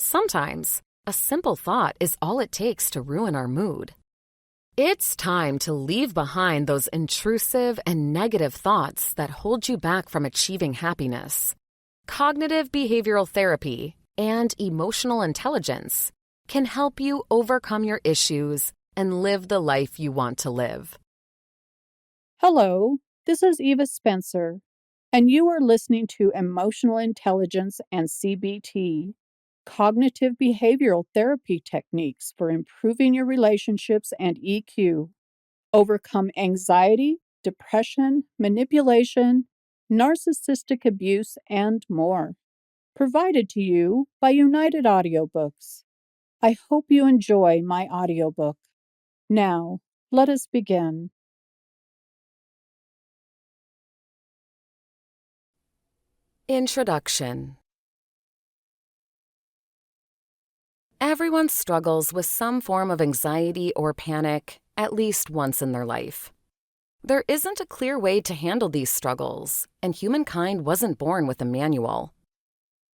Sometimes, a simple thought is all it takes to ruin our mood. It's time to leave behind those intrusive and negative thoughts that hold you back from achieving happiness. Cognitive behavioral therapy and emotional intelligence can help you overcome your issues and live the life you want to live. Hello, this is Eva Spencer, and you are listening to Emotional Intelligence and CBT, Cognitive Behavioral Therapy Techniques for Improving Your Relationships and EQ, Overcome Anxiety, Depression, Manipulation, Narcissistic Abuse, and more. Provided to you by United Audiobooks. I hope you enjoy my audiobook. Now, let us begin. Introduction. Everyone struggles with some form of anxiety or panic at least once in their life. There isn't a clear way to handle these struggles, and humankind wasn't born with a manual.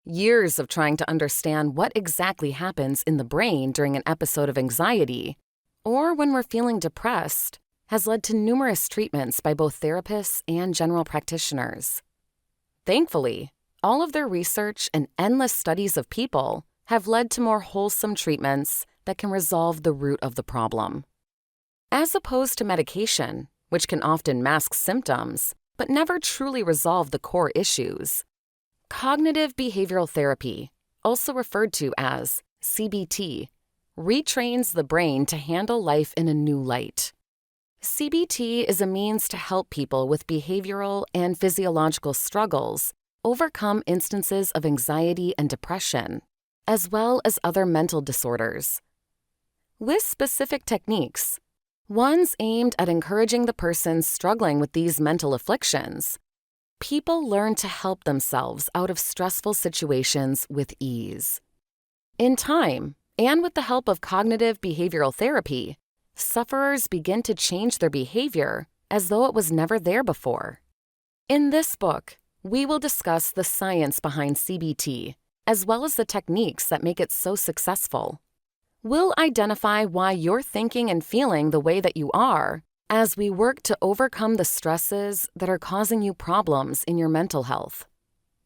Years of trying to understand what exactly happens in the brain during an episode of anxiety, or when we're feeling depressed, has led to numerous treatments by both therapists and general practitioners. Thankfully, all of their research and endless studies of people have led to more wholesome treatments that can resolve the root of the problem. As opposed to medication, which can often mask symptoms but never truly resolve the core issues, cognitive behavioral therapy, also referred to as CBT, retrains the brain to handle life in a new light. CBT is a means to help people with behavioral and physiological struggles overcome instances of anxiety and depression, as well as other mental disorders. With specific techniques, ones aimed at encouraging the person struggling with these mental afflictions, people learn to help themselves out of stressful situations with ease. In time, and with the help of cognitive behavioral therapy, sufferers begin to change their behavior as though it was never there before. In this book, we will discuss the science behind CBT, as well as the techniques that make it so successful. We'll identify why you're thinking and feeling the way that you are as we work to overcome the stresses that are causing you problems in your mental health.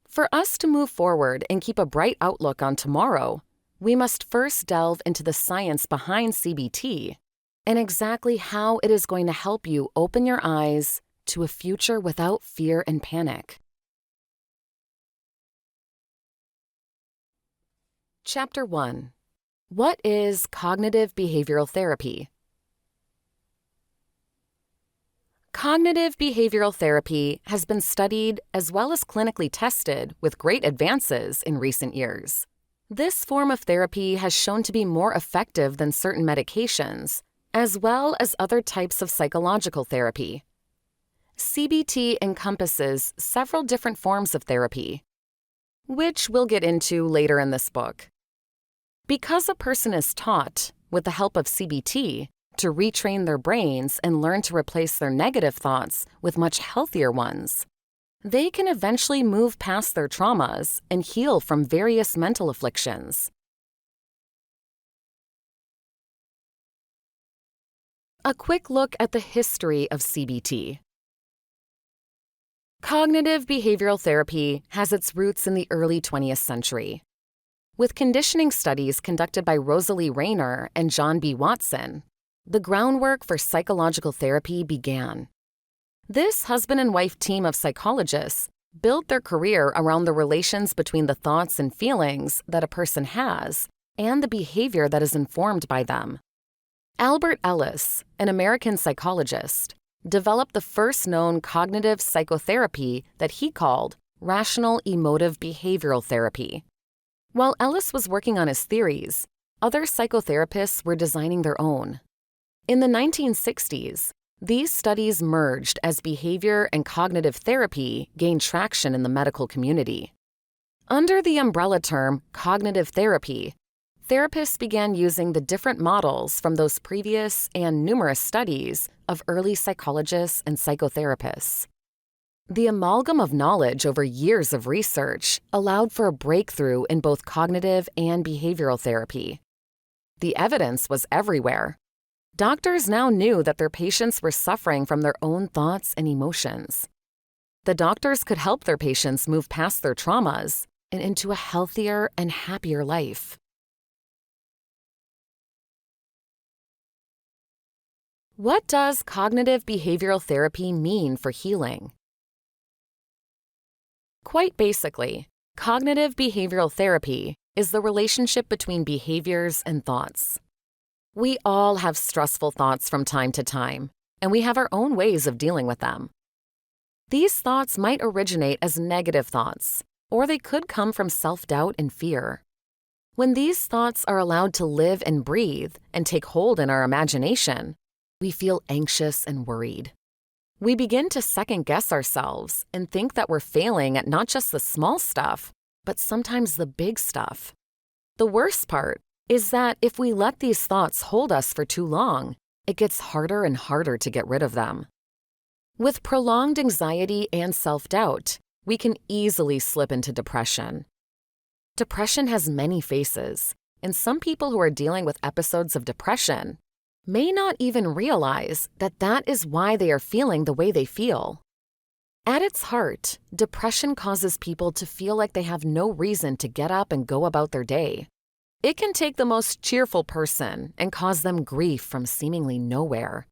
For us to move forward and keep a bright outlook on tomorrow, we must first delve into the science behind CBT and exactly how it is going to help you open your eyes to a future without fear and panic. Chapter 1. What is cognitive behavioral therapy? Cognitive behavioral therapy has been studied as well as clinically tested with great advances in recent years. This form of therapy has shown to be more effective than certain medications, as well as other types of psychological therapy. CBT encompasses several different forms of therapy, which we'll get into later in this book. Because a person is taught, with the help of CBT, to retrain their brains and learn to replace their negative thoughts with much healthier ones, they can eventually move past their traumas and heal from various mental afflictions. A quick look at the history of CBT. Cognitive behavioral therapy has its roots in the early 20th century. With conditioning studies conducted by Rosalie Rayner and John B. Watson, the groundwork for psychological therapy began. This husband and wife team of psychologists built their career around the relations between the thoughts and feelings that a person has and the behavior that is informed by them. Albert Ellis, an American psychologist, developed the first known cognitive psychotherapy that he called rational emotive behavioral therapy. While Ellis was working on his theories, other psychotherapists were designing their own. In the 1960s, these studies merged as behavior and cognitive therapy gained traction in the medical community. Under the umbrella term cognitive therapy, therapists began using the different models from those previous and numerous studies of early psychologists and psychotherapists. The amalgam of knowledge over years of research allowed for a breakthrough in both cognitive and behavioral therapy. The evidence was everywhere. Doctors now knew that their patients were suffering from their own thoughts and emotions. The doctors could help their patients move past their traumas and into a healthier and happier life. What does cognitive behavioral therapy mean for healing? Quite basically, cognitive behavioral therapy is the relationship between behaviors and thoughts. We all have stressful thoughts from time to time, and we have our own ways of dealing with them. These thoughts might originate as negative thoughts, or they could come from self-doubt and fear. When these thoughts are allowed to live and breathe and take hold in our imagination, we feel anxious and worried. We begin to second-guess ourselves and think that we're failing at not just the small stuff, but sometimes the big stuff. The worst part is that if we let these thoughts hold us for too long, it gets harder and harder to get rid of them. With prolonged anxiety and self-doubt, we can easily slip into depression. Depression has many faces, and some people who are dealing with episodes of depression may not even realize that that is why they are feeling the way they feel. At its heart, depression causes people to feel like they have no reason to get up and go about their day. It can take the most cheerful person and cause them grief from seemingly nowhere.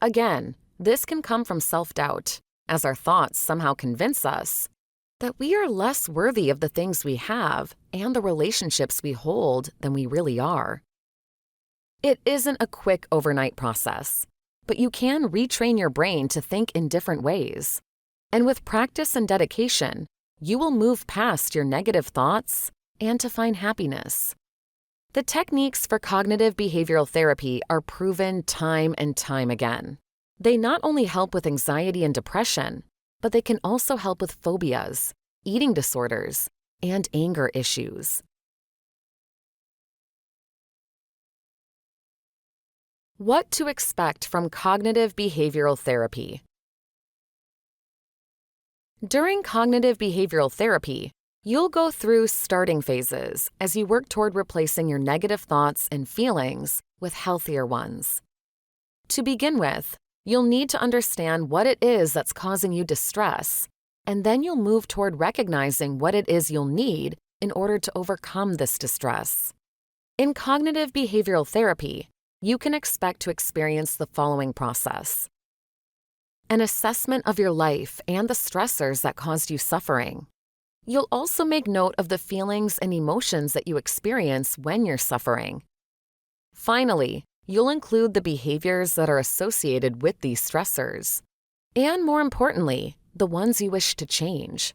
Again, this can come from self-doubt, as our thoughts somehow convince us that we are less worthy of the things we have and the relationships we hold than we really are. It isn't a quick overnight process, but you can retrain your brain to think in different ways. And with practice and dedication, you will move past your negative thoughts and to find happiness. The techniques for cognitive behavioral therapy are proven time and time again. They not only help with anxiety and depression, but they can also help with phobias, eating disorders, and anger issues. What to expect from cognitive behavioral therapy. During cognitive behavioral therapy, you'll go through starting phases as you work toward replacing your negative thoughts and feelings with healthier ones. To begin with, you'll need to understand what it is that's causing you distress, and then you'll move toward recognizing what it is you'll need in order to overcome this distress. In cognitive behavioral therapy, you can expect to experience the following process: an assessment of your life and the stressors that caused you suffering. You'll also make note of the feelings and emotions that you experience when you're suffering. Finally, you'll include the behaviors that are associated with these stressors, and more importantly, the ones you wish to change.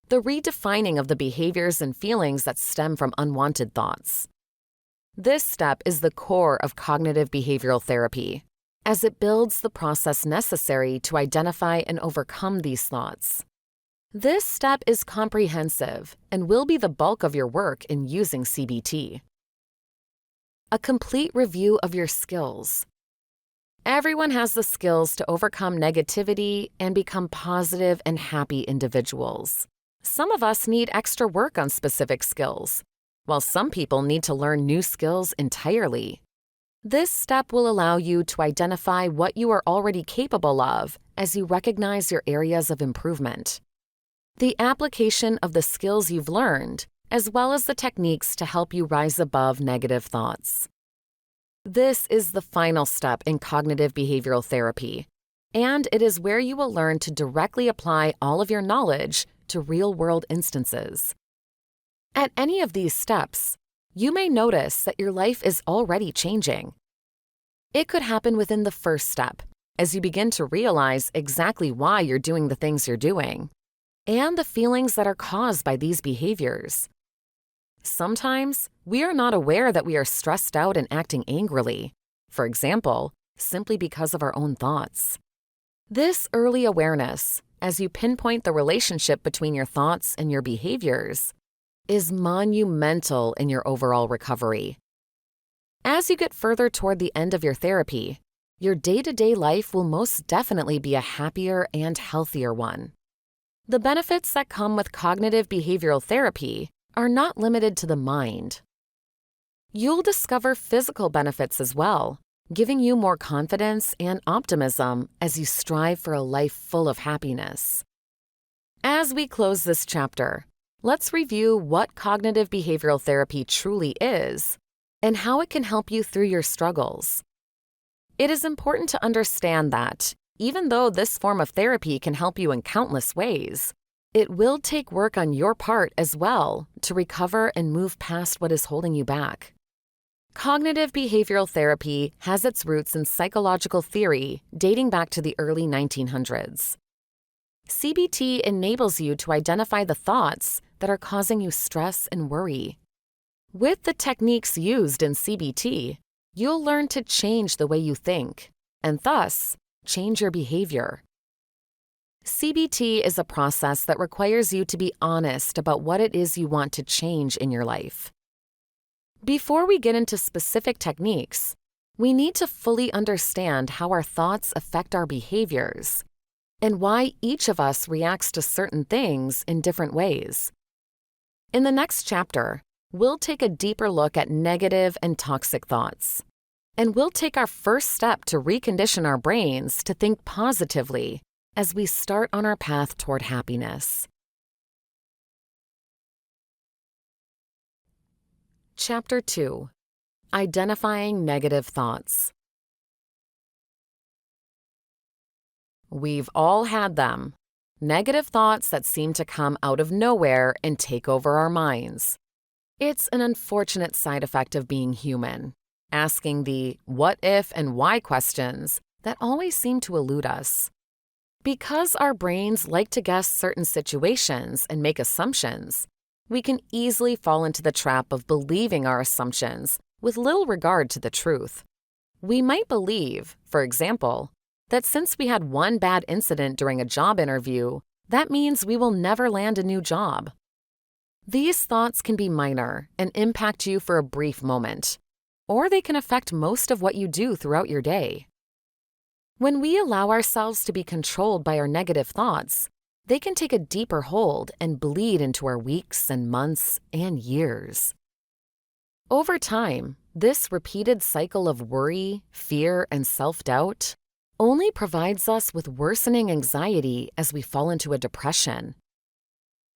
The redefining of the behaviors and feelings that stem from unwanted thoughts. This step is the core of cognitive behavioral therapy, as it builds the process necessary to identify and overcome these thoughts. This step is comprehensive and will be the bulk of your work in using CBT. A complete review of your skills. Everyone has the skills to overcome negativity and become positive and happy individuals. Some of us need extra work on specific skills, while some people need to learn new skills entirely. This step will allow you to identify what you are already capable of as you recognize your areas of improvement. The application of the skills you've learned, as well as the techniques to help you rise above negative thoughts. This is the final step in cognitive behavioral therapy, and it is where you will learn to directly apply all of your knowledge to real-world instances. At any of these steps, you may notice that your life is already changing. It could happen within the first step, as you begin to realize exactly why you're doing the things you're doing, and the feelings that are caused by these behaviors. Sometimes, we are not aware that we are stressed out and acting angrily, for example, simply because of our own thoughts. This early awareness, as you pinpoint the relationship between your thoughts and your behaviors, is monumental in your overall recovery. As you get further toward the end of your therapy, your day-to-day life will most definitely be a happier and healthier one. The benefits that come with cognitive behavioral therapy are not limited to the mind. You'll discover physical benefits as well, giving you more confidence and optimism as you strive for a life full of happiness. As we close this chapter, let's review what cognitive behavioral therapy truly is and how it can help you through your struggles. It is important to understand that, even though this form of therapy can help you in countless ways, it will take work on your part as well to recover and move past what is holding you back. Cognitive behavioral therapy has its roots in psychological theory dating back to the early 1900s. CBT enables you to identify the thoughts that are causing you stress and worry. With the techniques used in CBT, you'll learn to change the way you think, and thus, change your behavior. CBT is a process that requires you to be honest about what it is you want to change in your life. Before we get into specific techniques, we need to fully understand how our thoughts affect our behaviors and why each of us reacts to certain things in different ways. In the next chapter, we'll take a deeper look at negative and toxic thoughts, and we'll take our first step to recondition our brains to think positively as we start on our path toward happiness. Chapter 2: Identifying Negative Thoughts. We've all had them. Negative thoughts that seem to come out of nowhere and take over our minds. It's an unfortunate side effect of being human, asking the what if and why questions that always seem to elude us. Because our brains like to guess certain situations and make assumptions, we can easily fall into the trap of believing our assumptions with little regard to the truth. We might believe, for example, that since we had one bad incident during a job interview, that means we will never land a new job. These thoughts can be minor and impact you for a brief moment, or they can affect most of what you do throughout your day. When we allow ourselves to be controlled by our negative thoughts, they can take a deeper hold and bleed into our weeks and months and years. Over time, this repeated cycle of worry, fear, and self-doubt only provides us with worsening anxiety as we fall into a depression.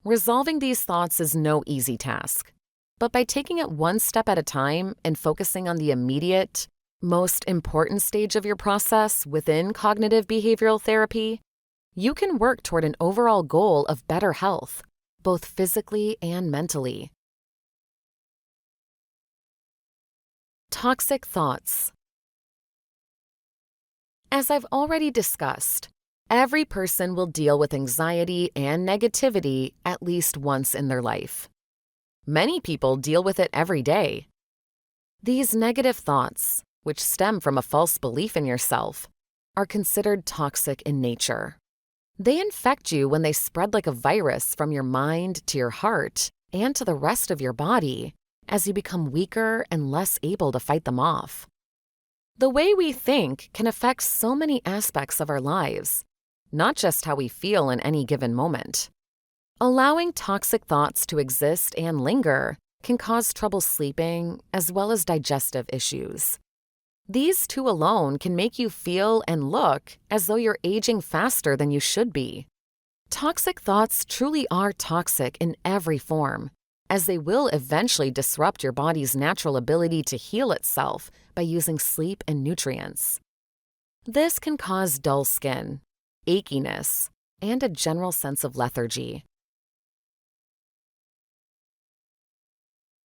Resolving these thoughts is no easy task, but by taking it one step at a time and focusing on the immediate, most important stage of your process within cognitive behavioral therapy, you can work toward an overall goal of better health, both physically and mentally. Toxic thoughts. As I've already discussed, every person will deal with anxiety and negativity at least once in their life. Many people deal with it every day. These negative thoughts, which stem from a false belief in yourself, are considered toxic in nature. They infect you when they spread like a virus from your mind to your heart and to the rest of your body as you become weaker and less able to fight them off. The way we think can affect so many aspects of our lives, not just how we feel in any given moment. Allowing toxic thoughts to exist and linger can cause trouble sleeping as well as digestive issues. These two alone can make you feel and look as though you're aging faster than you should be. Toxic thoughts truly are toxic in every form, as they will eventually disrupt your body's natural ability to heal itself by using sleep and nutrients. This can cause dull skin, achiness, and a general sense of lethargy.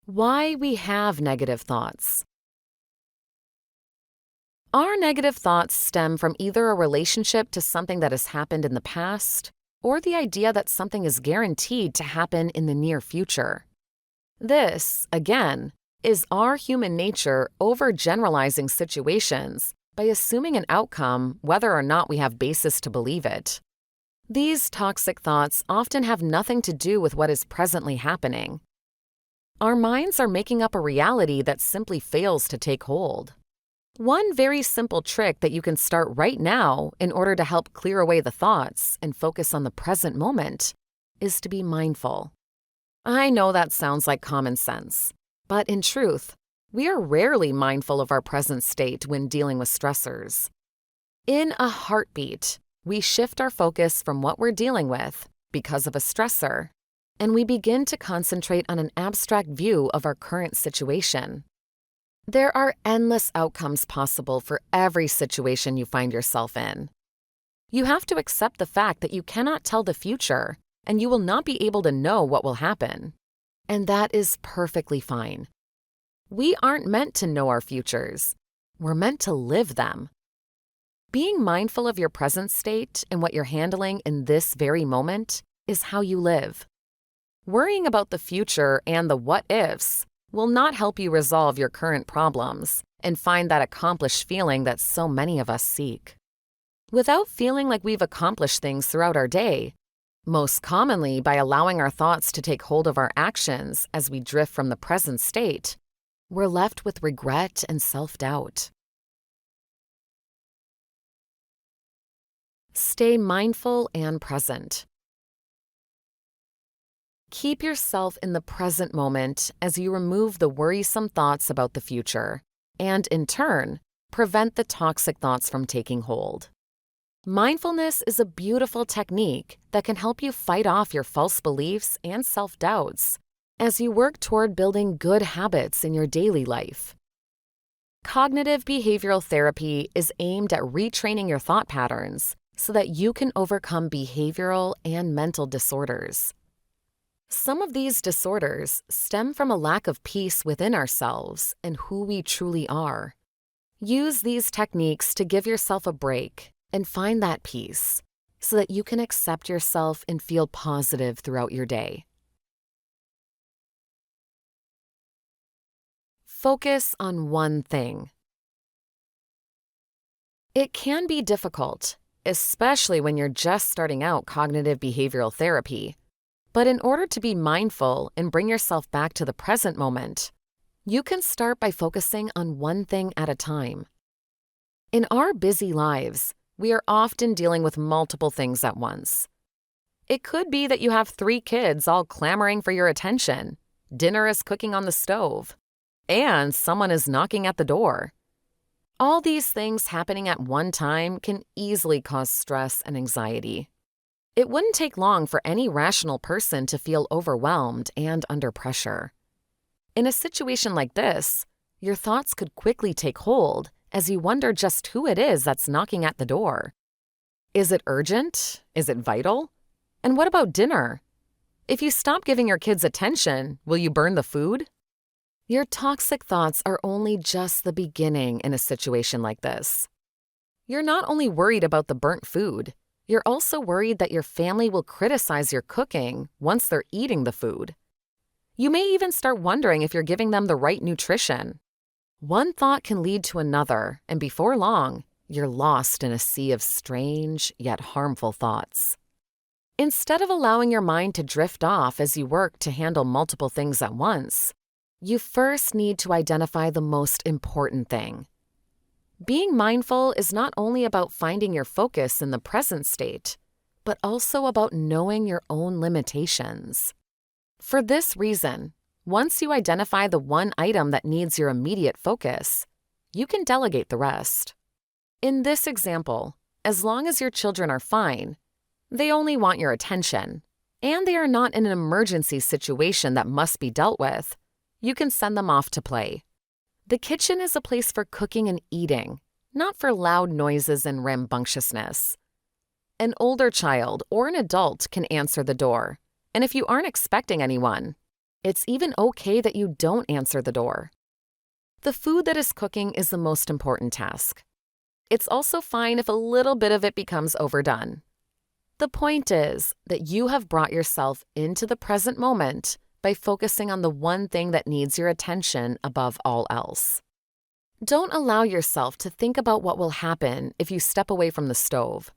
Why we have negative thoughts. Our negative thoughts stem from either a relationship to something that has happened in the past or the idea that something is guaranteed to happen in the near future. This, again, is our human nature overgeneralizing situations by assuming an outcome whether or not we have basis to believe it. These toxic thoughts often have nothing to do with what is presently happening. Our minds are making up a reality that simply fails to take hold. One very simple trick that you can start right now in order to help clear away the thoughts and focus on the present moment is to be mindful. I know that sounds like common sense, but in truth, we are rarely mindful of our present state when dealing with stressors. In a heartbeat, we shift our focus from what we're dealing with because of a stressor, and we begin to concentrate on an abstract view of our current situation. There are endless outcomes possible for every situation you find yourself in. You have to accept the fact that you cannot tell the future, and you will not be able to know what will happen. And that is perfectly fine. We aren't meant to know our futures. We're meant to live them. Being mindful of your present state and what you're handling in this very moment is how you live. Worrying about the future and the what-ifs will not help you resolve your current problems and find that accomplished feeling that so many of us seek. Without feeling like we've accomplished things throughout our day, most commonly by allowing our thoughts to take hold of our actions as we drift from the present state, we're left with regret and self-doubt. Stay mindful and present. Keep yourself in the present moment as you remove the worrisome thoughts about the future, and in turn, prevent the toxic thoughts from taking hold. Mindfulness is a beautiful technique that can help you fight off your false beliefs and self-doubts as you work toward building good habits in your daily life. Cognitive behavioral therapy is aimed at retraining your thought patterns so that you can overcome behavioral and mental disorders. Some of these disorders stem from a lack of peace within ourselves and who we truly are. Use these techniques to give yourself a break and find that peace so that you can accept yourself and feel positive throughout your day. Focus on one thing. It can be difficult, especially when you're just starting out cognitive behavioral therapy. But in order to be mindful and bring yourself back to the present moment, you can start by focusing on one thing at a time. In our busy lives, we are often dealing with multiple things at once. It could be that you have 3 kids all clamoring for your attention, dinner is cooking on the stove, and someone is knocking at the door. All these things happening at one time can easily cause stress and anxiety. It wouldn't take long for any rational person to feel overwhelmed and under pressure. In a situation like this, your thoughts could quickly take hold as you wonder just who it is that's knocking at the door. Is it urgent? Is it vital? And what about dinner? If you stop giving your kids attention, will you burn the food? Your toxic thoughts are only just the beginning in a situation like this. You're not only worried about the burnt food, you're also worried that your family will criticize your cooking once they're eating the food. You may even start wondering if you're giving them the right nutrition. One thought can lead to another, and before long, you're lost in a sea of strange yet harmful thoughts. Instead of allowing your mind to drift off as you work to handle multiple things at once, you first need to identify the most important thing. Being mindful is not only about finding your focus in the present state, but also about knowing your own limitations. For this reason, once you identify the one item that needs your immediate focus, you can delegate the rest. In this example, as long as your children are fine, they only want your attention, and they are not in an emergency situation that must be dealt with, you can send them off to play. The kitchen is a place for cooking and eating, not for loud noises and rambunctiousness. An older child or an adult can answer the door, and if you aren't expecting anyone, it's even okay that you don't answer the door. The food that is cooking is the most important task. It's also fine if a little bit of it becomes overdone. The point is that you have brought yourself into the present moment by focusing on the one thing that needs your attention above all else. Don't allow yourself to think about what will happen if you step away from the stove.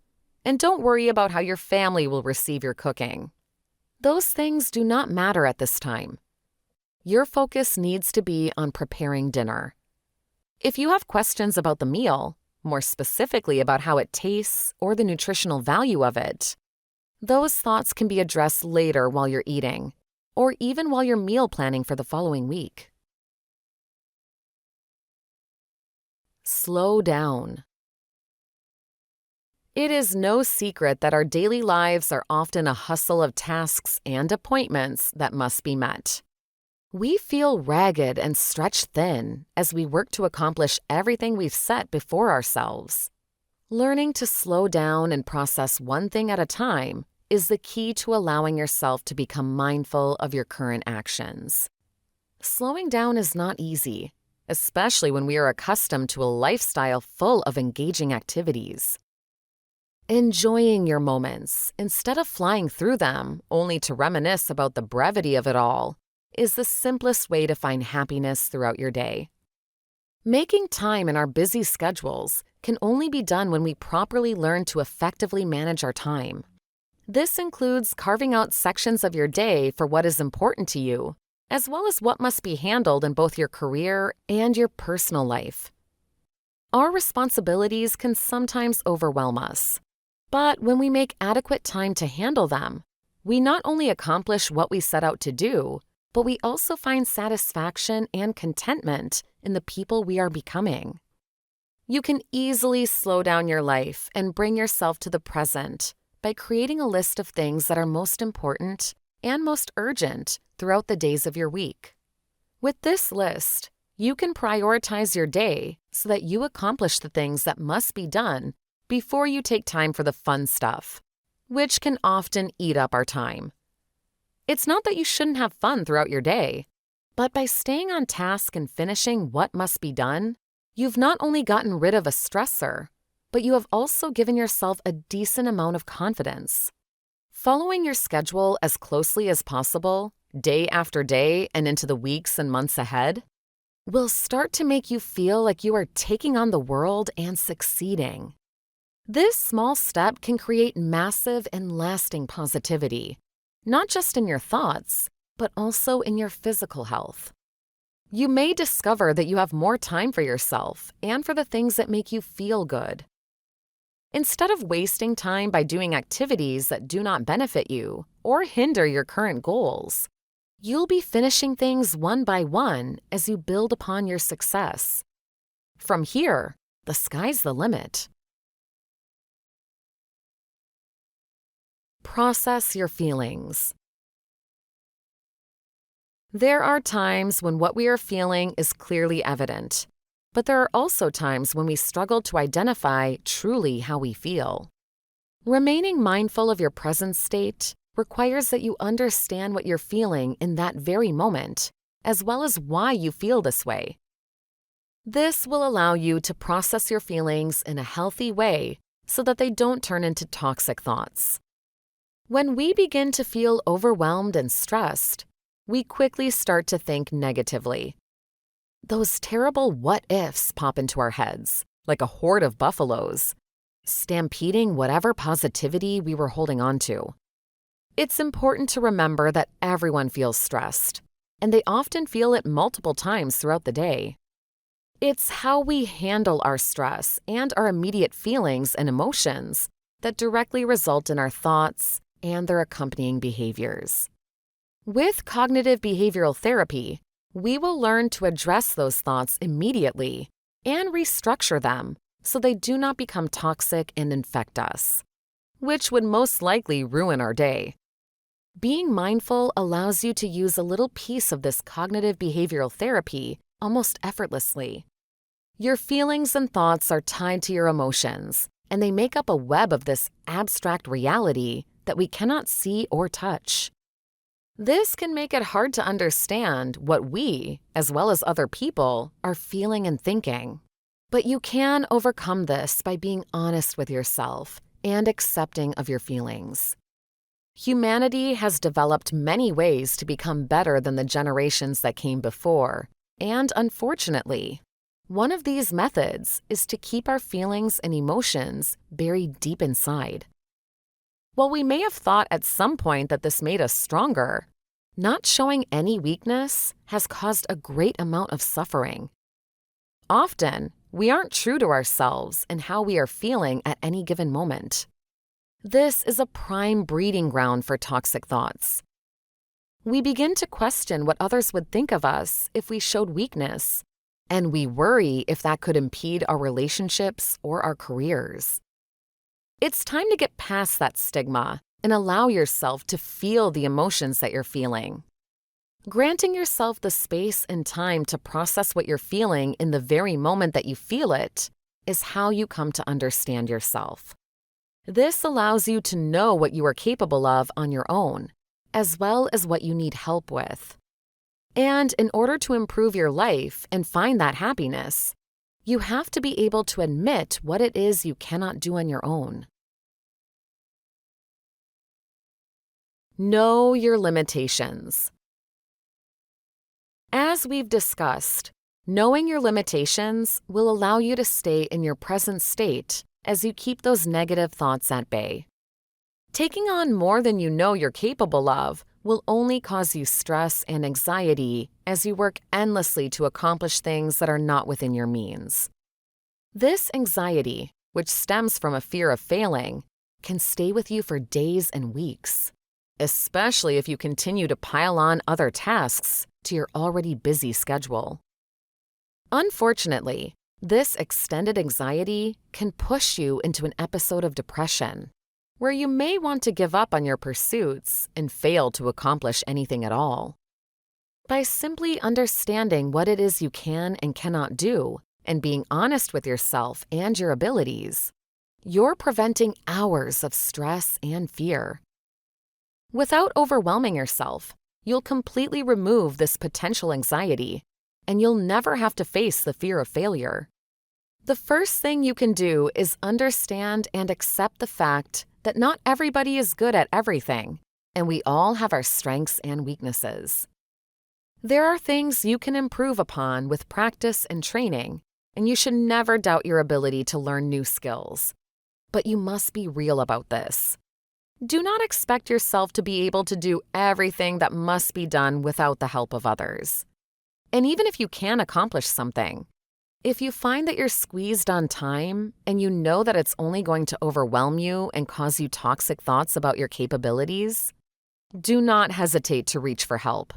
And don't worry about how your family will receive your cooking. Those things do not matter at this time. Your focus needs to be on preparing dinner. If you have questions about the meal, more specifically about how it tastes or the nutritional value of it, those thoughts can be addressed later while you're eating, or even while you're meal planning for the following week. Slow down. It is no secret that our daily lives are often a hustle of tasks and appointments that must be met. We feel ragged and stretched thin as we work to accomplish everything we've set before ourselves. Learning to slow down and process one thing at a time is the key to allowing yourself to become mindful of your current actions. Slowing down is not easy, especially when we are accustomed to a lifestyle full of engaging activities. Enjoying your moments instead of flying through them only to reminisce about the brevity of it all is the simplest way to find happiness throughout your day. Making time in our busy schedules can only be done when we properly learn to effectively manage our time. This includes carving out sections of your day for what is important to you, as well as what must be handled in both your career and your personal life. Our responsibilities can sometimes overwhelm us, but when we make adequate time to handle them, we not only accomplish what we set out to do, but we also find satisfaction and contentment in the people we are becoming. You can easily slow down your life and bring yourself to the present by creating a list of things that are most important and most urgent throughout the days of your week. With this list, you can prioritize your day so that you accomplish the things that must be done before you take time for the fun stuff, which can often eat up our time. It's not that you shouldn't have fun throughout your day, but by staying on task and finishing what must be done, you've not only gotten rid of a stressor, but you have also given yourself a decent amount of confidence. Following your schedule as closely as possible, day after day and into the weeks and months ahead, will start to make you feel like you are taking on the world and succeeding. This small step can create massive and lasting positivity, not just in your thoughts, but also in your physical health. You may discover that you have more time for yourself and for the things that make you feel good. Instead of wasting time by doing activities that do not benefit you or hinder your current goals, you'll be finishing things one by one as you build upon your success. From here, the sky's the limit. Process your feelings. There are times when what we are feeling is clearly evident, but there are also times when we struggle to identify truly how we feel. Remaining mindful of your present state requires that you understand what you're feeling in that very moment, as well as why you feel this way. This will allow you to process your feelings in a healthy way so that they don't turn into toxic thoughts. When we begin to feel overwhelmed and stressed, we quickly start to think negatively. Those terrible what-ifs pop into our heads, like a horde of buffaloes, stampeding whatever positivity we were holding on to. It's important to remember that everyone feels stressed, and they often feel it multiple times throughout the day. It's how we handle our stress and our immediate feelings and emotions that directly result in our thoughts and their accompanying behaviors. With cognitive behavioral therapy, we will learn to address those thoughts immediately and restructure them so they do not become toxic and infect us, which would most likely ruin our day. Being mindful allows you to use a little piece of this cognitive behavioral therapy almost effortlessly. Your feelings and thoughts are tied to your emotions, and they make up a web of this abstract reality that we cannot see or touch. This can make it hard to understand what we, as well as other people, are feeling and thinking. But you can overcome this by being honest with yourself and accepting of your feelings. Humanity has developed many ways to become better than the generations that came before, and unfortunately, one of these methods is to keep our feelings and emotions buried deep inside. While we may have thought at some point that this made us stronger, not showing any weakness has caused a great amount of suffering. Often, we aren't true to ourselves and how we are feeling at any given moment. This is a prime breeding ground for toxic thoughts. We begin to question what others would think of us if we showed weakness, and we worry if that could impede our relationships or our careers. It's time to get past that stigma and allow yourself to feel the emotions that you're feeling. Granting yourself the space and time to process what you're feeling in the very moment that you feel it is how you come to understand yourself. This allows you to know what you are capable of on your own, as well as what you need help with. And in order to improve your life and find that happiness, you have to be able to admit what it is you cannot do on your own. Know your limitations. As we've discussed, knowing your limitations will allow you to stay in your present state as you keep those negative thoughts at bay. Taking on more than you know you're capable of will only cause you stress and anxiety as you work endlessly to accomplish things that are not within your means. This anxiety, which stems from a fear of failing, can stay with you for days and weeks, especially if you continue to pile on other tasks to your already busy schedule. Unfortunately, this extended anxiety can push you into an episode of depression, where you may want to give up on your pursuits and fail to accomplish anything at all. By simply understanding what it is you can and cannot do, and being honest with yourself and your abilities, you're preventing hours of stress and fear. Without overwhelming yourself, you'll completely remove this potential anxiety, and you'll never have to face the fear of failure. The first thing you can do is understand and accept the fact that not everybody is good at everything, and we all have our strengths and weaknesses. There are things you can improve upon with practice and training, and you should never doubt your ability to learn new skills. But you must be real about this. Do not expect yourself to be able to do everything that must be done without the help of others. And even if you can accomplish something, if you find that you're squeezed on time and you know that it's only going to overwhelm you and cause you toxic thoughts about your capabilities, do not hesitate to reach for help.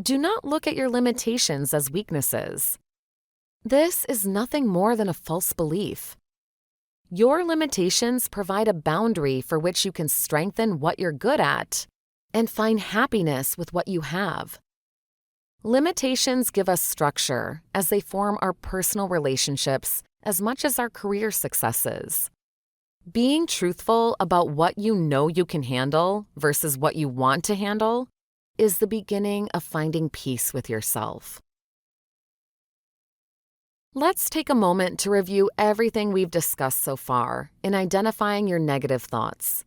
Do not look at your limitations as weaknesses. This is nothing more than a false belief. Your limitations provide a boundary for which you can strengthen what you're good at and find happiness with what you have. Limitations give us structure as they form our personal relationships as much as our career successes. Being truthful about what you know you can handle versus what you want to handle is the beginning of finding peace with yourself. Let's take a moment to review everything we've discussed so far in identifying your negative thoughts.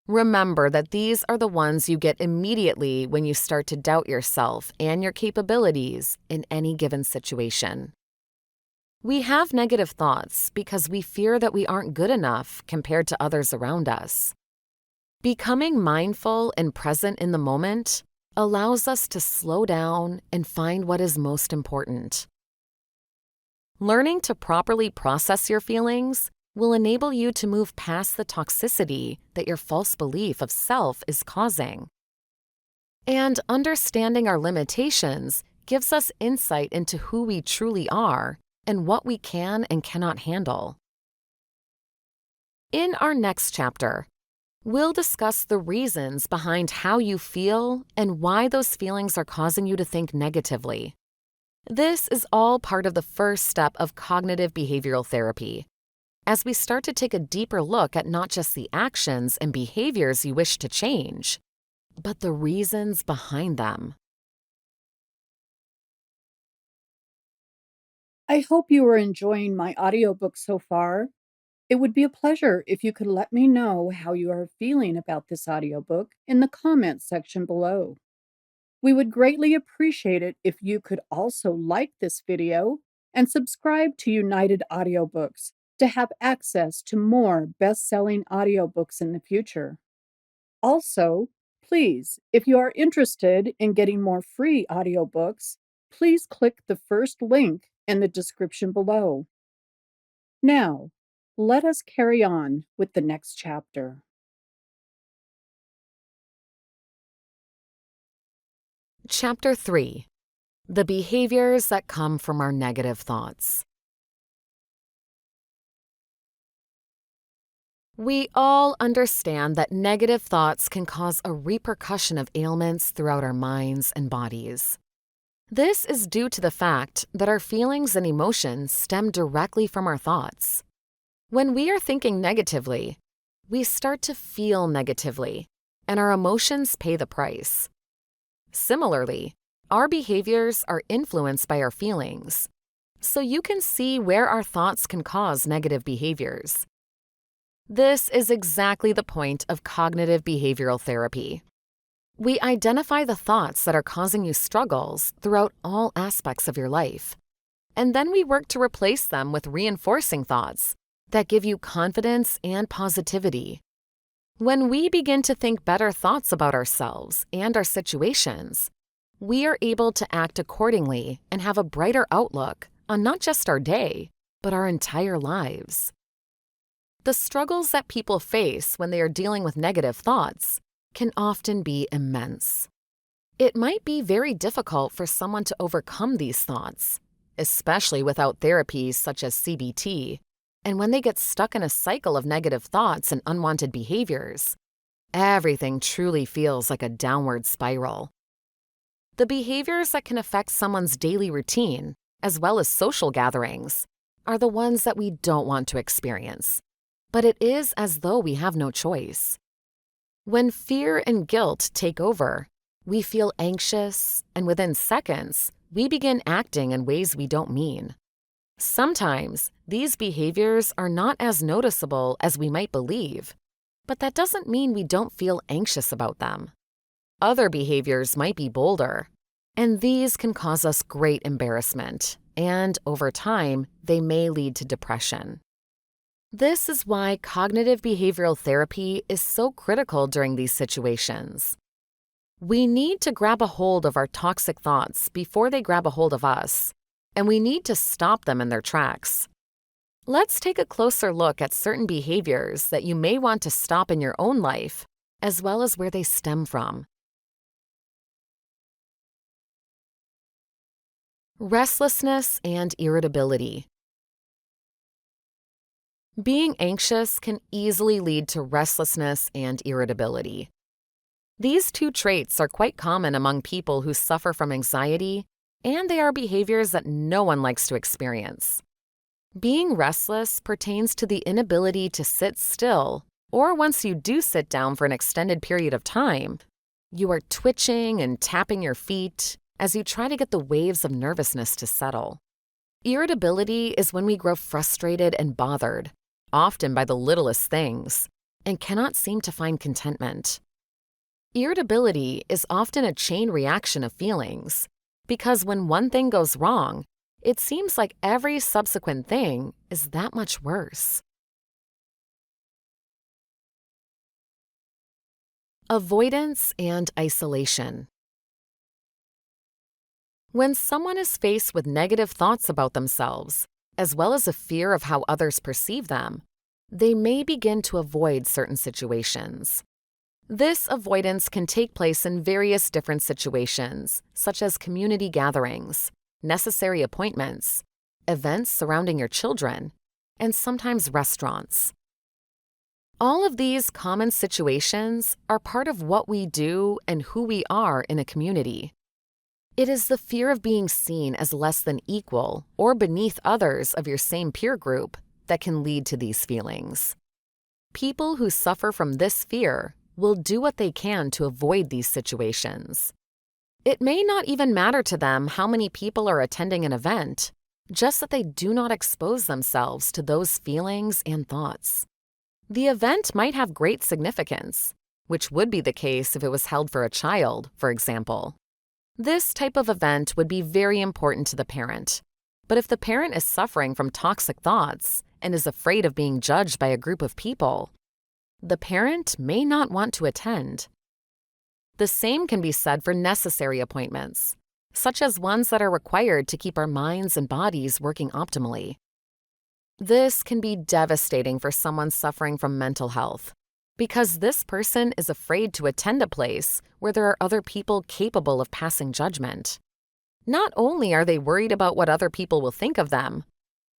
Remember that these are the ones you get immediately when you start to doubt yourself and your capabilities in any given situation. We have negative thoughts because we fear that we aren't good enough compared to others around us. Becoming mindful and present in the moment allows us to slow down and find what is most important. Learning to properly process your feelings will enable you to move past the toxicity that your false belief of self is causing. And understanding our limitations gives us insight into who we truly are and what we can and cannot handle. In our next chapter, we'll discuss the reasons behind how you feel and why those feelings are causing you to think negatively. This is all part of the first step of cognitive behavioral therapy, as we start to take a deeper look at not just the actions and behaviors you wish to change, but the reasons behind them. I hope you are enjoying my audiobook so far. It would be a pleasure if you could let me know how you are feeling about this audiobook in the comments section below. We would greatly appreciate it if you could also like this video and subscribe to United Audiobooks to have access to more best-selling audiobooks in the future. Also, please, if you are interested in getting more free audiobooks, please click the first link in the description below. Now, let us carry on with the next chapter. Chapter 3: The Behaviors That Come from Our Negative Thoughts. We all understand that negative thoughts can cause a repercussion of ailments throughout our minds and bodies. This is due to the fact that our feelings and emotions stem directly from our thoughts. When we are thinking negatively, we start to feel negatively, and our emotions pay the price. Similarly, our behaviors are influenced by our feelings, so you can see where our thoughts can cause negative behaviors. This is exactly the point of cognitive behavioral therapy. We identify the thoughts that are causing you struggles throughout all aspects of your life, and then we work to replace them with reinforcing thoughts that give you confidence and positivity. When we begin to think better thoughts about ourselves and our situations, we are able to act accordingly and have a brighter outlook on not just our day, but our entire lives. The struggles that people face when they are dealing with negative thoughts can often be immense. It might be very difficult for someone to overcome these thoughts, especially without therapies such as CBT, and when they get stuck in a cycle of negative thoughts and unwanted behaviors, everything truly feels like a downward spiral. The behaviors that can affect someone's daily routine, as well as social gatherings, are the ones that we don't want to experience, but it is as though we have no choice. When fear and guilt take over, we feel anxious, and within seconds, we begin acting in ways we don't mean. Sometimes, these behaviors are not as noticeable as we might believe, but that doesn't mean we don't feel anxious about them. Other behaviors might be bolder, and these can cause us great embarrassment, and over time, they may lead to depression. This is why cognitive behavioral therapy is so critical during these situations. We need to grab a hold of our toxic thoughts before they grab a hold of us, and we need to stop them in their tracks. Let's take a closer look at certain behaviors that you may want to stop in your own life, as well as where they stem from. Restlessness and irritability. Being anxious can easily lead to restlessness and irritability. These two traits are quite common among people who suffer from anxiety, and they are behaviors that no one likes to experience. Being restless pertains to the inability to sit still, or once you do sit down for an extended period of time, you are twitching and tapping your feet as you try to get the waves of nervousness to settle. Irritability is when we grow frustrated and bothered, often by the littlest things, and cannot seem to find contentment. Irritability is often a chain reaction of feelings, because when one thing goes wrong, it seems like every subsequent thing is that much worse. Avoidance and isolation. When someone is faced with negative thoughts about themselves, as well as a fear of how others perceive them, they may begin to avoid certain situations. This avoidance can take place in various different situations, such as community gatherings, necessary appointments, events surrounding your children, and sometimes restaurants. All of these common situations are part of what we do and who we are in a community. It is the fear of being seen as less than equal or beneath others of your same peer group that can lead to these feelings. People who suffer from this fear will do what they can to avoid these situations. It may not even matter to them how many people are attending an event, just that they do not expose themselves to those feelings and thoughts. The event might have great significance, which would be the case if it was held for a child, for example. This type of event would be very important to the parent, but if the parent is suffering from toxic thoughts and is afraid of being judged by a group of people, the parent may not want to attend. The same can be said for necessary appointments. such as ones that are required to keep our minds and bodies working optimally. This can be devastating for someone suffering from mental health, because this person is afraid to attend a place where there are other people capable of passing judgment. Not only are they worried about what other people will think of them,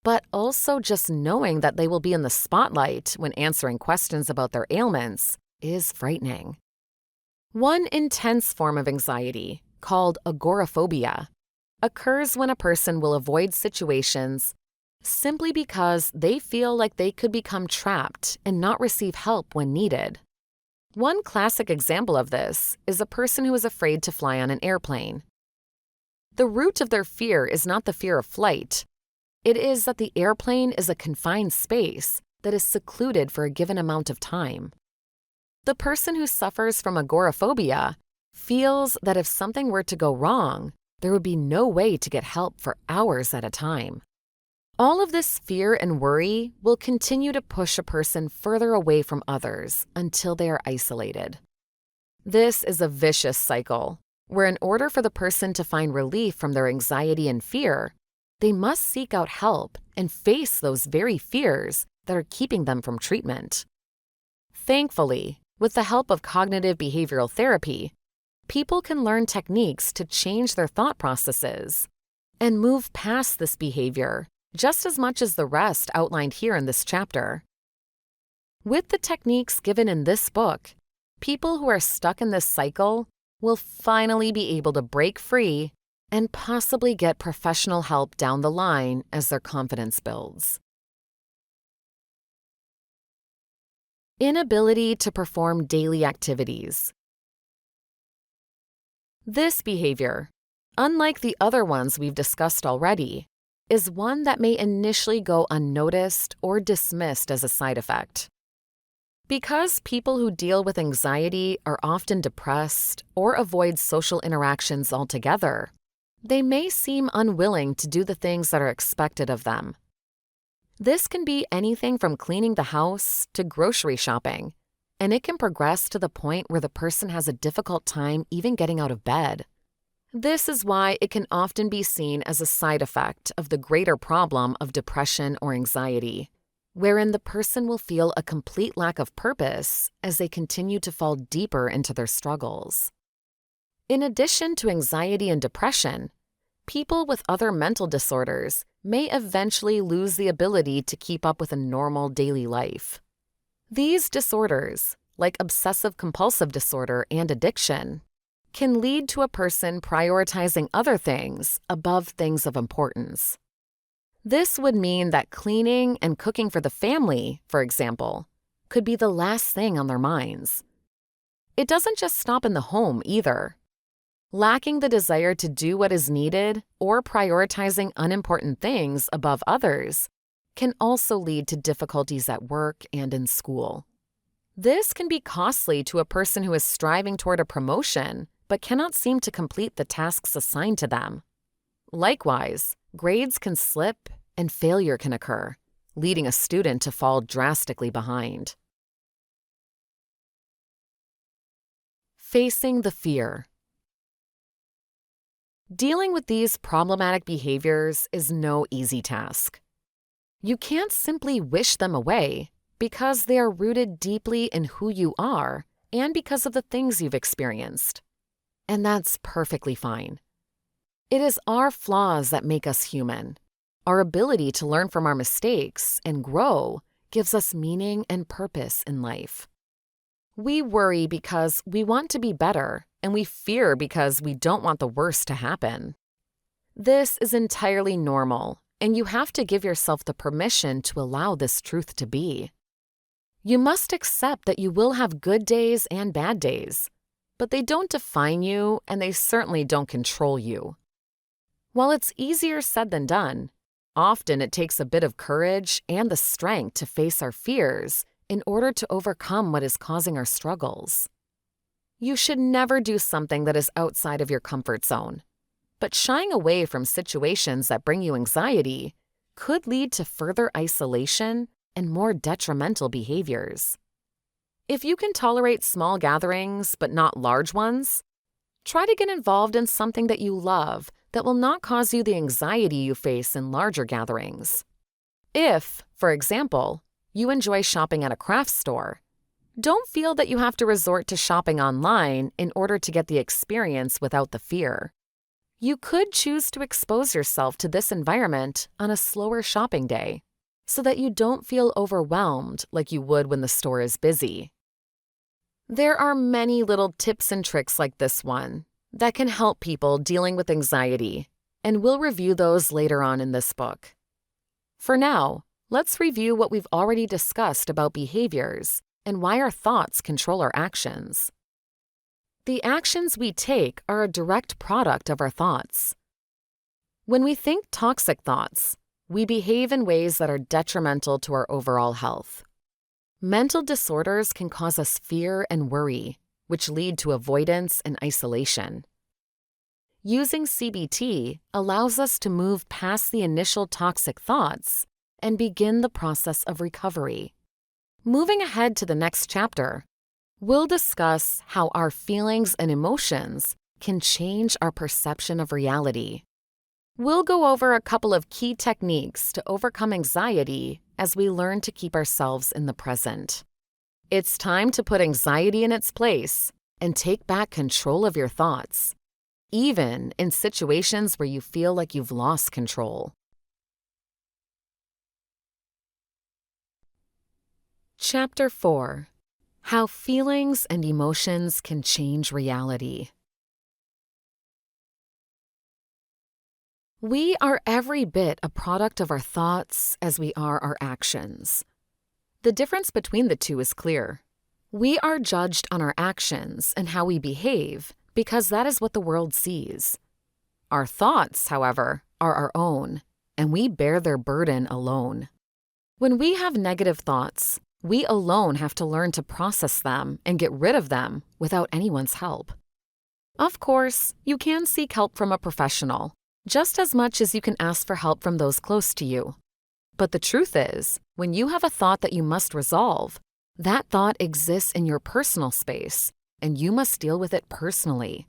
but also just knowing that they will be in the spotlight when answering questions about their ailments is frightening. One intense form of anxiety, called agoraphobia, occurs when a person will avoid situations simply because they feel like they could become trapped and not receive help when needed. One classic example of this is a person who is afraid to fly on an airplane. The root of their fear is not the fear of flight. It is that the airplane is a confined space that is secluded for a given amount of time. The person who suffers from agoraphobia feels that if something were to go wrong, there would be no way to get help for hours at a time. All of this fear and worry will continue to push a person further away from others until they are isolated. This is a vicious cycle, where in order for the person to find relief from their anxiety and fear, they must seek out help and face those very fears that are keeping them from treatment. Thankfully, with the help of cognitive behavioral therapy, people can learn techniques to change their thought processes and move past this behavior just as much as the rest outlined here in this chapter. With the techniques given in this book, people who are stuck in this cycle will finally be able to break free and possibly get professional help down the line as their confidence builds. Inability to perform daily activities. This behavior, unlike the other ones we've discussed already, is one that may initially go unnoticed or dismissed as a side effect. Because people who deal with anxiety are often depressed or avoid social interactions altogether, they may seem unwilling to do the things that are expected of them. This can be anything from cleaning the house to grocery shopping, and it can progress to the point where the person has a difficult time even getting out of bed. This is why it can often be seen as a side effect of the greater problem of depression or anxiety, wherein the person will feel a complete lack of purpose as they continue to fall deeper into their struggles. In addition to anxiety and depression, people with other mental disorders may eventually lose the ability to keep up with a normal daily life. These disorders, like obsessive-compulsive disorder and addiction, can lead to a person prioritizing other things above things of importance. This would mean that cleaning and cooking for the family, for example, could be the last thing on their minds. It doesn't just stop in the home either. Lacking the desire to do what is needed or prioritizing unimportant things above others can also lead to difficulties at work and in school. This can be costly to a person who is striving toward a promotion but cannot seem to complete the tasks assigned to them. Likewise, grades can slip and failure can occur, leading a student to fall drastically behind. Facing the fear. Dealing with these problematic behaviors is no easy task. You can't simply wish them away because they are rooted deeply in who you are and because of the things you've experienced. And that's perfectly fine. It is our flaws that make us human. Our ability to learn from our mistakes and grow gives us meaning and purpose in life. We worry because we want to be better, and we fear because we don't want the worst to happen. This is entirely normal, and you have to give yourself the permission to allow this truth to be. You must accept that you will have good days and bad days, but they don't define you, and they certainly don't control you. While it's easier said than done, often it takes a bit of courage and the strength to face our fears in order to overcome what is causing our struggles. You should never do something that is outside of your comfort zone, but shying away from situations that bring you anxiety could lead to further isolation and more detrimental behaviors. If you can tolerate small gatherings but not large ones, Try to get involved in something that you love that will not cause you the anxiety you face in larger gatherings. If, for example, you enjoy shopping at a craft store, don't feel that you have to resort to shopping online in order to get the experience without the fear. You could choose to expose yourself to this environment on a slower shopping day so that you don't feel overwhelmed like you would when the store is busy. There are many little tips and tricks like this one that can help people dealing with anxiety, and we'll review those later on in this book. For now, let's review what we've already discussed about behaviors and why our thoughts control our actions. The actions we take are a direct product of our thoughts. When we think toxic thoughts, we behave in ways that are detrimental to our overall health. Mental disorders can cause us fear and worry, which lead to avoidance and isolation. Using CBT allows us to move past the initial toxic thoughts and begin the process of recovery. Moving ahead to the next chapter, we'll discuss how our feelings and emotions can change our perception of reality. We'll go over a couple of key techniques to overcome anxiety as we learn to keep ourselves in the present. It's time to put anxiety in its place and take back control of your thoughts, even in situations where you feel like you've lost control. Chapter 4: How Feelings and Emotions Can Change Reality. We are every bit a product of our thoughts as we are our actions. The difference between the two is clear. We are judged on our actions and how we behave because that is what the world sees. Our thoughts, however, are our own, and we bear their burden alone. When we have negative thoughts, we alone have to learn to process them and get rid of them without anyone's help. Of course, you can seek help from a professional, just as much as you can ask for help from those close to you. But the truth is, when you have a thought that you must resolve, that thought exists in your personal space, and you must deal with it personally.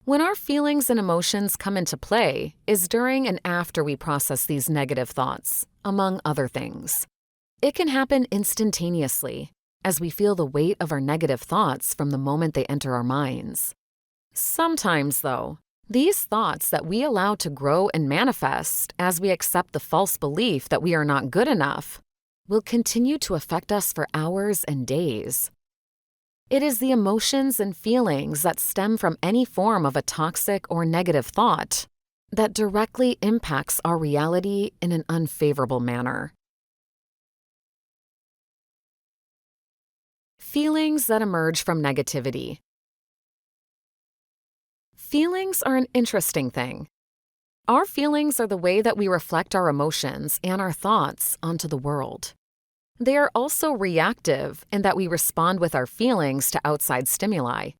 When our feelings and emotions come into play is during and after we process these negative thoughts, among other things. It can happen instantaneously, as we feel the weight of our negative thoughts from the moment they enter our minds. Sometimes, though, these thoughts that we allow to grow and manifest as we accept the false belief that we are not good enough will continue to affect us for hours and days. It is the emotions and feelings that stem from any form of a toxic or negative thought that directly impacts our reality in an unfavorable manner. Feelings that emerge from negativity. Feelings are an interesting thing. Our feelings are the way that we reflect our emotions and our thoughts onto the world. They are also reactive in that we respond with our feelings to outside stimuli.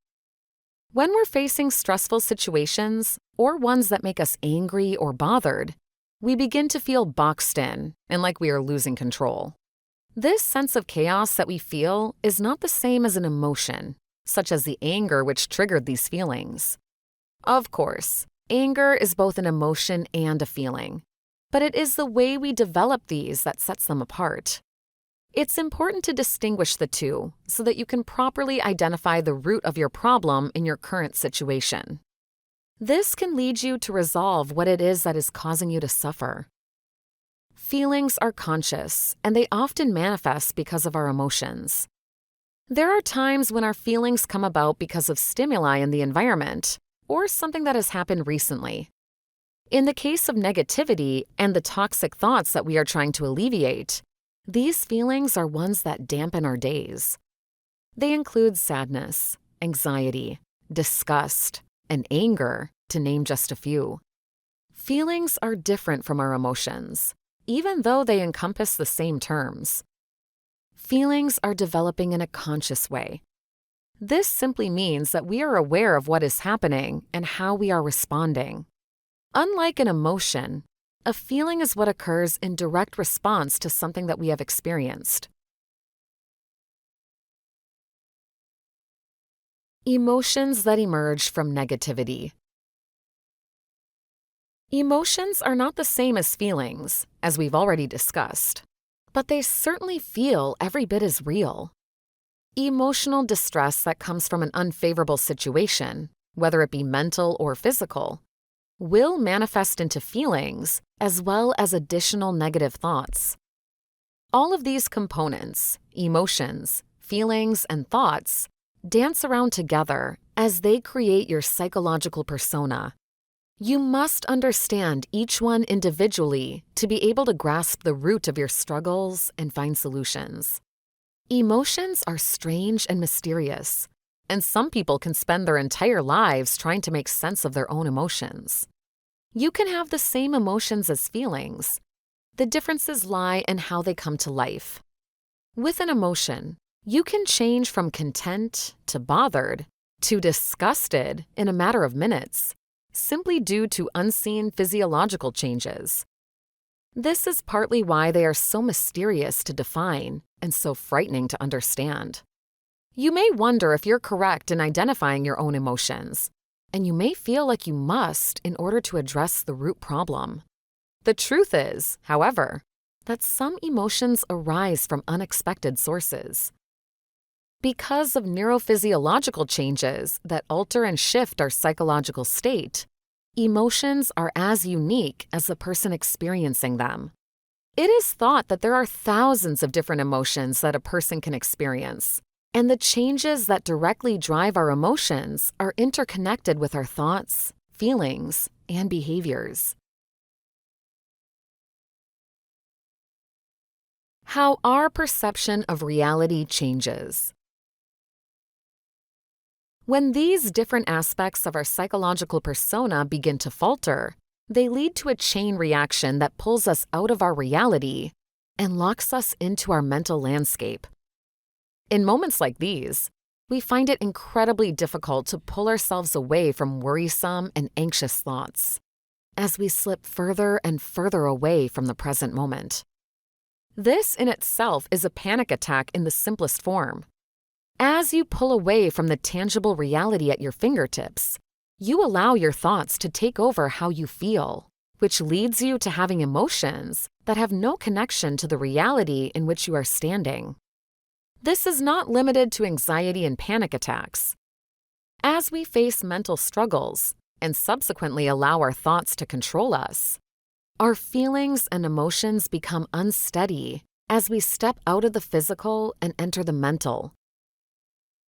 When we're facing stressful situations or ones that make us angry or bothered, we begin to feel boxed in and like we are losing control. This sense of chaos that we feel is not the same as an emotion, such as the anger which triggered these feelings. Of course, anger is both an emotion and a feeling, but it is the way we develop these that sets them apart. It's important to distinguish the two so that you can properly identify the root of your problem in your current situation. This can lead you to resolve what it is that is causing you to suffer. Feelings are conscious, and they often manifest because of our emotions. There are times when our feelings come about because of stimuli in the environment or something that has happened recently. In the case of negativity and the toxic thoughts that we are trying to alleviate, these feelings are ones that dampen our days. They include sadness, anxiety, disgust, and anger, to name just a few. Feelings are different from our emotions, even though they encompass the same terms. Feelings are developing in a conscious way. This simply means that we are aware of what is happening and how we are responding. Unlike an emotion, a feeling is what occurs in direct response to something that we have experienced. Emotions that emerge from negativity. Emotions are not the same as feelings, as we've already discussed, but they certainly feel every bit as real. Emotional distress that comes from an unfavorable situation, whether it be mental or physical, will manifest into feelings as well as additional negative thoughts. All of these components, emotions, feelings, and thoughts, dance around together as they create your psychological persona. You must understand each one individually to be able to grasp the root of your struggles and find solutions. Emotions are strange and mysterious, and some people can spend their entire lives trying to make sense of their own emotions. You can have the same emotions as feelings. The differences lie in how they come to life. With an emotion, you can change from content to bothered to disgusted in a matter of minutes, simply due to unseen physiological changes. This is partly why they are so mysterious to define and so frightening to understand. You may wonder if you're correct in identifying your own emotions, and you may feel like you must in order to address the root problem. The truth is, however, that some emotions arise from unexpected sources. Because of neurophysiological changes that alter and shift our psychological state, emotions are as unique as the person experiencing them. It is thought that there are thousands of different emotions that a person can experience, and the changes that directly drive our emotions are interconnected with our thoughts, feelings, and behaviors. How our perception of reality changes. When these different aspects of our psychological persona begin to falter, they lead to a chain reaction that pulls us out of our reality and locks us into our mental landscape. In moments like these, we find it incredibly difficult to pull ourselves away from worrisome and anxious thoughts, as we slip further and further away from the present moment. This in itself is a panic attack in the simplest form. As you pull away from the tangible reality at your fingertips, you allow your thoughts to take over how you feel, which leads you to having emotions that have no connection to the reality in which you are standing. This is not limited to anxiety and panic attacks. As we face mental struggles and subsequently allow our thoughts to control us, our feelings and emotions become unsteady as we step out of the physical and enter the mental.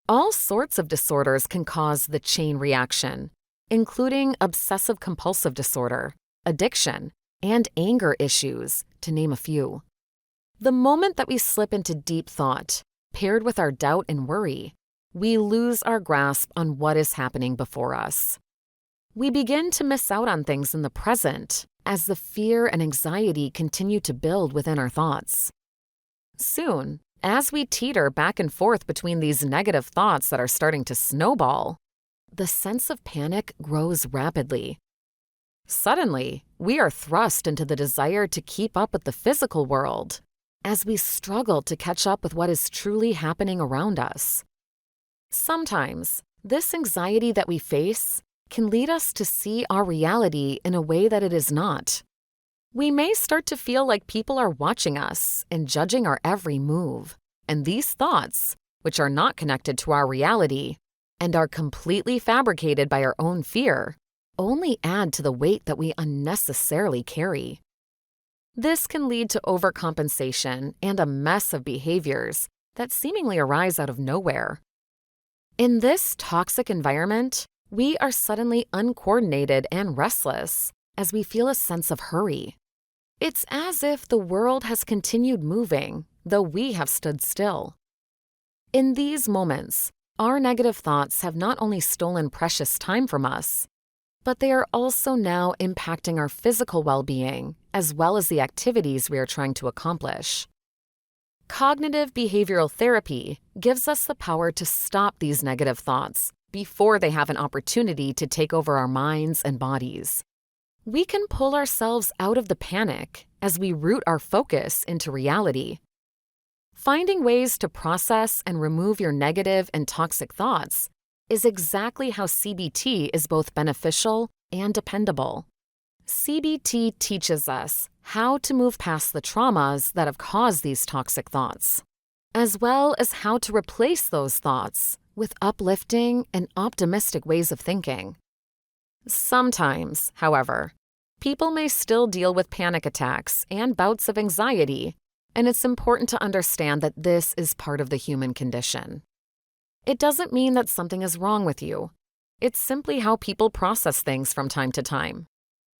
All sorts of disorders can cause the chain reaction, including obsessive-compulsive disorder, addiction, and anger issues, to name a few. The moment that we slip into deep thought, paired with our doubt and worry, we lose our grasp on what is happening before us. We begin to miss out on things in the present as the fear and anxiety continue to build within our thoughts. Soon, as we teeter back and forth between these negative thoughts that are starting to snowball, the sense of panic grows rapidly. Suddenly, we are thrust into the desire to keep up with the physical world as we struggle to catch up with what is truly happening around us. Sometimes, this anxiety that we face can lead us to see our reality in a way that it is not. We may start to feel like people are watching us and judging our every move, and these thoughts, which are not connected to our reality and are completely fabricated by our own fear, only add to the weight that we unnecessarily carry. This can lead to overcompensation and a mess of behaviors that seemingly arise out of nowhere. In this toxic environment, we are suddenly uncoordinated and restless as we feel a sense of hurry. It's as if the world has continued moving, though we have stood still. In these moments, our negative thoughts have not only stolen precious time from us, but they are also now impacting our physical well-being as well as the activities we are trying to accomplish. Cognitive behavioral therapy gives us the power to stop these negative thoughts before they have an opportunity to take over our minds and bodies. We can pull ourselves out of the panic as we root our focus into reality. Finding ways to process and remove your negative and toxic thoughts is exactly how CBT is both beneficial and dependable. CBT teaches us how to move past the traumas that have caused these toxic thoughts, as well as how to replace those thoughts with uplifting and optimistic ways of thinking. Sometimes, however, people may still deal with panic attacks and bouts of anxiety, and it's important to understand that this is part of the human condition. It doesn't mean that something is wrong with you. It's simply how people process things from time to time.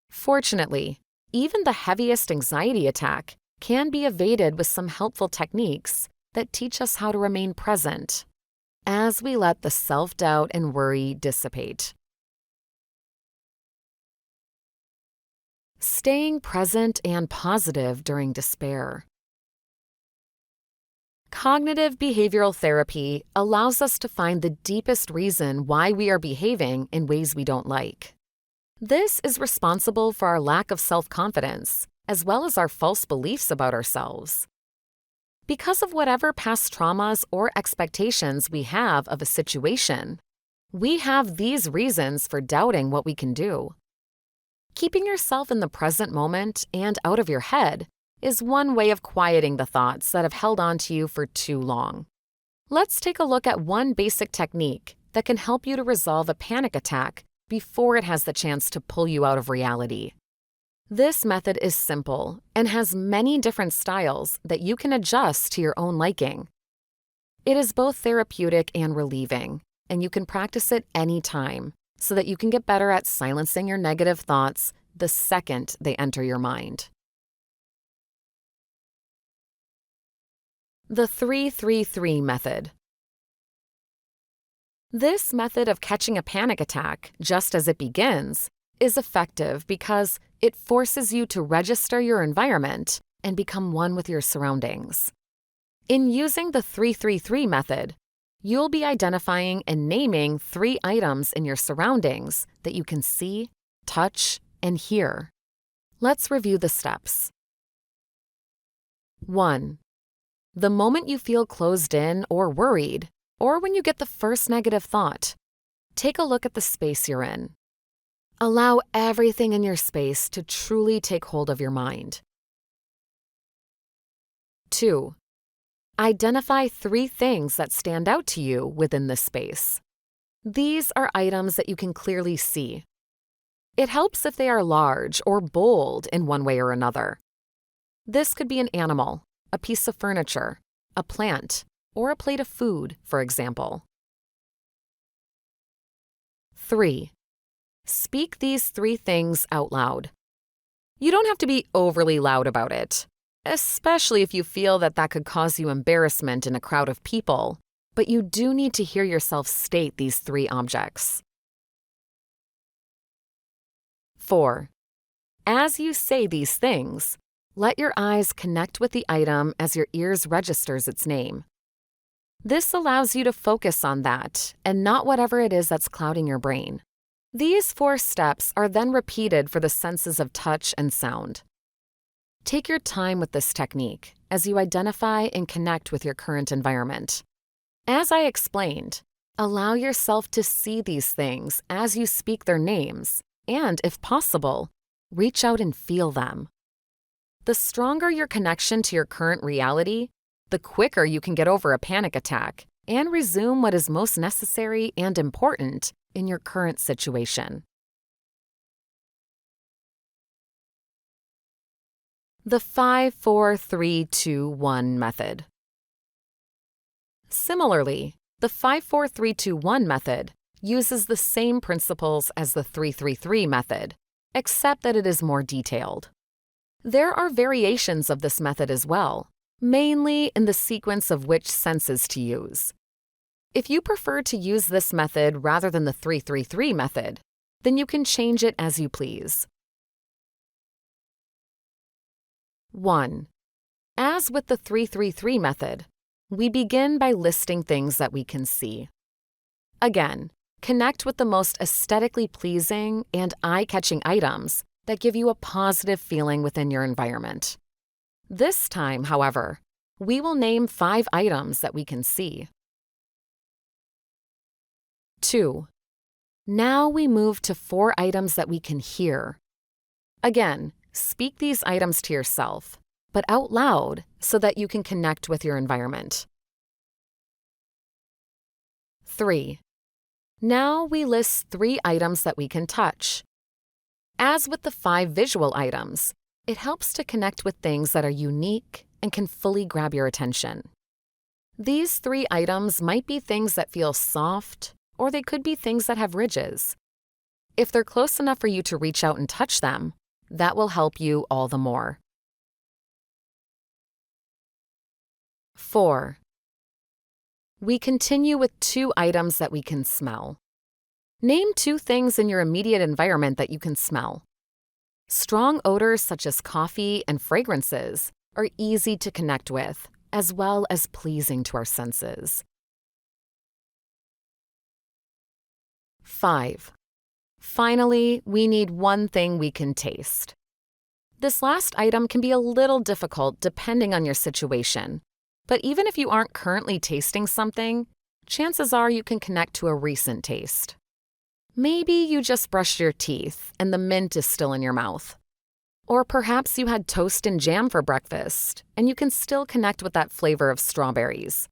Fortunately, even the heaviest anxiety attack can be evaded with some helpful techniques that teach us how to remain present as we let the self-doubt and worry dissipate. Staying present and positive during despair. Cognitive behavioral therapy allows us to find the deepest reason why we are behaving in ways we don't like. This is responsible for our lack of self-confidence, as well as our false beliefs about ourselves. Because of whatever past traumas or expectations we have of a situation, we have these reasons for doubting what we can do. Keeping yourself in the present moment and out of your head is one way of quieting the thoughts that have held on to you for too long. Let's take a look at one basic technique that can help you to resolve a panic attack before it has the chance to pull you out of reality. This method is simple and has many different styles that you can adjust to your own liking. It is both therapeutic and relieving, and you can practice it anytime so that you can get better at silencing your negative thoughts the second they enter your mind. The 3-3-3 method. This method of catching a panic attack just as it begins is effective because it forces you to register your environment and become one with your surroundings. In using the 3-3-3 method, you'll be identifying and naming 3 items in your surroundings that you can see, touch, and hear. Let's review the steps. 1. The moment you feel closed in or worried, or when you get the first negative thought, take a look at the space you're in. Allow everything in your space to truly take hold of your mind. 2. Identify 3 things that stand out to you within this space. These are items that you can clearly see. It helps if they are large or bold in one way or another. This could be an animal, a piece of furniture, a plant, or a plate of food, for example. 3. Speak these 3 things out loud. You don't have to be overly loud about it, especially if you feel that could cause you embarrassment in a crowd of people, but you do need to hear yourself state these 3 objects. 4. As you say these things, let your eyes connect with the item as your ears registers its name. This allows you to focus on that and not whatever it is that's clouding your brain. These 4 steps are then repeated for the senses of touch and sound. Take your time with this technique as you identify and connect with your current environment. As I explained, allow yourself to see these things as you speak their names and, if possible, reach out and feel them. The stronger your connection to your current reality, the quicker you can get over a panic attack and resume what is most necessary and important in your current situation. The 5-4-3-2-1 method. Similarly, the 5-4-3-2-1 method uses the same principles as the 3-3-3 method, except that it is more detailed. There are variations of this method as well, mainly in the sequence of which senses to use. If you prefer to use this method rather than the 3-3-3 method, then you can change it as you please. 1. As with the 3-3-3 method, we begin by listing things that we can see. Again, connect with the most aesthetically pleasing and eye-catching items that give you a positive feeling within your environment. This time, however, we will name 5 items that we can see. 2. Now we move to 4 items that we can hear. Again, speak these items to yourself, but out loud so that you can connect with your environment. 3. Now we list 3 items that we can touch. As with the 5 visual items, it helps to connect with things that are unique and can fully grab your attention. These 3 items might be things that feel soft, or they could be things that have ridges. If they're close enough for you to reach out and touch them, that will help you all the more. 4. We continue with 2 items that we can smell. Name 2 things in your immediate environment that you can smell. Strong odors such as coffee and fragrances are easy to connect with, as well as pleasing to our senses. 5. Finally, we need 1 thing we can taste. This last item can be a little difficult depending on your situation, but even if you aren't currently tasting something, chances are you can connect to a recent taste. Maybe you just brushed your teeth and the mint is still in your mouth. Or perhaps you had toast and jam for breakfast, and you can still connect with that flavor of strawberries.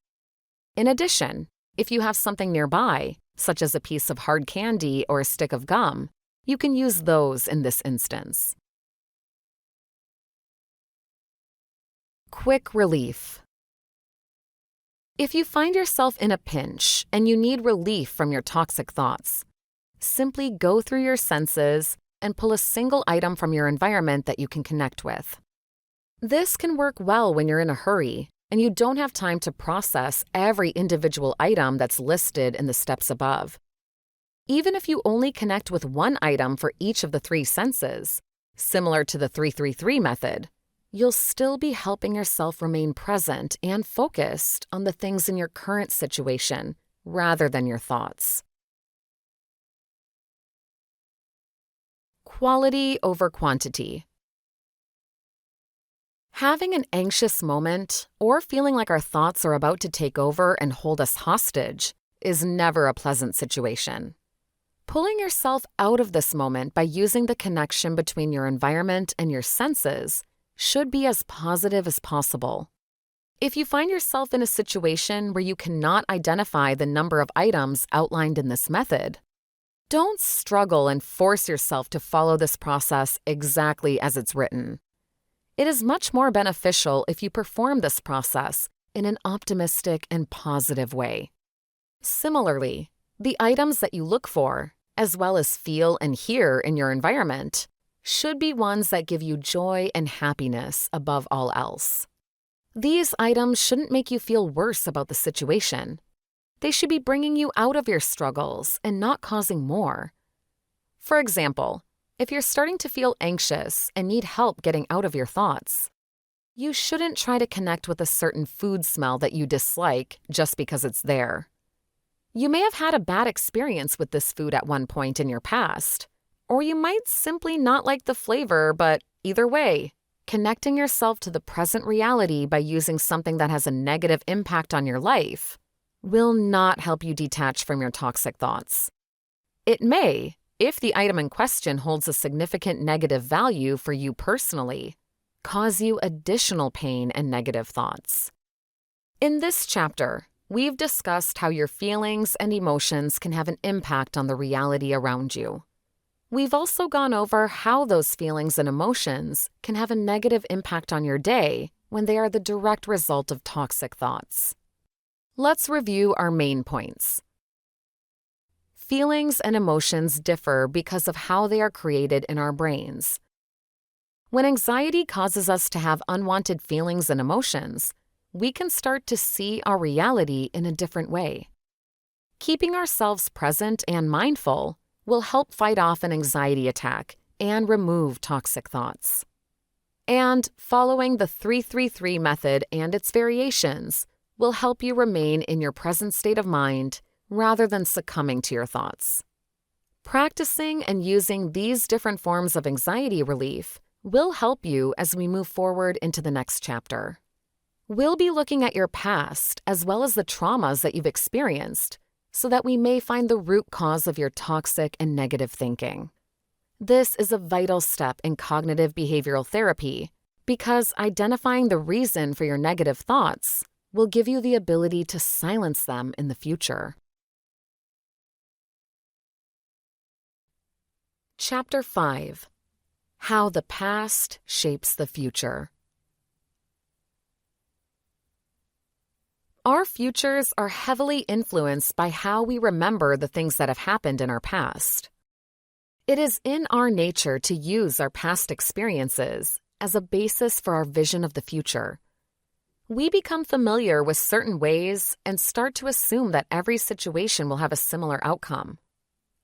In addition, if you have something nearby, such as a piece of hard candy or a stick of gum, you can use those in this instance. Quick relief. If you find yourself in a pinch and you need relief from your toxic thoughts, simply go through your senses and pull a single item from your environment that you can connect with. This can work well when you're in a hurry and you don't have time to process every individual item that's listed in the steps above. Even if you only connect with 1 item for each of the 3 senses, similar to the 3-3-3 method, you'll still be helping yourself remain present and focused on the things in your current situation rather than your thoughts. Quality over quantity. Having an anxious moment or feeling like our thoughts are about to take over and hold us hostage is never a pleasant situation. Pulling yourself out of this moment by using the connection between your environment and your senses should be as positive as possible. If you find yourself in a situation where you cannot identify the number of items outlined in this method, don't struggle and force yourself to follow this process exactly as it's written. It is much more beneficial if you perform this process in an optimistic and positive way. Similarly, the items that you look for, as well as feel and hear in your environment, should be ones that give you joy and happiness above all else. These items shouldn't make you feel worse about the situation. They should be bringing you out of your struggles and not causing more. For example, if you're starting to feel anxious and need help getting out of your thoughts, you shouldn't try to connect with a certain food smell that you dislike just because it's there. You may have had a bad experience with this food at one point in your past, or you might simply not like the flavor, but either way, connecting yourself to the present reality by using something that has a negative impact on your life will not help you detach from your toxic thoughts. It may, if the item in question holds a significant negative value for you personally, cause you additional pain and negative thoughts. In this chapter, we've discussed how your feelings and emotions can have an impact on the reality around you. We've also gone over how those feelings and emotions can have a negative impact on your day when they are the direct result of toxic thoughts. Let's review our main points. Feelings and emotions differ because of how they are created in our brains. When anxiety causes us to have unwanted feelings and emotions, we can start to see our reality in a different way. Keeping ourselves present and mindful will help fight off an anxiety attack and remove toxic thoughts. And following the 3-3-3 method and its variations will help you remain in your present state of mind rather than succumbing to your thoughts. Practicing and using these different forms of anxiety relief will help you as we move forward into the next chapter. We'll be looking at your past as well as the traumas that you've experienced so that we may find the root cause of your toxic and negative thinking. This is a vital step in cognitive behavioral therapy because identifying the reason for your negative thoughts will give you the ability to silence them in the future. Chapter 5: How the Past Shapes the Future. Our futures are heavily influenced by how we remember the things that have happened in our past. It is in our nature to use our past experiences as a basis for our vision of the future. We become familiar with certain ways and start to assume that every situation will have a similar outcome.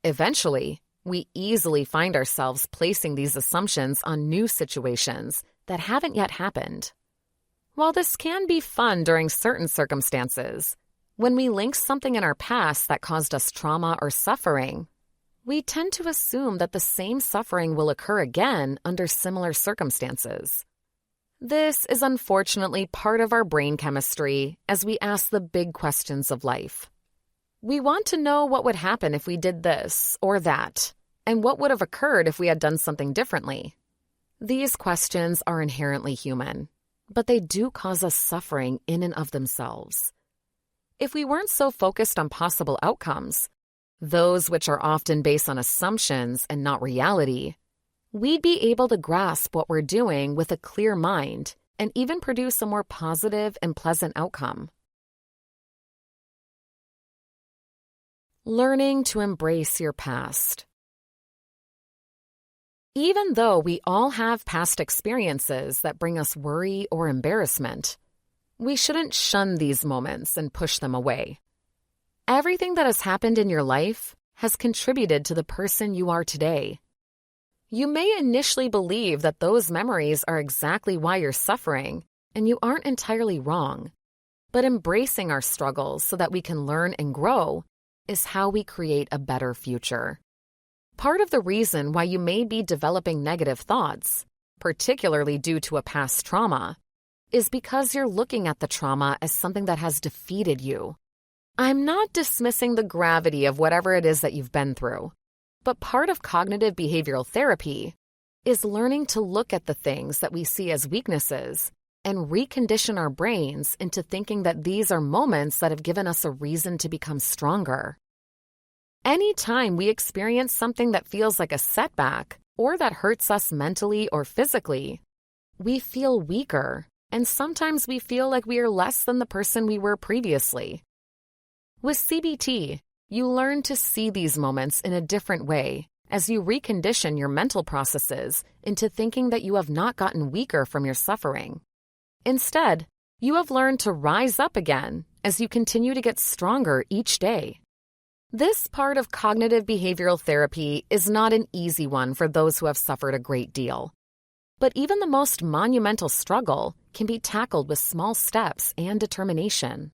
Eventually, we easily find ourselves placing these assumptions on new situations that haven't yet happened. While this can be fun during certain circumstances, when we link something in our past that caused us trauma or suffering, we tend to assume that the same suffering will occur again under similar circumstances. This is unfortunately part of our brain chemistry as we ask the big questions of life. We want to know what would happen if we did this or that, and what would have occurred if we had done something differently. These questions are inherently human, but they do cause us suffering in and of themselves. If we weren't so focused on possible outcomes, those which are often based on assumptions and not reality, we'd be able to grasp what we're doing with a clear mind and even produce a more positive and pleasant outcome. Learning to embrace your past. Even though we all have past experiences that bring us worry or embarrassment, we shouldn't shun these moments and push them away. Everything that has happened in your life has contributed to the person you are today. You may initially believe that those memories are exactly why you're suffering, and you aren't entirely wrong. But embracing our struggles so that we can learn and grow is how we create a better future. Part of the reason why you may be developing negative thoughts, particularly due to a past trauma, is because you're looking at the trauma as something that has defeated you. I'm not dismissing the gravity of whatever it is that you've been through, but part of cognitive behavioral therapy is learning to look at the things that we see as weaknesses and recondition our brains into thinking that these are moments that have given us a reason to become stronger. Anytime we experience something that feels like a setback or that hurts us mentally or physically, we feel weaker, and sometimes we feel like we are less than the person we were previously. With CBT, you learn to see these moments in a different way as you recondition your mental processes into thinking that you have not gotten weaker from your suffering. Instead, you have learned to rise up again as you continue to get stronger each day. This part of cognitive behavioral therapy is not an easy one for those who have suffered a great deal. But even the most monumental struggle can be tackled with small steps and determination.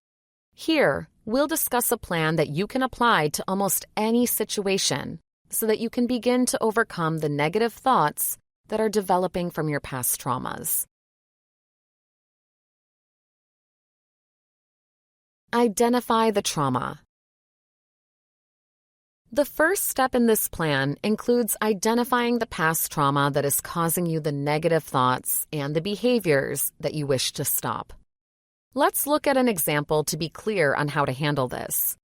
Here, we'll discuss a plan that you can apply to almost any situation so that you can begin to overcome the negative thoughts that are developing from your past traumas. Identify the trauma. The first step in this plan includes identifying the past trauma that is causing you the negative thoughts and the behaviors that you wish to stop. Let's look at an example to be clear on how to handle this.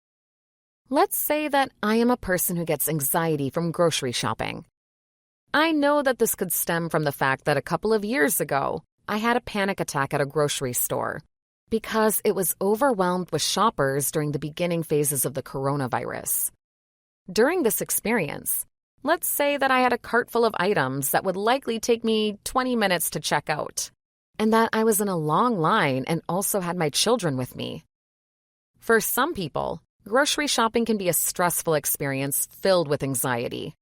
Let's say that I am a person who gets anxiety from grocery shopping. I know that this could stem from the fact that a couple of years ago, I had a panic attack at a grocery store because it was overwhelmed with shoppers during the beginning phases of the coronavirus. During this experience, let's say that I had a cart full of items that would likely take me 20 minutes to check out, and that I was in a long line and also had my children with me. For some people, grocery shopping can be a stressful experience filled with anxiety.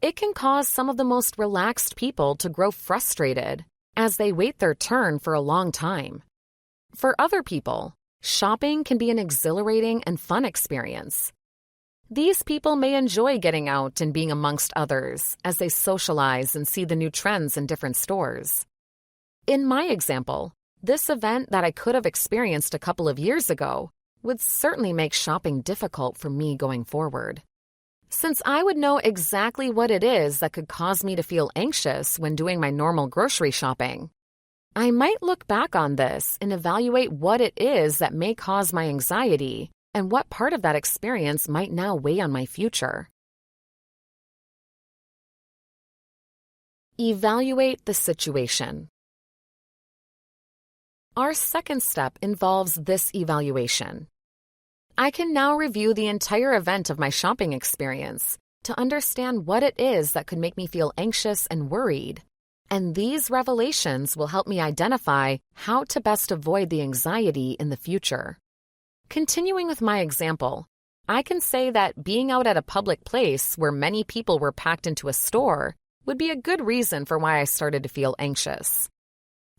It can cause some of the most relaxed people to grow frustrated as they wait their turn for a long time. For other people, shopping can be an exhilarating and fun experience. These people may enjoy getting out and being amongst others as they socialize and see the new trends in different stores. In my example, this event that I could have experienced a couple of years ago would certainly make shopping difficult for me going forward. Since I would know exactly what it is that could cause me to feel anxious when doing my normal grocery shopping, I might look back on this and evaluate what it is that may cause my anxiety and what part of that experience might now weigh on my future. Evaluate the situation. Our second step involves this evaluation. I can now review the entire event of my shopping experience to understand what it is that could make me feel anxious and worried. And these revelations will help me identify how to best avoid the anxiety in the future. Continuing with my example, I can say that being out at a public place where many people were packed into a store would be a good reason for why I started to feel anxious.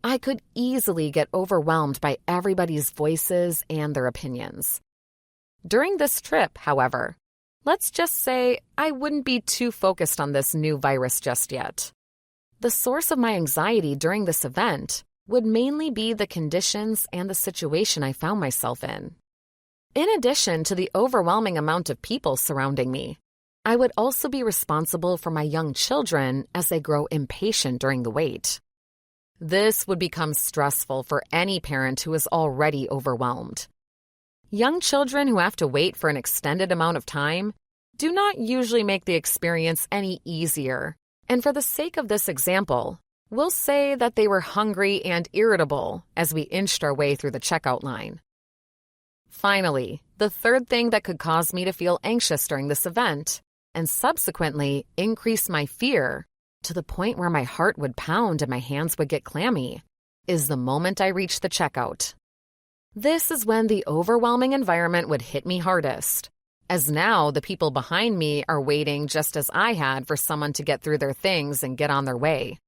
I could easily get overwhelmed by everybody's voices and their opinions. During this trip, however, let's just say I wouldn't be too focused on this new virus just yet. The source of my anxiety during this event would mainly be the conditions and the situation I found myself in. In addition to the overwhelming amount of people surrounding me, I would also be responsible for my young children as they grow impatient during the wait. This would become stressful for any parent who is already overwhelmed. Young children who have to wait for an extended amount of time do not usually make the experience any easier. And for the sake of this example, we'll say that they were hungry and irritable as we inched our way through the checkout line. Finally, the third thing that could cause me to feel anxious during this event, and subsequently increase my fear to the point where my heart would pound and my hands would get clammy, is the moment I reach the checkout. This is when the overwhelming environment would hit me hardest, as now the people behind me are waiting just as I had for someone to get through their things and get on their way.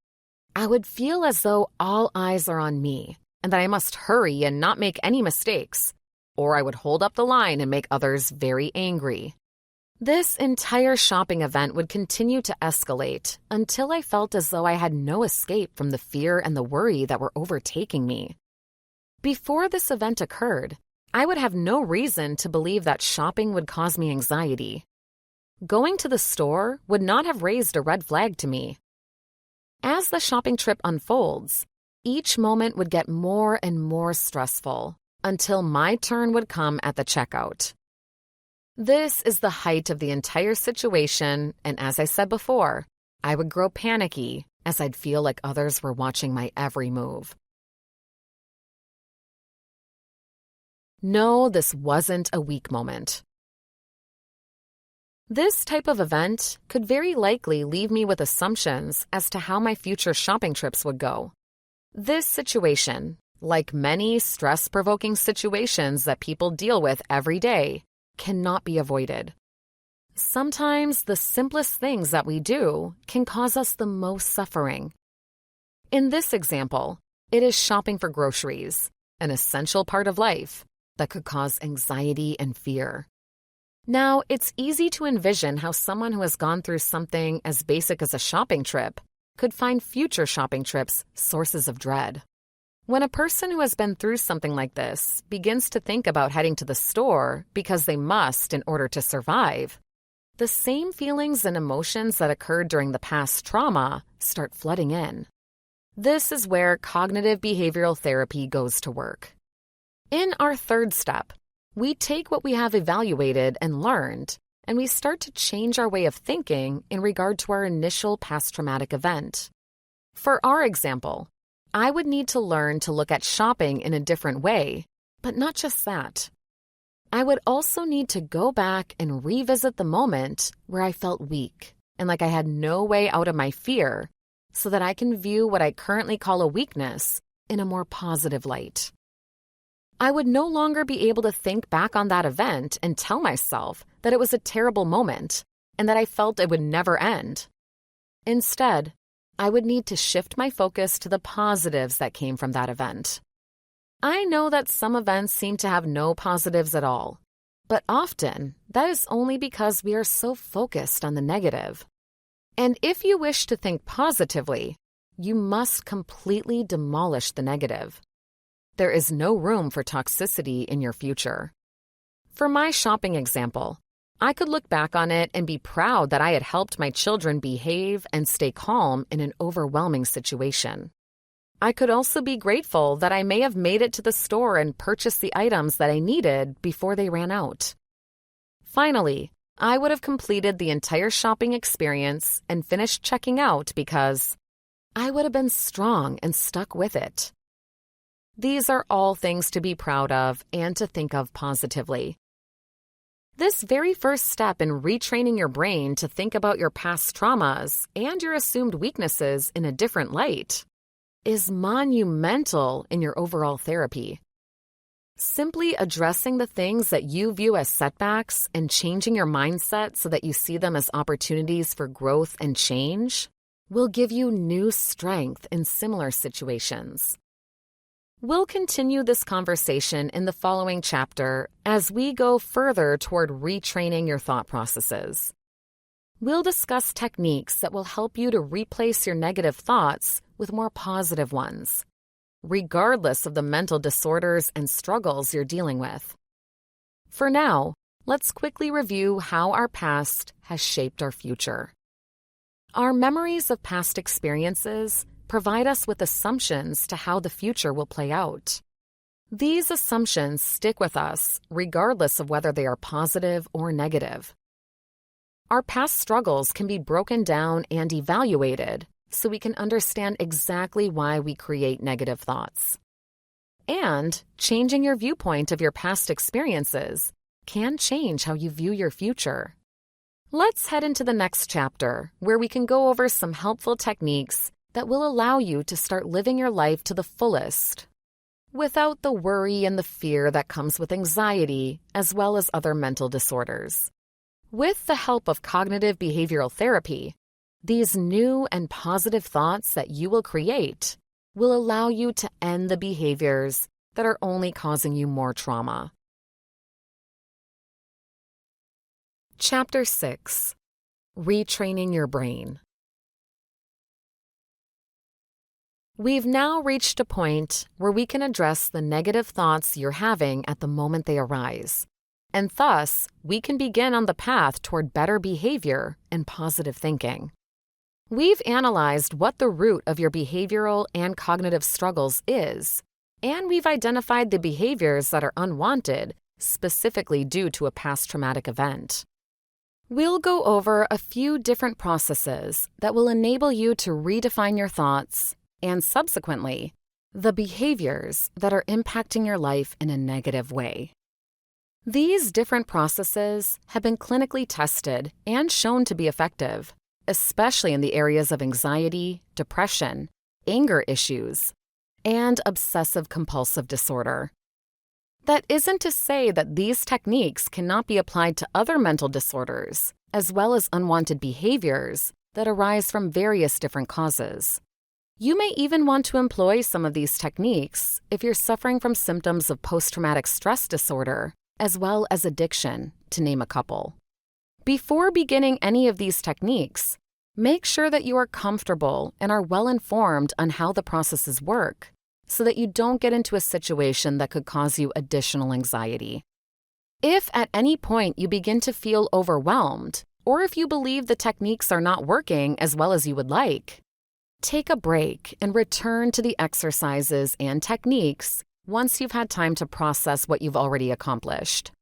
I would feel as though all eyes are on me and that I must hurry and not make any mistakes, or I would hold up the line and make others very angry. This entire shopping event would continue to escalate until I felt as though I had no escape from the fear and the worry that were overtaking me. Before this event occurred, I would have no reason to believe that shopping would cause me anxiety. Going to the store would not have raised a red flag to me. As the shopping trip unfolds, each moment would get more and more stressful until my turn would come at the checkout. This is the height of the entire situation, and as I said before, I would grow panicky as I'd feel like others were watching my every move. No, this wasn't a weak moment. This type of event could very likely leave me with assumptions as to how my future shopping trips would go. This situation, like many stress-provoking situations that people deal with every day, cannot be avoided. Sometimes the simplest things that we do can cause us the most suffering. In this example, it is shopping for groceries, an essential part of life that could cause anxiety and fear. Now, it's easy to envision how someone who has gone through something as basic as a shopping trip could find future shopping trips sources of dread. When a person who has been through something like this begins to think about heading to the store because they must in order to survive, the same feelings and emotions that occurred during the past trauma start flooding in. This is where cognitive behavioral therapy goes to work. In our third step, we take what we have evaluated and learned, and we start to change our way of thinking in regard to our initial past traumatic event. For our example, I would need to learn to look at shopping in a different way, but not just that. I would also need to go back and revisit the moment where I felt weak and like I had no way out of my fear so that I can view what I currently call a weakness in a more positive light. I would no longer be able to think back on that event and tell myself that it was a terrible moment and that I felt it would never end. Instead, I would need to shift my focus to the positives that came from that event. I know that some events seem to have no positives at all, but often that is only because we are so focused on the negative. And if you wish to think positively, you must completely demolish the negative. There is no room for toxicity in your future. For my shopping example, I could look back on it and be proud that I had helped my children behave and stay calm in an overwhelming situation. I could also be grateful that I may have made it to the store and purchased the items that I needed before they ran out. Finally, I would have completed the entire shopping experience and finished checking out because I would have been strong and stuck with it. These are all things to be proud of and to think of positively. This very first step in retraining your brain to think about your past traumas and your assumed weaknesses in a different light is monumental in your overall therapy. Simply addressing the things that you view as setbacks and changing your mindset so that you see them as opportunities for growth and change will give you new strength in similar situations. We'll continue this conversation in the following chapter as we go further toward retraining your thought processes. We'll discuss techniques that will help you to replace your negative thoughts with more positive ones, regardless of the mental disorders and struggles you're dealing with. For now, let's quickly review how our past has shaped our future. Our memories of past experiences provide us with assumptions to how the future will play out. These assumptions stick with us regardless of whether they are positive or negative. Our past struggles can be broken down and evaluated so we can understand exactly why we create negative thoughts. And changing your viewpoint of your past experiences can change how you view your future. Let's head into the next chapter where we can go over some helpful techniques that will allow you to start living your life to the fullest, without the worry and the fear that comes with anxiety, as well as other mental disorders. With the help of cognitive behavioral therapy, these new and positive thoughts that you will create will allow you to end the behaviors that are only causing you more trauma. Chapter 6: Retraining Your Brain. We've now reached a point where we can address the negative thoughts you're having at the moment they arise, and thus we can begin on the path toward better behavior and positive thinking. We've analyzed what the root of your behavioral and cognitive struggles is, and we've identified the behaviors that are unwanted, specifically due to a past traumatic event. We'll go over a few different processes that will enable you to redefine your thoughts and, subsequently, the behaviors that are impacting your life in a negative way. These different processes have been clinically tested and shown to be effective, especially in the areas of anxiety, depression, anger issues, and obsessive-compulsive disorder. That isn't to say that these techniques cannot be applied to other mental disorders, as well as unwanted behaviors that arise from various different causes. You may even want to employ some of these techniques if you're suffering from symptoms of post-traumatic stress disorder, as well as addiction, to name a couple. Before beginning any of these techniques, make sure that you are comfortable and are well-informed on how the processes work, so that you don't get into a situation that could cause you additional anxiety. If at any point you begin to feel overwhelmed, or if you believe the techniques are not working as well as you would like, take a break and return to the exercises and techniques once you've had time to process what you've already accomplished.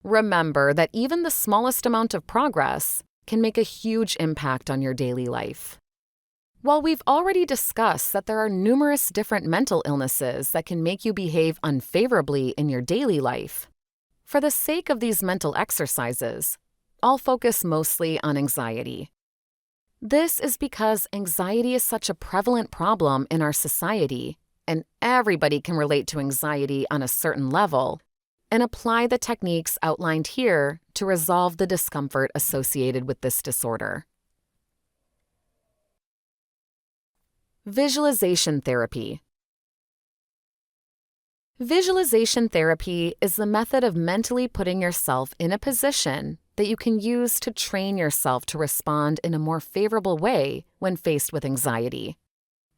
Remember that even the smallest amount of progress can make a huge impact on your daily life. While we've already discussed that there are numerous different mental illnesses that can make you behave unfavorably in your daily life, for the sake of these mental exercises, I'll focus mostly on anxiety. This is because anxiety is such a prevalent problem in our society, and everybody can relate to anxiety on a certain level and apply the techniques outlined here to resolve the discomfort associated with this disorder. Visualization therapy. Visualization therapy is the method of mentally putting yourself in a position that you can use to train yourself to respond in a more favorable way when faced with anxiety.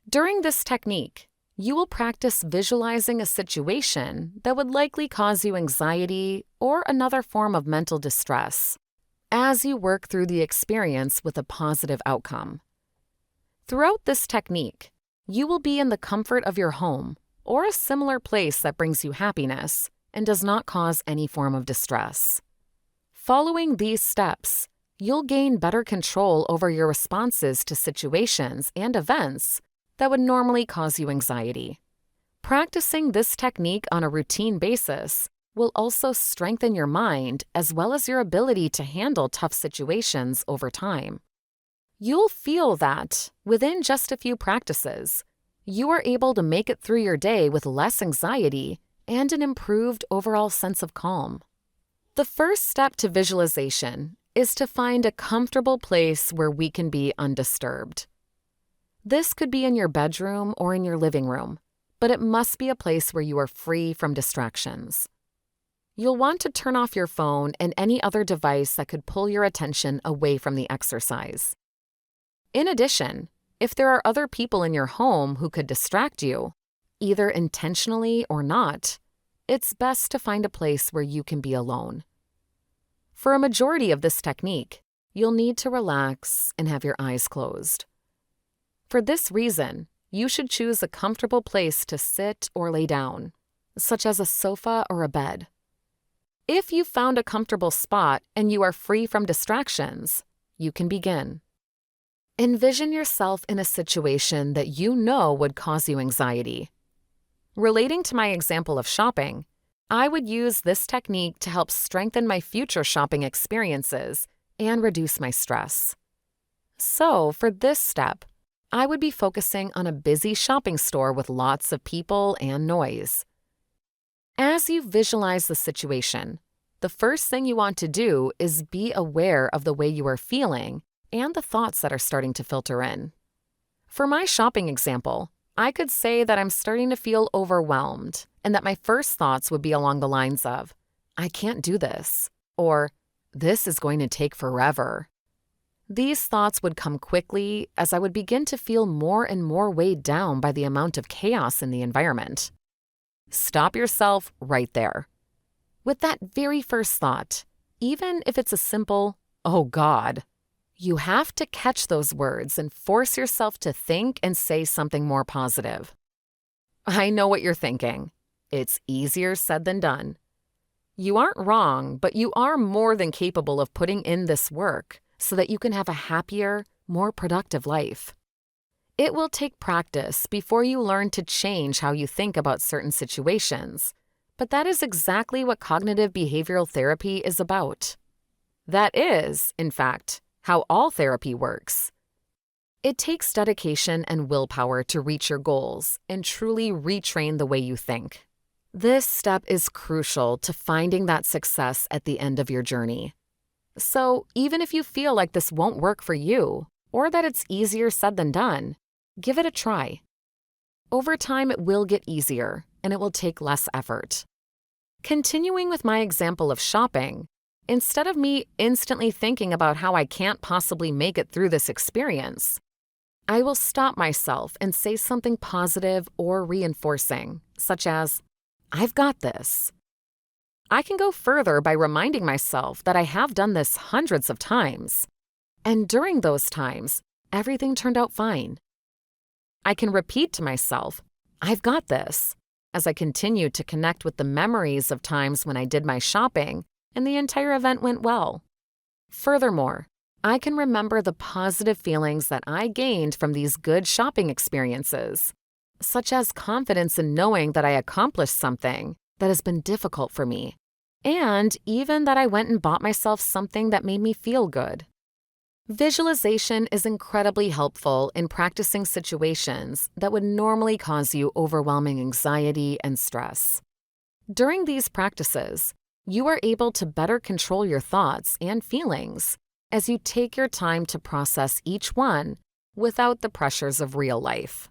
During this technique, you will practice visualizing a situation that would likely cause you anxiety or another form of mental distress as you work through the experience with a positive outcome. Throughout this technique, you will be in the comfort of your home or a similar place that brings you happiness and does not cause any form of distress. Following these steps, you'll gain better control over your responses to situations and events that would normally cause you anxiety. Practicing this technique on a routine basis will also strengthen your mind as well as your ability to handle tough situations over time. You'll feel that, within just a few practices, you are able to make it through your day with less anxiety and an improved overall sense of calm. The first step to visualization is to find a comfortable place where we can be undisturbed. This could be in your bedroom or in your living room, but it must be a place where you are free from distractions. You'll want to turn off your phone and any other device that could pull your attention away from the exercise. In addition, if there are other people in your home who could distract you, either intentionally or not, it's best to find a place where you can be alone. For a majority of this technique, you'll need to relax and have your eyes closed. For this reason, you should choose a comfortable place to sit or lay down, such as a sofa or a bed. If you've found a comfortable spot and you are free from distractions, you can begin. Envision yourself in a situation that you know would cause you anxiety. Relating to my example of shopping, I would use this technique to help strengthen my future shopping experiences and reduce my stress. So, for this step, I would be focusing on a busy shopping store with lots of people and noise. As you visualize the situation, the first thing you want to do is be aware of the way you are feeling and the thoughts that are starting to filter in. For my shopping example, I could say that I'm starting to feel overwhelmed and that my first thoughts would be along the lines of, I can't do this, or this is going to take forever. These thoughts would come quickly as I would begin to feel more and more weighed down by the amount of chaos in the environment. Stop yourself right there. With that very first thought, even if it's a simple, oh God, you have to catch those words and force yourself to think and say something more positive. I know what you're thinking. It's easier said than done. You aren't wrong, but you are more than capable of putting in this work so that you can have a happier, more productive life. It will take practice before you learn to change how you think about certain situations, but that is exactly what cognitive behavioral therapy is about. That is, in fact, how all therapy works. It takes dedication and willpower to reach your goals and truly retrain the way you think. This step is crucial to finding that success at the end of your journey. So, even if you feel like this won't work for you, or that it's easier said than done, give it a try. Over time, it will get easier, and it will take less effort. Continuing with my example of shopping, instead of me instantly thinking about how I can't possibly make it through this experience, I will stop myself and say something positive or reinforcing, such as, I've got this. I can go further by reminding myself that I have done this hundreds of times, and during those times, everything turned out fine. I can repeat to myself, I've got this, as I continue to connect with the memories of times when I did my shopping and the entire event went well. Furthermore, I can remember the positive feelings that I gained from these good shopping experiences, such as confidence in knowing that I accomplished something that has been difficult for me, and even that I went and bought myself something that made me feel good. Visualization is incredibly helpful in practicing situations that would normally cause you overwhelming anxiety and stress. During these practices, you are able to better control your thoughts and feelings as you take your time to process each one without the pressures of real life.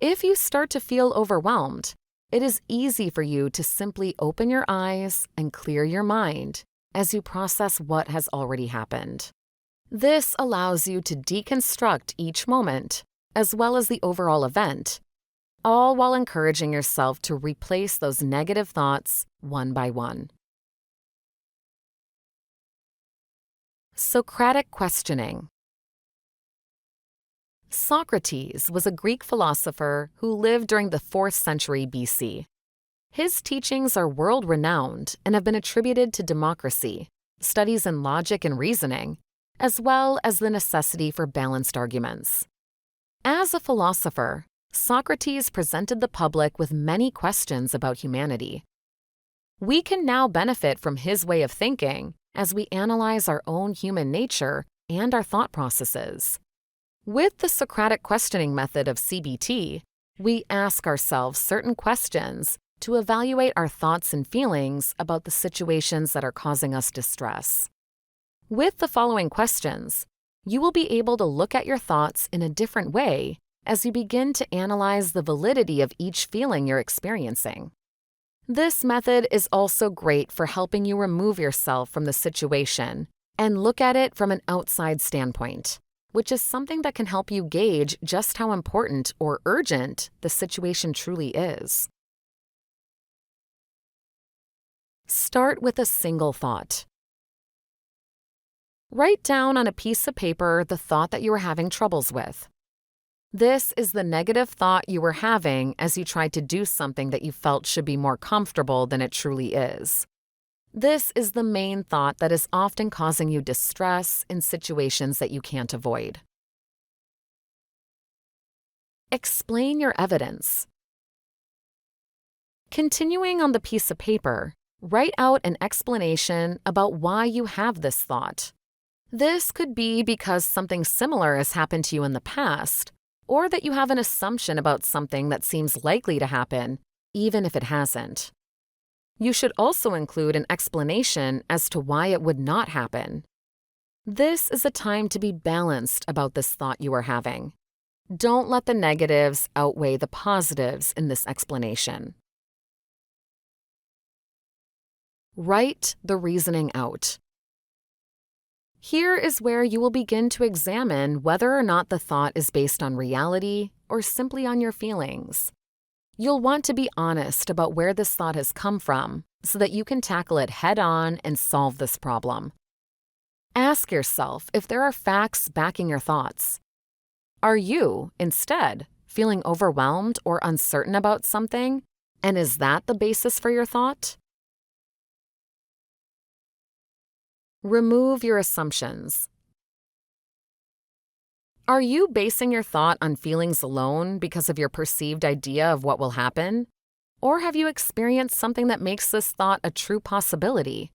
If you start to feel overwhelmed, it is easy for you to simply open your eyes and clear your mind as you process what has already happened. This allows you to deconstruct each moment, as well as the overall event, all while encouraging yourself to replace those negative thoughts one by one. Socratic questioning. Socrates was a Greek philosopher who lived during the 4th century BC. His teachings are world-renowned and have been attributed to democracy, studies in logic and reasoning, as well as the necessity for balanced arguments. As a philosopher, Socrates presented the public with many questions about humanity. We can now benefit from his way of thinking as we analyze our own human nature and our thought processes. With the Socratic questioning method of CBT, we ask ourselves certain questions to evaluate our thoughts and feelings about the situations that are causing us distress. With the following questions, you will be able to look at your thoughts in a different way as you begin to analyze the validity of each feeling you're experiencing. This method is also great for helping you remove yourself from the situation and look at it from an outside standpoint, which is something that can help you gauge just how important or urgent the situation truly is. Start with a single thought. Write down on a piece of paper the thought that you are having troubles with. This is the negative thought you were having as you tried to do something that you felt should be more comfortable than it truly is. This is the main thought that is often causing you distress in situations that you can't avoid. Explain your evidence. Continuing on the piece of paper, write out an explanation about why you have this thought. This could be because something similar has happened to you in the past, or that you have an assumption about something that seems likely to happen, even if it hasn't. You should also include an explanation as to why it would not happen. This is a time to be balanced about this thought you are having. Don't let the negatives outweigh the positives in this explanation. Write the reasoning out. Here is where you will begin to examine whether or not the thought is based on reality or simply on your feelings. You'll want to be honest about where this thought has come from so that you can tackle it head-on and solve this problem. Ask yourself if there are facts backing your thoughts. Are you, instead, feeling overwhelmed or uncertain about something, and is that the basis for your thought? Remove your assumptions. Are you basing your thought on feelings alone because of your perceived idea of what will happen? Or have you experienced something that makes this thought a true possibility?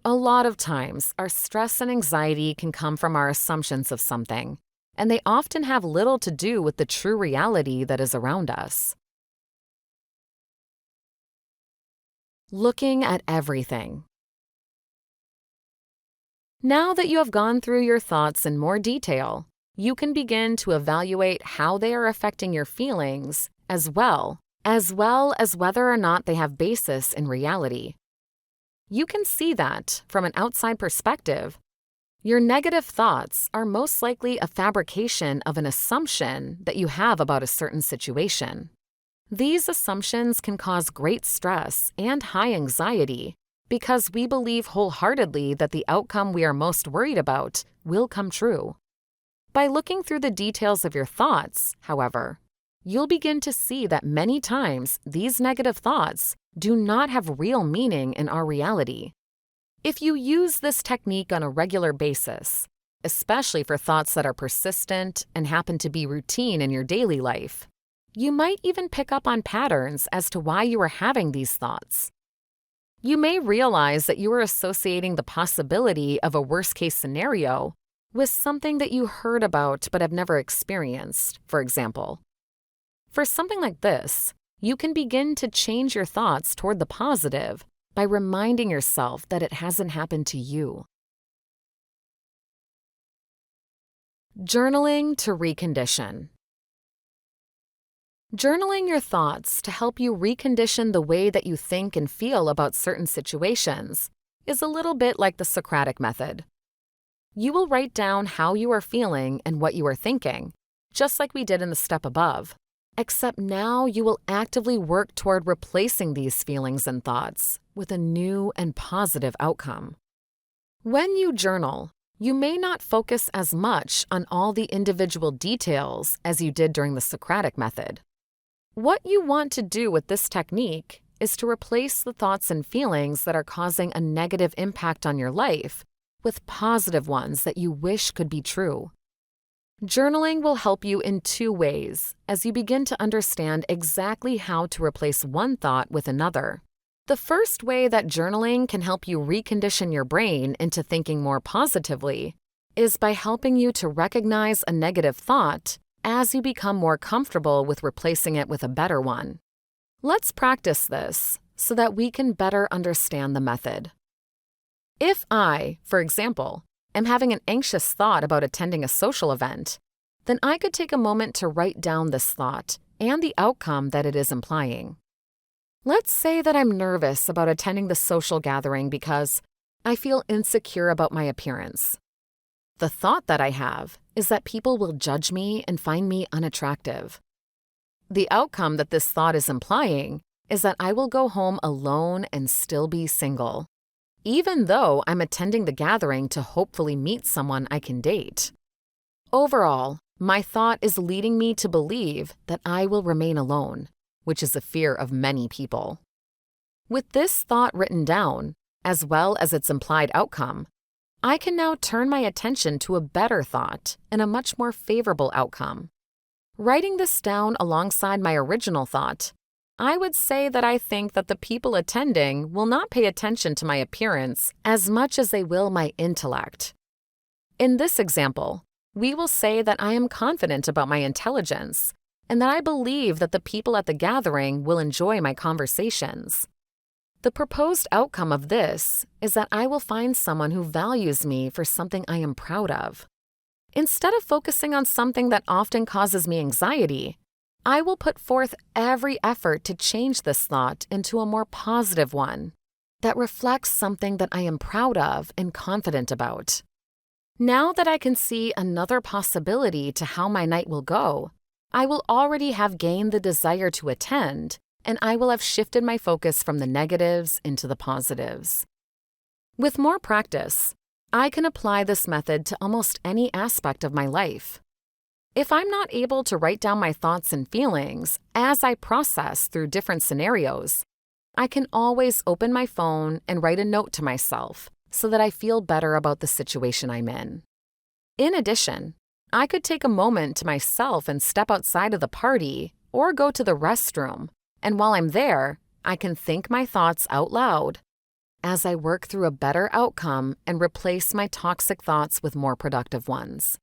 A lot of times, our stress and anxiety can come from our assumptions of something, and they often have little to do with the true reality that is around us. Looking at everything. Now that you have gone through your thoughts in more detail, you can begin to evaluate how they are affecting your feelings as well as whether or not they have basis in reality. You can see that, from an outside perspective, your negative thoughts are most likely a fabrication of an assumption that you have about a certain situation. These assumptions can cause great stress and high anxiety because we believe wholeheartedly that the outcome we are most worried about will come true. By looking through the details of your thoughts, however, you'll begin to see that many times these negative thoughts do not have real meaning in our reality. If you use this technique on a regular basis, especially for thoughts that are persistent and happen to be routine in your daily life, you might even pick up on patterns as to why you are having these thoughts. You may realize that you are associating the possibility of a worst-case scenario with something that you heard about but have never experienced, for example. For something like this, you can begin to change your thoughts toward the positive by reminding yourself that it hasn't happened to you. Journaling to recondition. Journaling your thoughts to help you recondition the way that you think and feel about certain situations is a little bit like the Socratic method. You will write down how you are feeling and what you are thinking, just like we did in the step above, except now you will actively work toward replacing these feelings and thoughts with a new and positive outcome. When you journal, you may not focus as much on all the individual details as you did during the Socratic method. What you want to do with this technique is to replace the thoughts and feelings that are causing a negative impact on your life with positive ones that you wish could be true. Journaling will help you in two ways as you begin to understand exactly how to replace one thought with another. The first way that journaling can help you recondition your brain into thinking more positively is by helping you to recognize a negative thought as you become more comfortable with replacing it with a better one. Let's practice this so that we can better understand the method. If I, for example, am having an anxious thought about attending a social event, then I could take a moment to write down this thought and the outcome that it is implying. Let's say that I'm nervous about attending the social gathering because I feel insecure about my appearance. The thought that I have is that people will judge me and find me unattractive. The outcome that this thought is implying is that I will go home alone and still be single, even though I'm attending the gathering to hopefully meet someone I can date. Overall, my thought is leading me to believe that I will remain alone, which is a fear of many people. With this thought written down, as well as its implied outcome, I can now turn my attention to a better thought and a much more favorable outcome. Writing this down alongside my original thought, I would say that I think that the people attending will not pay attention to my appearance as much as they will my intellect. In this example, we will say that I am confident about my intelligence and that I believe that the people at the gathering will enjoy my conversations. The proposed outcome of this is that I will find someone who values me for something I am proud of. Instead of focusing on something that often causes me anxiety, I will put forth every effort to change this thought into a more positive one that reflects something that I am proud of and confident about. Now that I can see another possibility to how my night will go, I will already have gained the desire to attend, and I will have shifted my focus from the negatives into the positives. With more practice, I can apply this method to almost any aspect of my life. If I'm not able to write down my thoughts and feelings as I process through different scenarios, I can always open my phone and write a note to myself so that I feel better about the situation I'm in. In addition, I could take a moment to myself and step outside of the party or go to the restroom, and while I'm there, I can think my thoughts out loud as I work through a better outcome and replace my toxic thoughts with more productive ones.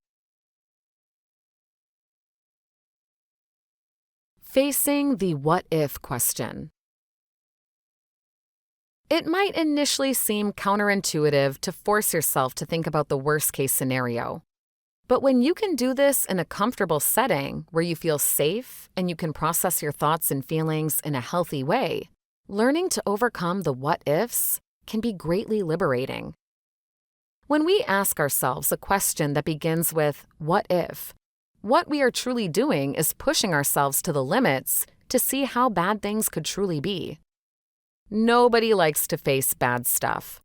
Facing the what-if question. It might initially seem counterintuitive to force yourself to think about the worst-case scenario. But when you can do this in a comfortable setting where you feel safe and you can process your thoughts and feelings in a healthy way, learning to overcome the what-ifs can be greatly liberating. When we ask ourselves a question that begins with, "What if?" what we are truly doing is pushing ourselves to the limits to see how bad things could truly be. Nobody likes to face bad stuff.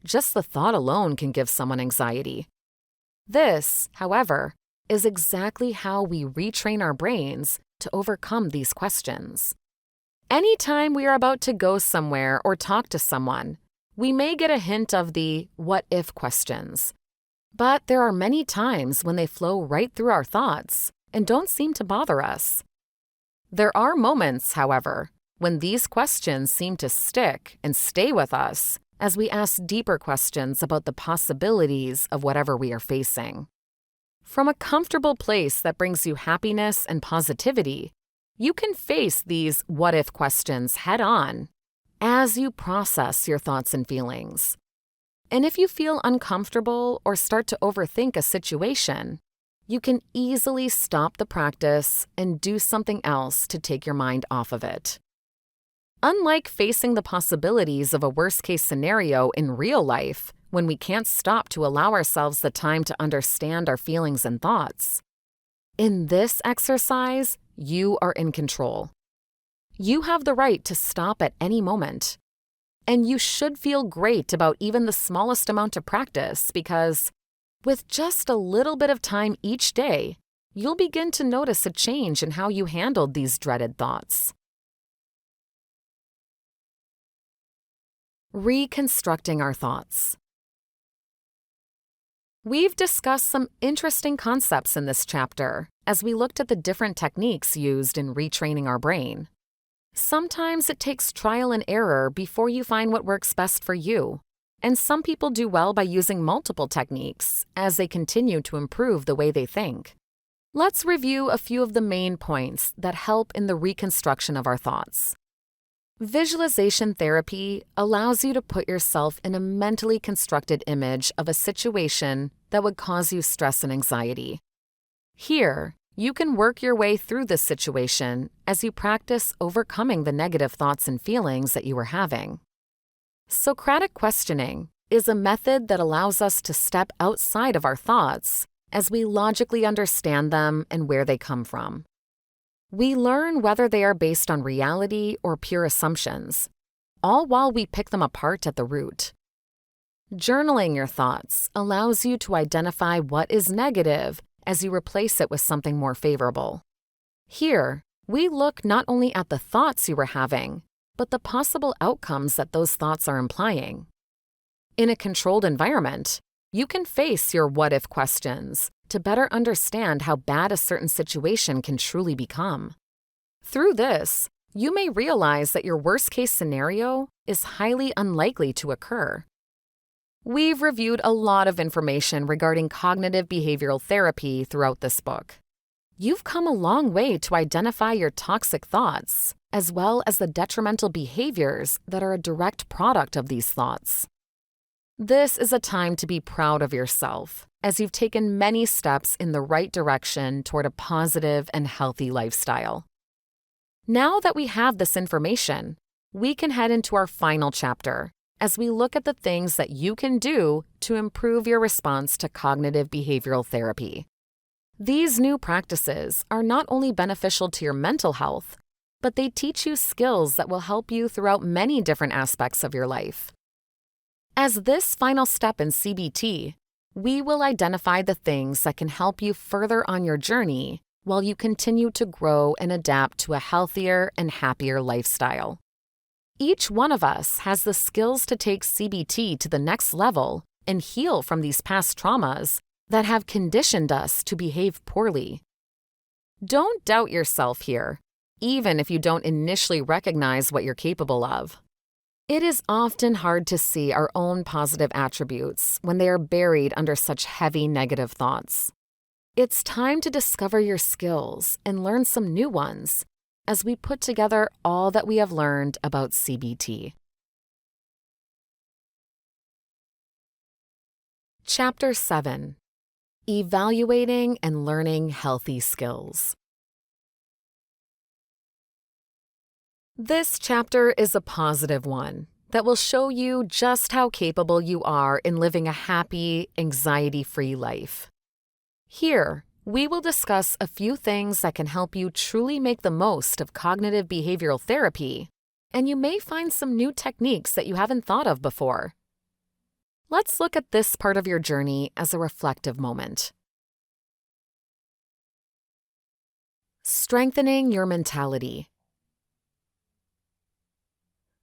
Just the thought alone can give someone anxiety. This, however, is exactly how we retrain our brains to overcome these questions. Anytime we are about to go somewhere or talk to someone, we may get a hint of the what-if questions. But there are many times when they flow right through our thoughts and don't seem to bother us. There are moments, however, when these questions seem to stick and stay with us as we ask deeper questions about the possibilities of whatever we are facing. From a comfortable place that brings you happiness and positivity, you can face these what-if questions head-on as you process your thoughts and feelings. And if you feel uncomfortable or start to overthink a situation, you can easily stop the practice and do something else to take your mind off of it. Unlike facing the possibilities of a worst-case scenario in real life, when we can't stop to allow ourselves the time to understand our feelings and thoughts, in this exercise, you are in control. You have the right to stop at any moment. And you should feel great about even the smallest amount of practice because, with just a little bit of time each day, you'll begin to notice a change in how you handled these dreaded thoughts. Reconstructing our thoughts. We've discussed some interesting concepts in this chapter as we looked at the different techniques used in retraining our brain. Sometimes it takes trial and error before you find what works best for you, and some people do well by using multiple techniques as they continue to improve the way they think. Let's review a few of the main points that help in the reconstruction of our thoughts. Visualization therapy allows you to put yourself in a mentally constructed image of a situation that would cause you stress and anxiety. Here, you can work your way through this situation as you practice overcoming the negative thoughts and feelings that you are having. Socratic questioning is a method that allows us to step outside of our thoughts as we logically understand them and where they come from. We learn whether they are based on reality or pure assumptions, all while we pick them apart at the root. Journaling your thoughts allows you to identify what is negative as you replace it with something more favorable. Here, we look not only at the thoughts you were having, but the possible outcomes that those thoughts are implying. In a controlled environment, you can face your what-if questions to better understand how bad a certain situation can truly become. Through this, you may realize that your worst-case scenario is highly unlikely to occur. We've reviewed a lot of information regarding cognitive behavioral therapy throughout this book. You've come a long way to identify your toxic thoughts, as well as the detrimental behaviors that are a direct product of these thoughts. This is a time to be proud of yourself, as you've taken many steps in the right direction toward a positive and healthy lifestyle. Now that we have this information, we can head into our final chapter as we look at the things that you can do to improve your response to cognitive behavioral therapy. These new practices are not only beneficial to your mental health, but they teach you skills that will help you throughout many different aspects of your life. As this final step in CBT, we will identify the things that can help you further on your journey while you continue to grow and adapt to a healthier and happier lifestyle. Each one of us has the skills to take CBT to the next level and heal from these past traumas that have conditioned us to behave poorly. Don't doubt yourself here, even if you don't initially recognize what you're capable of. It is often hard to see our own positive attributes when they are buried under such heavy negative thoughts. It's time to discover your skills and learn some new ones as we put together all that we have learned about CBT. Chapter 7: Evaluating and Learning Healthy Skills. This chapter is a positive one that will show you just how capable you are in living a happy, anxiety-free life. Here, we will discuss a few things that can help you truly make the most of cognitive behavioral therapy, and you may find some new techniques that you haven't thought of before. Let's look at this part of your journey as a reflective moment. Strengthening your mentality.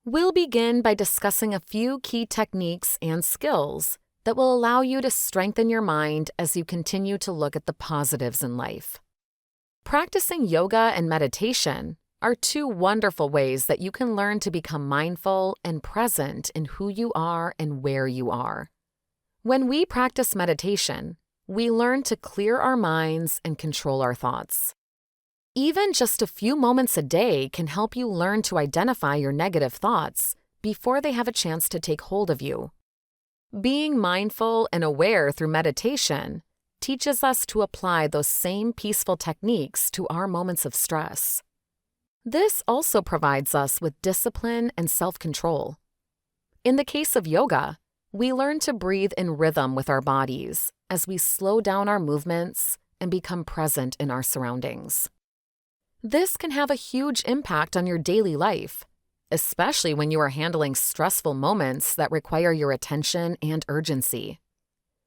We'll begin by discussing a few key techniques and skills that will allow you to strengthen your mind as you continue to look at the positives in life. Practicing yoga and meditation are two wonderful ways that you can learn to become mindful and present in who you are and where you are. When we practice meditation, we learn to clear our minds and control our thoughts. Even just a few moments a day can help you learn to identify your negative thoughts before they have a chance to take hold of you. Being mindful and aware through meditation teaches us to apply those same peaceful techniques to our moments of stress. This also provides us with discipline and self-control. In the case of yoga, we learn to breathe in rhythm with our bodies as we slow down our movements and become present in our surroundings. This can have a huge impact on your daily life, especially when you are handling stressful moments that require your attention and urgency.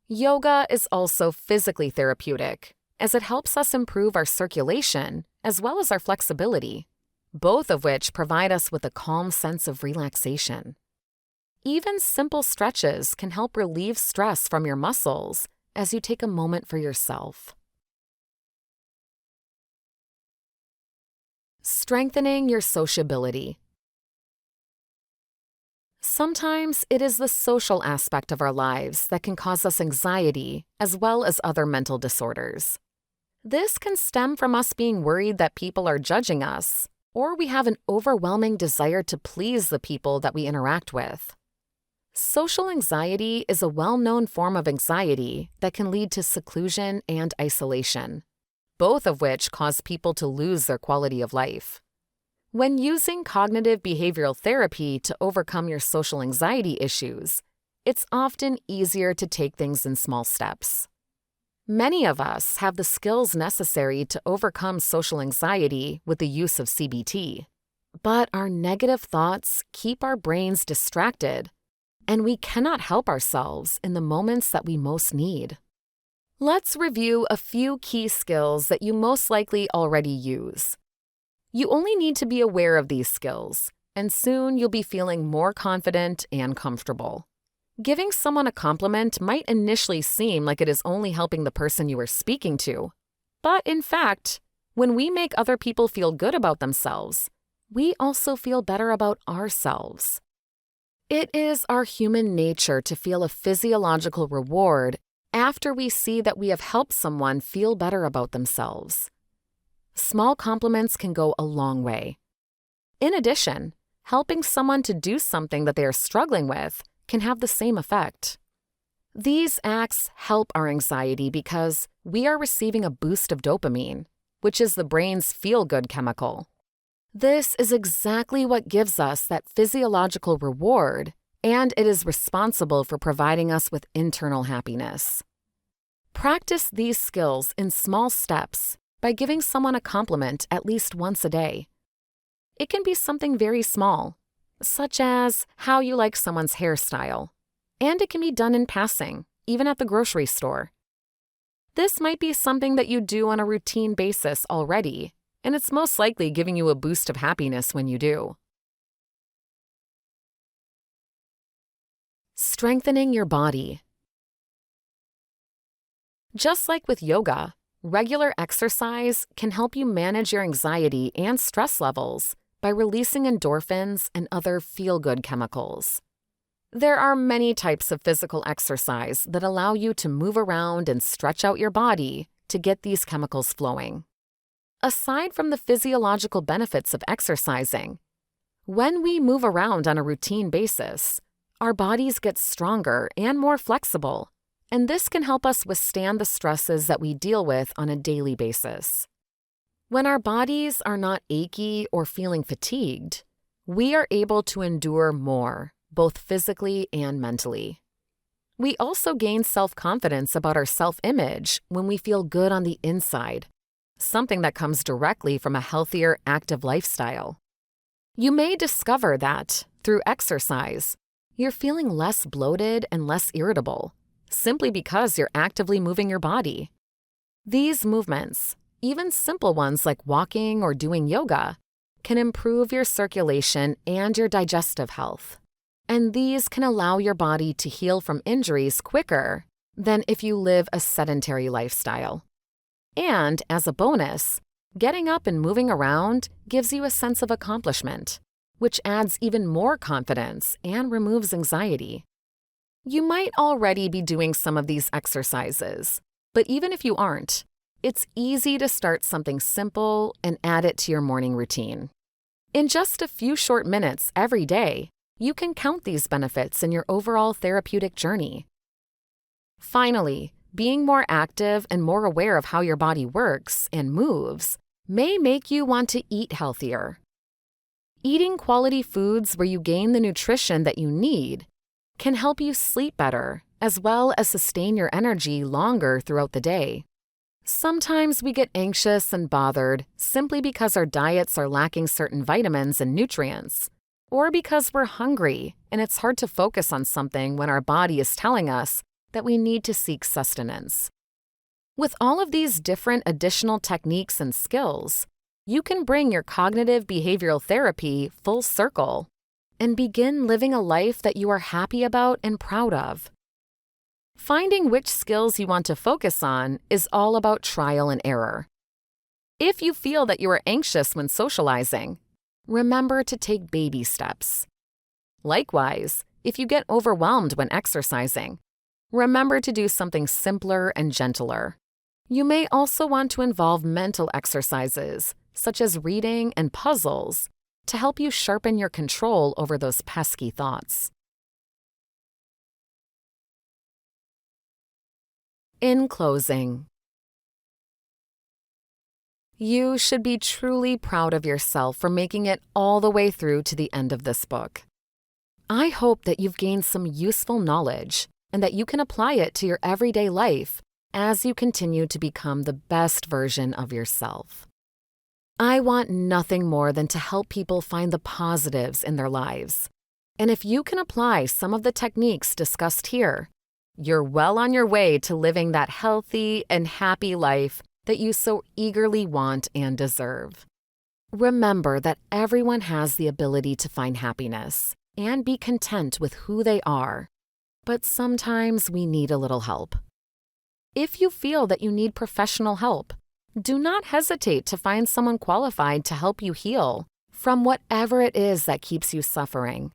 Yoga is also physically therapeutic, as it helps us improve our circulation as well as our flexibility, both of which provide us with a calm sense of relaxation. Even simple stretches can help relieve stress from your muscles as you take a moment for yourself. Strengthening your sociability. Sometimes it is the social aspect of our lives that can cause us anxiety as well as other mental disorders. This can stem from us being worried that people are judging us, or we have an overwhelming desire to please the people that we interact with. Social anxiety is a well-known form of anxiety that can lead to seclusion and isolation, both of which cause people to lose their quality of life. When using cognitive behavioral therapy to overcome your social anxiety issues, it's often easier to take things in small steps. Many of us have the skills necessary to overcome social anxiety with the use of CBT, but our negative thoughts keep our brains distracted, and we cannot help ourselves in the moments that we most need. Let's review a few key skills that you most likely already use. You only need to be aware of these skills, and soon you'll be feeling more confident and comfortable. Giving someone a compliment might initially seem like it is only helping the person you are speaking to, but in fact, when we make other people feel good about themselves, we also feel better about ourselves. It is our human nature to feel a physiological reward after we see that we have helped someone feel better about themselves. Small compliments can go a long way. In addition, helping someone to do something that they are struggling with can have the same effect. These acts help our anxiety because we are receiving a boost of dopamine, which is the brain's feel-good chemical. This is exactly what gives us that physiological reward, and it is responsible for providing us with internal happiness. Practice these skills in small steps by giving someone a compliment at least once a day. It can be something very small, such as how you like someone's hairstyle, and it can be done in passing, even at the grocery store. This might be something that you do on a routine basis already, and it's most likely giving you a boost of happiness when you do. Strengthening your body. Just like with yoga, regular exercise can help you manage your anxiety and stress levels by releasing endorphins and other feel-good chemicals. There are many types of physical exercise that allow you to move around and stretch out your body to get these chemicals flowing. Aside from the physiological benefits of exercising, when we move around on a routine basis, our bodies get stronger and more flexible, and this can help us withstand the stresses that we deal with on a daily basis. When our bodies are not achy or feeling fatigued, we are able to endure more, both physically and mentally. We also gain self-confidence about our self-image when we feel good on the inside, something that comes directly from a healthier, active lifestyle. You may discover that, through exercise, you're feeling less bloated and less irritable, simply because you're actively moving your body. These movements, even simple ones like walking or doing yoga, can improve your circulation and your digestive health, and these can allow your body to heal from injuries quicker than if you live a sedentary lifestyle. And as a bonus, getting up and moving around gives you a sense of accomplishment, which adds even more confidence and removes anxiety. You might already be doing some of these exercises, but even if you aren't, it's easy to start something simple and add it to your morning routine. In just a few short minutes every day, you can count these benefits in your overall therapeutic journey. Finally, being more active and more aware of how your body works and moves may make you want to eat healthier. Eating quality foods where you gain the nutrition that you need can help you sleep better, as well as sustain your energy longer throughout the day. Sometimes we get anxious and bothered simply because our diets are lacking certain vitamins and nutrients, or because we're hungry and it's hard to focus on something when our body is telling us that we need to seek sustenance. With all of these different additional techniques and skills, you can bring your cognitive behavioral therapy full circle and begin living a life that you are happy about and proud of. Finding which skills you want to focus on is all about trial and error. If you feel that you are anxious when socializing, remember to take baby steps. Likewise, if you get overwhelmed when exercising, remember to do something simpler and gentler. You may also want to involve mental exercises, such as reading and puzzles, to help you sharpen your control over those pesky thoughts. In closing, you should be truly proud of yourself for making it all the way through to the end of this book. I hope that you've gained some useful knowledge and that you can apply it to your everyday life as you continue to become the best version of yourself. I want nothing more than to help people find the positives in their lives. And if you can apply some of the techniques discussed here, you're well on your way to living that healthy and happy life that you so eagerly want and deserve. Remember that everyone has the ability to find happiness and be content with who they are, but sometimes we need a little help. If you feel that you need professional help, do not hesitate to find someone qualified to help you heal from whatever it is that keeps you suffering.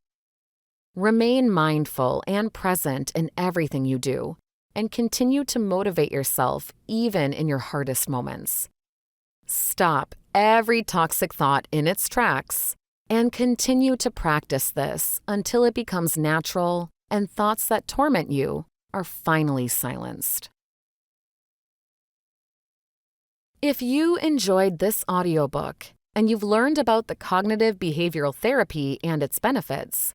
Remain mindful and present in everything you do, and continue to motivate yourself even in your hardest moments. Stop every toxic thought in its tracks and continue to practice this until it becomes natural and thoughts that torment you are finally silenced. If you enjoyed this audiobook and you've learned about the cognitive behavioral therapy and its benefits,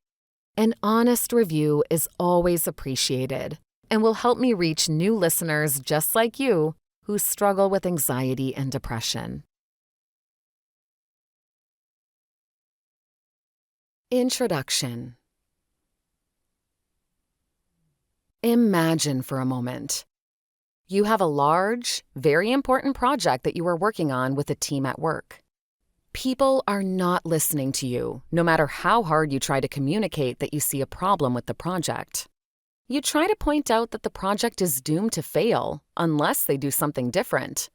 an honest review is always appreciated and will help me reach new listeners just like you who struggle with anxiety and depression. Introduction. Imagine for a moment. You have a large, very important project that you are working on with a team at work. People are not listening to you, no matter how hard you try to communicate that you see a problem with the project. You try to point out that the project is doomed to fail unless they do something different,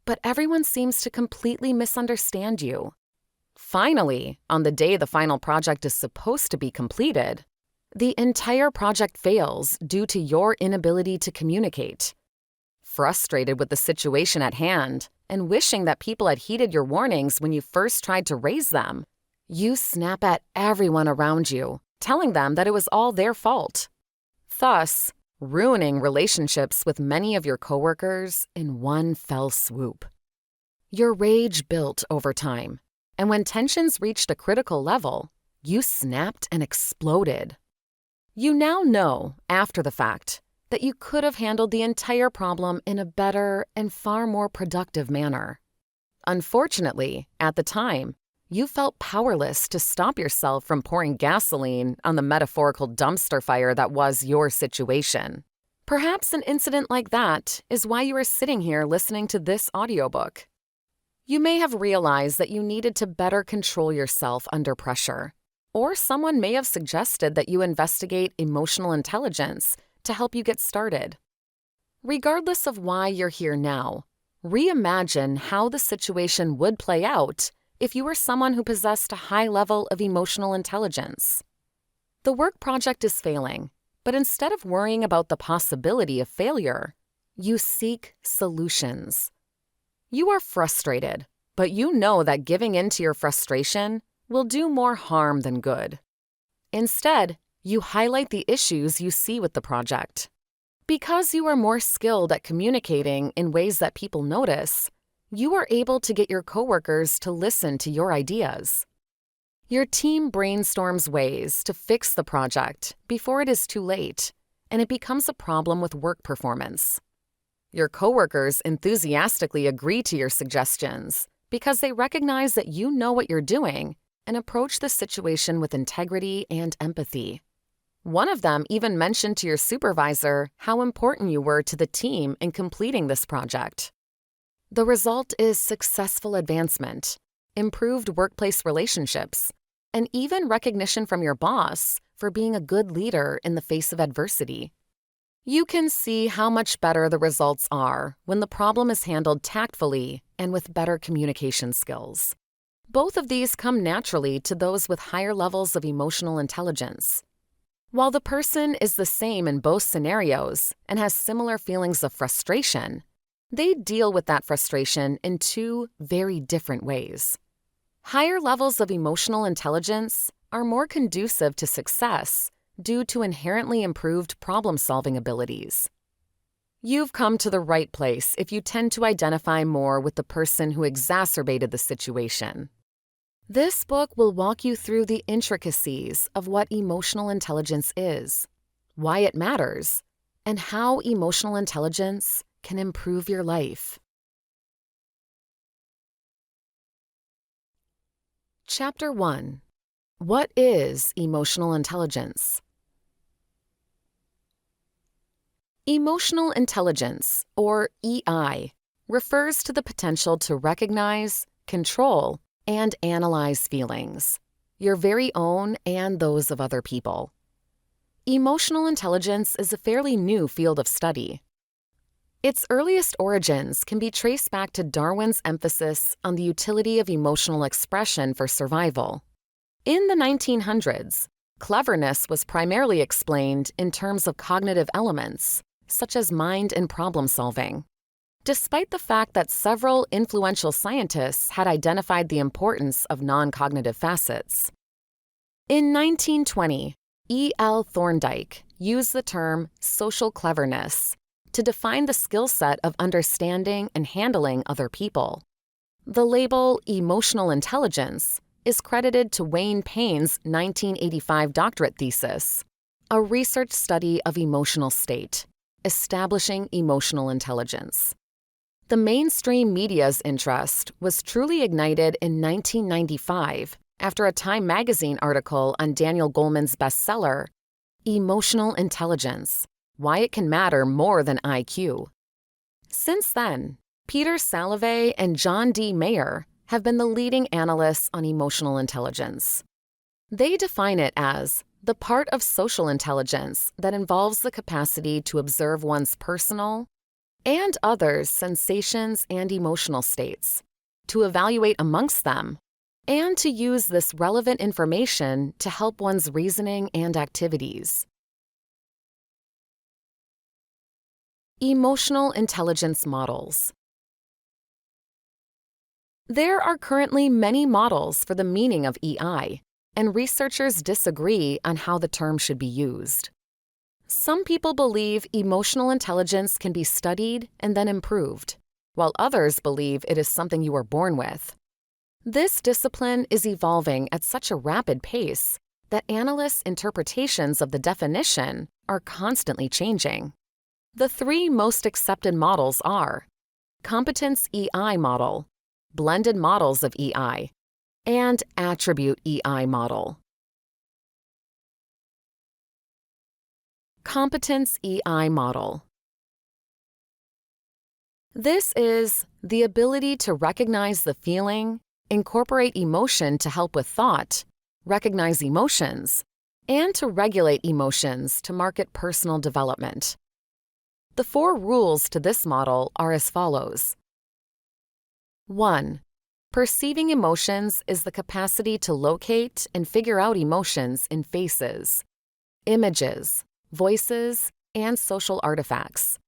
but everyone seems to completely misunderstand you. Finally, on the day the final project is supposed to be completed, the entire project fails due to your inability to communicate. Frustrated with the situation at hand and wishing that people had heeded your warnings when you first tried to raise them, you snap at everyone around you, telling them that it was all their fault, thus ruining relationships with many of your coworkers in one fell swoop. Your rage built over time, and when tensions reached a critical level, you snapped and exploded. You now know, after the fact, that you could have handled the entire problem in a better and far more productive manner. Unfortunately, at the time, you felt powerless to stop yourself from pouring gasoline on the metaphorical dumpster fire that was your situation. Perhaps an incident like that is why you are sitting here listening to this audiobook. You may have realized that you needed to better control yourself under pressure, or someone may have suggested that you investigate emotional intelligence to help you get started. Regardless of why you're here now, reimagine how the situation would play out if you were someone who possessed a high level of emotional intelligence. The work project is failing, but instead of worrying about the possibility of failure, you seek solutions. You are frustrated, but you know that giving in to your frustration will do more harm than good. Instead, you highlight the issues you see with the project. Because you are more skilled at communicating in ways that people notice, you are able to get your coworkers to listen to your ideas. Your team brainstorms ways to fix the project before it is too late, and it becomes a problem with work performance. Your coworkers enthusiastically agree to your suggestions because they recognize that you know what you're doing and approach the situation with integrity and empathy. One of them even mentioned to your supervisor how important you were to the team in completing this project. The result is successful advancement, improved workplace relationships, and even recognition from your boss for being a good leader in the face of adversity. You can see how much better the results are when the problem is handled tactfully and with better communication skills. Both of these come naturally to those with higher levels of emotional intelligence. While the person is the same in both scenarios and has similar feelings of frustration, they deal with that frustration in two very different ways. Higher levels of emotional intelligence are more conducive to success due to inherently improved problem-solving abilities. You've come to the right place if you tend to identify more with the person who exacerbated the situation. This book will walk you through the intricacies of what emotional intelligence is, why it matters, and how emotional intelligence can improve your life. Chapter 1. What is emotional intelligence? Emotional intelligence, or EI, refers to the potential to recognize, control, and analyze feelings, your very own and those of other people. Emotional intelligence is a fairly new field of study. Its earliest origins can be traced back to Darwin's emphasis on the utility of emotional expression for survival. In the 1900s, cleverness was primarily explained in terms of cognitive elements, such as mind and problem solving, despite the fact that several influential scientists had identified the importance of non-cognitive facets. In 1920, E. L. Thorndike used the term social cleverness to define the skill set of understanding and handling other people. The label emotional intelligence is credited to Wayne Payne's 1985 doctorate thesis, a research study of emotional state, establishing emotional intelligence. The mainstream media's interest was truly ignited in 1995 after a Time magazine article on Daniel Goleman's bestseller, Emotional Intelligence: Why It Can Matter More Than IQ. Since then, Peter Salovey and John D. Mayer have been the leading analysts on emotional intelligence. They define it as the part of social intelligence that involves the capacity to observe one's personal and others' sensations and emotional states, to evaluate amongst them, and to use this relevant information to help one's reasoning and activities. Emotional intelligence models. There are currently many models for the meaning of EI, and researchers disagree on how the term should be used. Some people believe emotional intelligence can be studied and then improved, while others believe it is something you are born with. This discipline is evolving at such a rapid pace that analysts' interpretations of the definition are constantly changing. The three most accepted models are Competence EI model, Blended models of EI, and Attribute EI model. Competence EI model. This is the ability to recognize the feeling, incorporate emotion to help with thought, recognize emotions, and to regulate emotions to market personal development. The 4 rules to this model are as follows. 1. Perceiving emotions is the capacity to locate and figure out emotions in faces, images, voices, and social artifacts.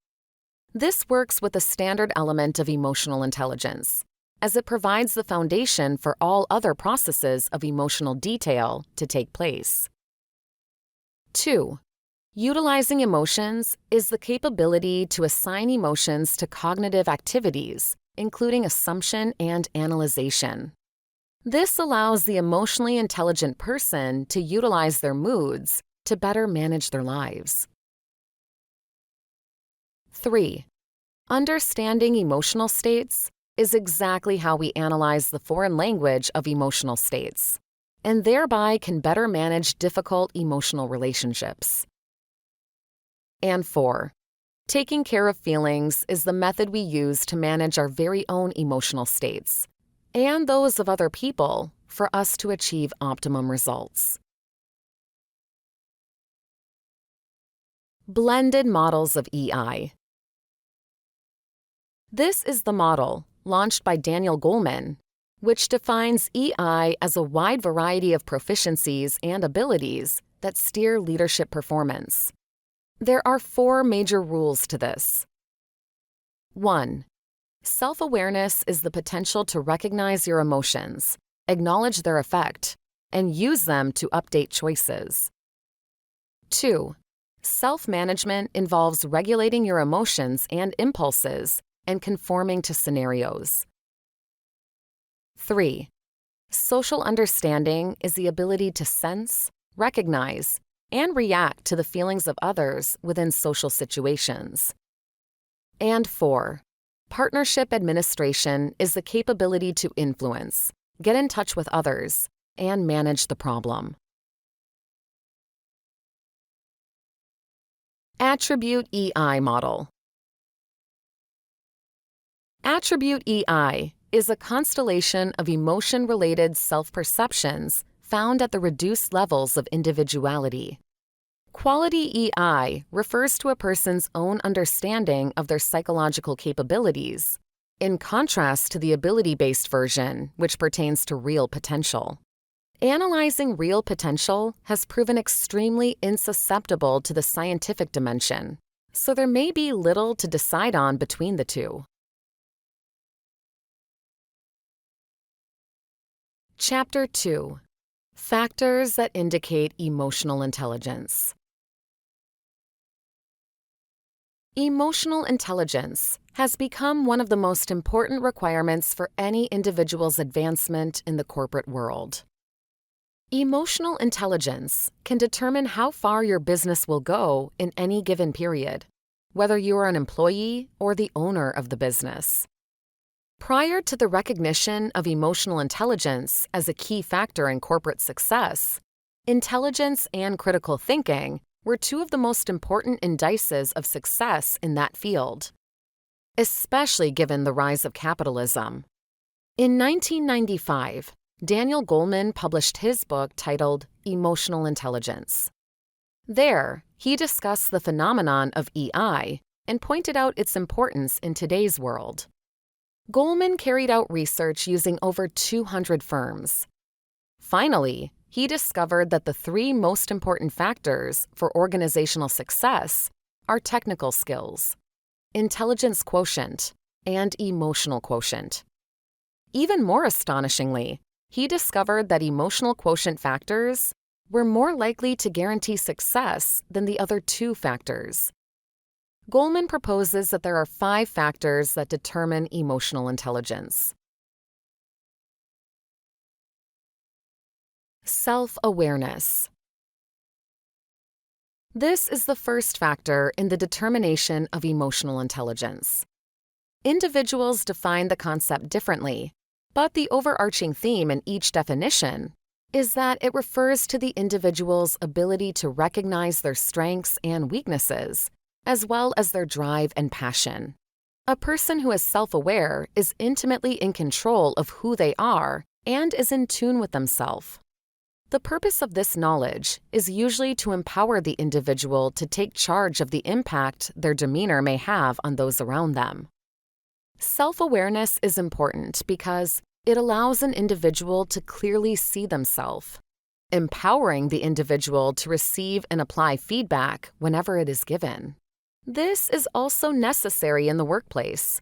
This works with the standard element of emotional intelligence, as it provides the foundation for all other processes of emotional detail to take place. 2. Utilizing emotions is the capability to assign emotions to cognitive activities, including assumption and analyzation. This allows the emotionally intelligent person to utilize their moods to better manage their lives. 3. Understanding emotional states is exactly how we analyze the foreign language of emotional states, and thereby can better manage difficult emotional relationships. And 4. Taking care of feelings is the method we use to manage our very own emotional states and those of other people for us to achieve optimum results. Blended models of EI. This is the model, launched by Daniel Goleman, which defines EI as a wide variety of proficiencies and abilities that steer leadership performance. There are 4 major rules to this. 1. Self-awareness is the potential to recognize your emotions, acknowledge their effect, and use them to update choices. 2. Self-management involves regulating your emotions and impulses and conforming to scenarios. 3. Social understanding is the ability to sense, recognize, and react to the feelings of others within social situations. And 4. Partnership administration is the capability to influence, get in touch with others, and manage the problem. Attribute EI model. Attribute EI is a constellation of emotion-related self-perceptions found at the reduced levels of individuality. Quality EI refers to a person's own understanding of their psychological capabilities, in contrast to the ability-based version, which pertains to real potential. Analyzing real potential has proven extremely insusceptible to the scientific dimension, so there may be little to decide on between the two. Chapter 2. Factors that indicate emotional intelligence. Emotional intelligence has become one of the most important requirements for any individual's advancement in the corporate world. Emotional intelligence can determine how far your business will go in any given period, whether you are an employee or the owner of the business. Prior to the recognition of emotional intelligence as a key factor in corporate success, intelligence and critical thinking were 2 of the most important indices of success in that field, especially given the rise of capitalism. In 1995, Daniel Goleman published his book titled Emotional Intelligence. There, he discussed the phenomenon of EI and pointed out its importance in today's world. Goleman carried out research using over 200 firms. Finally, he discovered that the 3 most important factors for organizational success are technical skills, intelligence quotient, and emotional quotient. Even more astonishingly, he discovered that emotional quotient factors were more likely to guarantee success than the other 2 factors. Goleman proposes that there are 5 factors that determine emotional intelligence. Self-awareness. This is the first factor in the determination of emotional intelligence. Individuals define the concept differently, but the overarching theme in each definition is that it refers to the individual's ability to recognize their strengths and weaknesses, as well as their drive and passion. A person who is self-aware is intimately in control of who they are and is in tune with themselves. The purpose of this knowledge is usually to empower the individual to take charge of the impact their demeanor may have on those around them. Self-awareness is important because it allows an individual to clearly see themselves, empowering the individual to receive and apply feedback whenever it is given. This is also necessary in the workplace.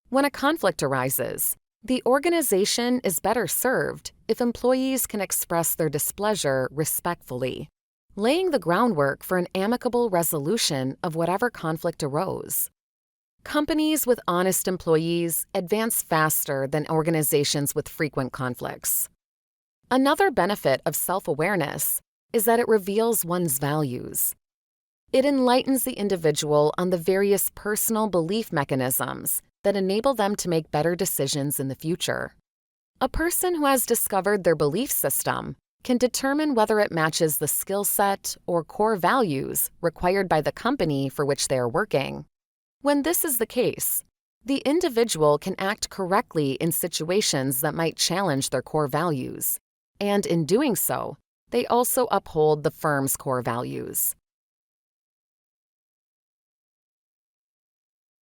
When a conflict arises, the organization is better served if employees can express their displeasure respectfully, laying the groundwork for an amicable resolution of whatever conflict arose. Companies with honest employees advance faster than organizations with frequent conflicts. Another benefit of self-awareness is that it reveals one's values. It enlightens the individual on the various personal belief mechanisms that enable them to make better decisions in the future. A person who has discovered their belief system can determine whether it matches the skill set or core values required by the company for which they are working. When this is the case, the individual can act correctly in situations that might challenge their core values, and in doing so, they also uphold the firm's core values.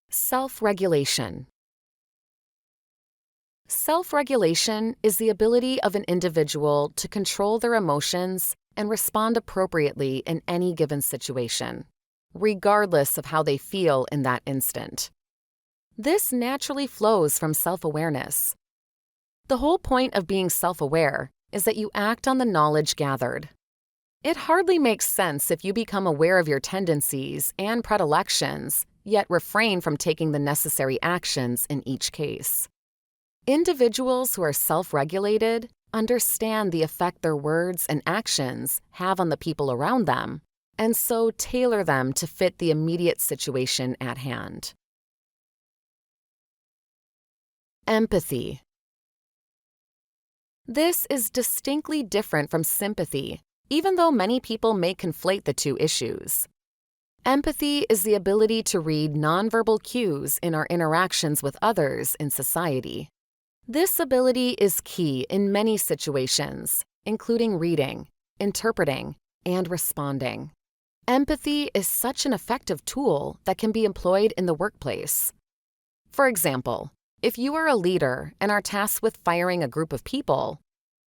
Self-regulation. Self-regulation is the ability of an individual to control their emotions and respond appropriately in any given situation, regardless of how they feel in that instant. This naturally flows from self-awareness. The whole point of being self-aware is that you act on the knowledge gathered. It hardly makes sense if you become aware of your tendencies and predilections, yet refrain from taking the necessary actions in each case. Individuals who are self-regulated understand the effect their words and actions have on the people around them, and so tailor them to fit the immediate situation at hand. Empathy. This is distinctly different from sympathy, even though many people may conflate the two issues. Empathy is the ability to read nonverbal cues in our interactions with others in society. This ability is key in many situations, including reading, interpreting, and responding. Empathy is such an effective tool that can be employed in the workplace. For example, if you are a leader and are tasked with firing a group of people,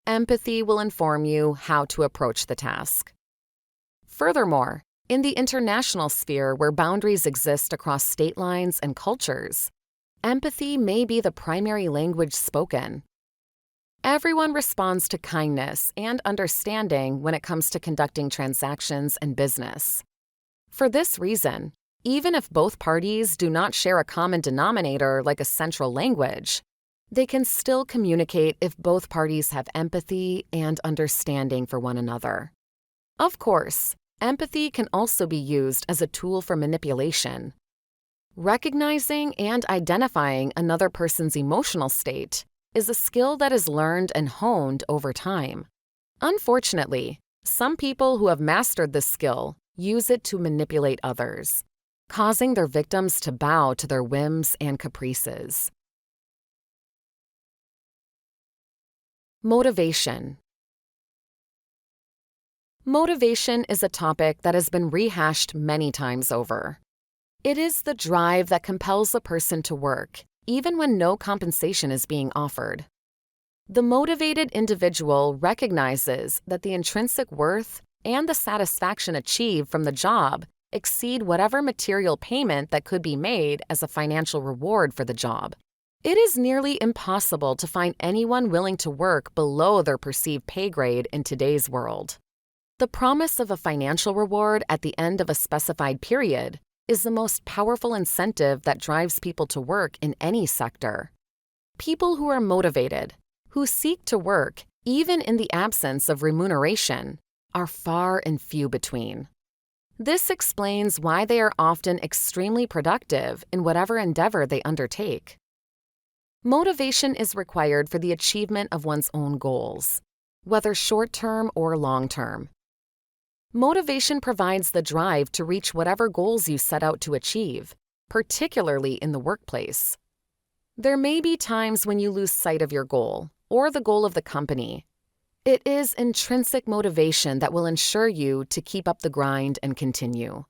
empathy will inform you how to approach the task. Furthermore, in the international sphere where boundaries exist across state lines and cultures, empathy may be the primary language spoken. Everyone responds to kindness and understanding when it comes to conducting transactions and business. For this reason, even if both parties do not share a common denominator like a central language, they can still communicate if both parties have empathy and understanding for one another. Of course, empathy can also be used as a tool for manipulation. Recognizing and identifying another person's emotional state is a skill that is learned and honed over time. Unfortunately, some people who have mastered this skill use it to manipulate others, causing their victims to bow to their whims and caprices. Motivation. Motivation is a topic that has been rehashed many times over. It is the drive that compels a person to work, even when no compensation is being offered. The motivated individual recognizes that the intrinsic worth and the satisfaction achieved from the job exceed whatever material payment that could be made as a financial reward for the job. It is nearly impossible to find anyone willing to work below their perceived pay grade in today's world. The promise of a financial reward at the end of a specified period is the most powerful incentive that drives people to work in any sector. People who are motivated, who seek to work even in the absence of remuneration, are far and few between. This explains why they are often extremely productive in whatever endeavor they undertake. Motivation is required for the achievement of one's own goals, whether short-term or long-term. Motivation provides the drive to reach whatever goals you set out to achieve, particularly in the workplace. There may be times when you lose sight of your goal or the goal of the company. It is intrinsic motivation that will ensure you to keep up the grind and continue.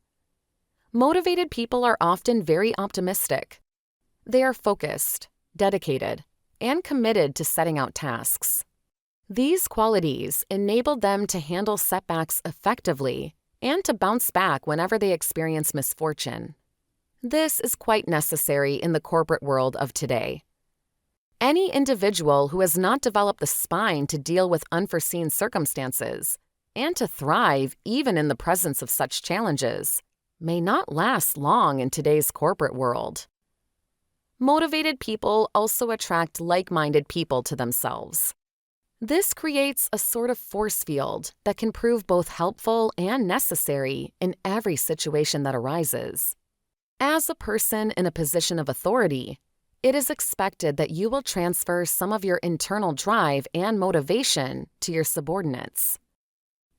Motivated people are often very optimistic. They are focused, dedicated, and committed to setting out tasks. These qualities enable them to handle setbacks effectively and to bounce back whenever they experience misfortune. This is quite necessary in the corporate world of today. Any individual who has not developed the spine to deal with unforeseen circumstances and to thrive even in the presence of such challenges may not last long in today's corporate world. Motivated people also attract like-minded people to themselves. This creates a sort of force field that can prove both helpful and necessary in every situation that arises. As a person in a position of authority, it is expected that you will transfer some of your internal drive and motivation to your subordinates.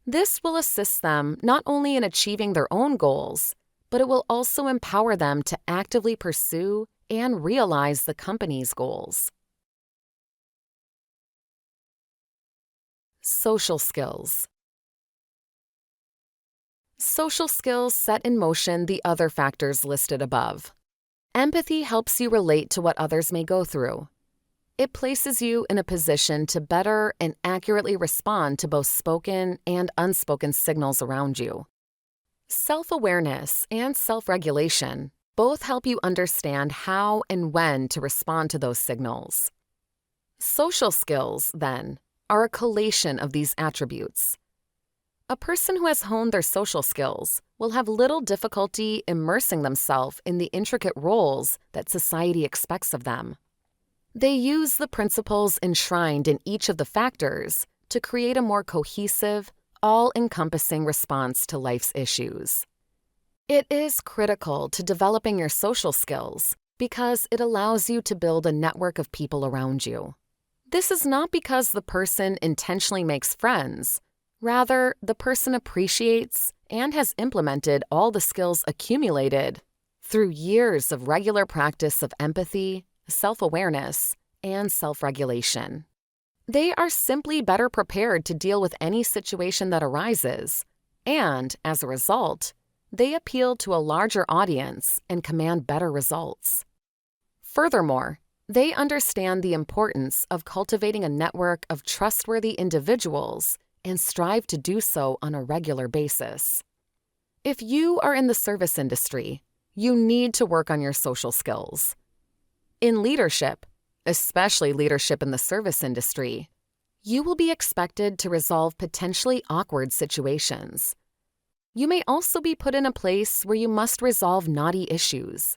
This will assist them not only in achieving their own goals, but it will also empower them to actively pursue and realize the company's goals. Social skills. Social skills set in motion the other factors listed above. Empathy helps you relate to what others may go through. It places you in a position to better and accurately respond to both spoken and unspoken signals around you. Self-awareness and self-regulation both help you understand how and when to respond to those signals. Social skills, then, are a collation of these attributes. A person who has honed their social skills will have little difficulty immersing themselves in the intricate roles that society expects of them. They use the principles enshrined in each of the factors to create a more cohesive, all-encompassing response to life's issues. It is critical to developing your social skills because it allows you to build a network of people around you. This is not because the person intentionally makes friends. Rather, the person appreciates and has implemented all the skills accumulated through years of regular practice of empathy, self-awareness, and self-regulation. They are simply better prepared to deal with any situation that arises, and, as a result, they appeal to a larger audience and command better results. Furthermore, they understand the importance of cultivating a network of trustworthy individuals and strive to do so on a regular basis. If you are in the service industry, you need to work on your social skills. In leadership, especially leadership in the service industry, you will be expected to resolve potentially awkward situations. You may also be put in a place where you must resolve knotty issues.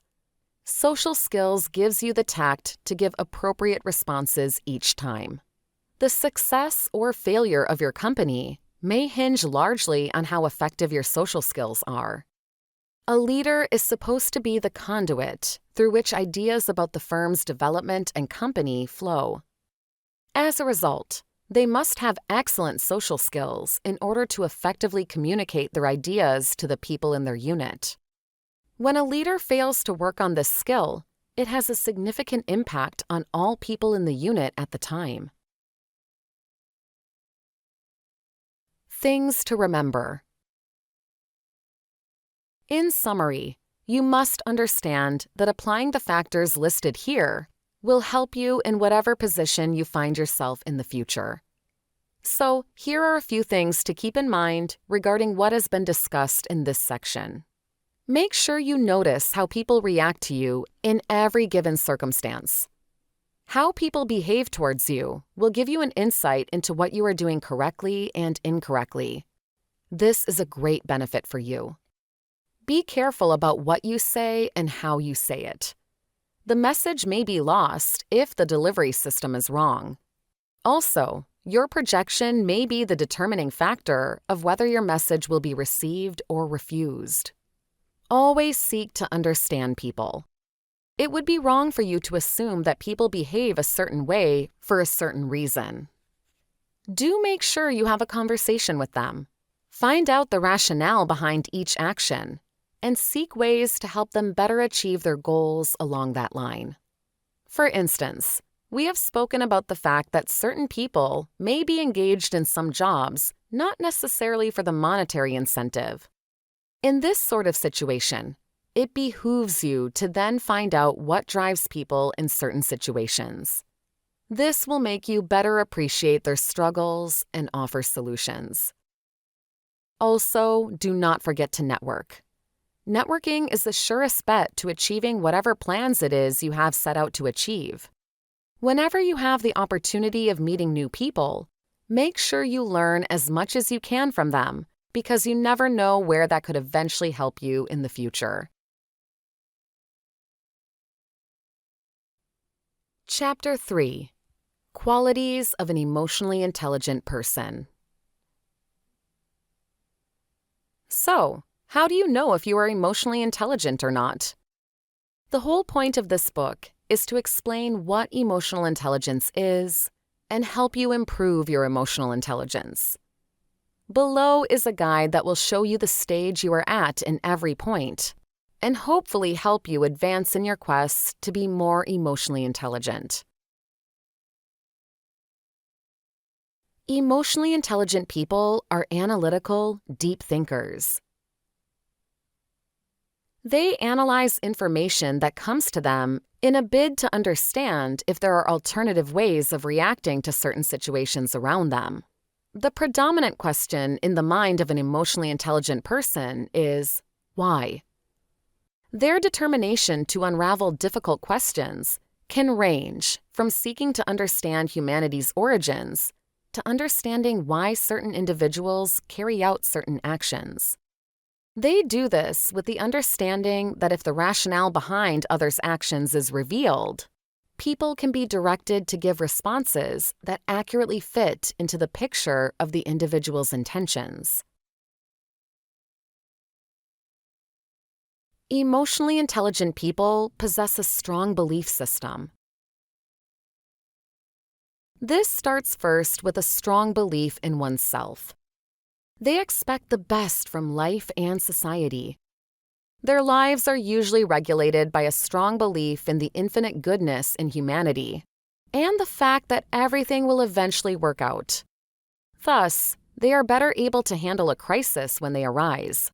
Social skills gives you the tact to give appropriate responses each time. The success or failure of your company may hinge largely on how effective your social skills are. A leader is supposed to be the conduit through which ideas about the firm's development and company flow. As a result, they must have excellent social skills in order to effectively communicate their ideas to the people in their unit. When a leader fails to work on this skill, it has a significant impact on all people in the unit at the time. Things to remember. In summary, you must understand that applying the factors listed here will help you in whatever position you find yourself in the future. So, here are a few things to keep in mind regarding what has been discussed in this section. Make sure you notice how people react to you in every given circumstance. How people behave towards you will give you an insight into what you are doing correctly and incorrectly. This is a great benefit for you. Be careful about what you say and how you say it. The message may be lost if the delivery system is wrong. Also, your projection may be the determining factor of whether your message will be received or refused. Always seek to understand people. It would be wrong for you to assume that people behave a certain way for a certain reason. Do make sure you have a conversation with them. Find out the rationale behind each action, and seek ways to help them better achieve their goals along that line. For instance, we have spoken about the fact that certain people may be engaged in some jobs not necessarily for the monetary incentive. In this sort of situation, it behooves you to then find out what drives people in certain situations. This will make you better appreciate their struggles and offer solutions. Also, do not forget to network. Networking is the surest bet to achieving whatever plans it is you have set out to achieve. Whenever you have the opportunity of meeting new people, make sure you learn as much as you can from them, because you never know where that could eventually help you in the future. Chapter 3. Qualities of an emotionally intelligent person. So, how do you know if you are emotionally intelligent or not? The whole point of this book is to explain what emotional intelligence is and help you improve your emotional intelligence. Below is a guide that will show you the stage you are at in every point and hopefully help you advance in your quest to be more emotionally intelligent. Emotionally intelligent people are analytical, deep thinkers. They analyze information that comes to them in a bid to understand if there are alternative ways of reacting to certain situations around them. The predominant question in the mind of an emotionally intelligent person is, why? Their determination to unravel difficult questions can range from seeking to understand humanity's origins to understanding why certain individuals carry out certain actions. They do this with the understanding that if the rationale behind others' actions is revealed, people can be directed to give responses that accurately fit into the picture of the individual's intentions. Emotionally intelligent people possess a strong belief system. This starts first with a strong belief in oneself. They expect the best from life and society. Their lives are usually regulated by a strong belief in the infinite goodness in humanity and the fact that everything will eventually work out. Thus, they are better able to handle a crisis when they arise.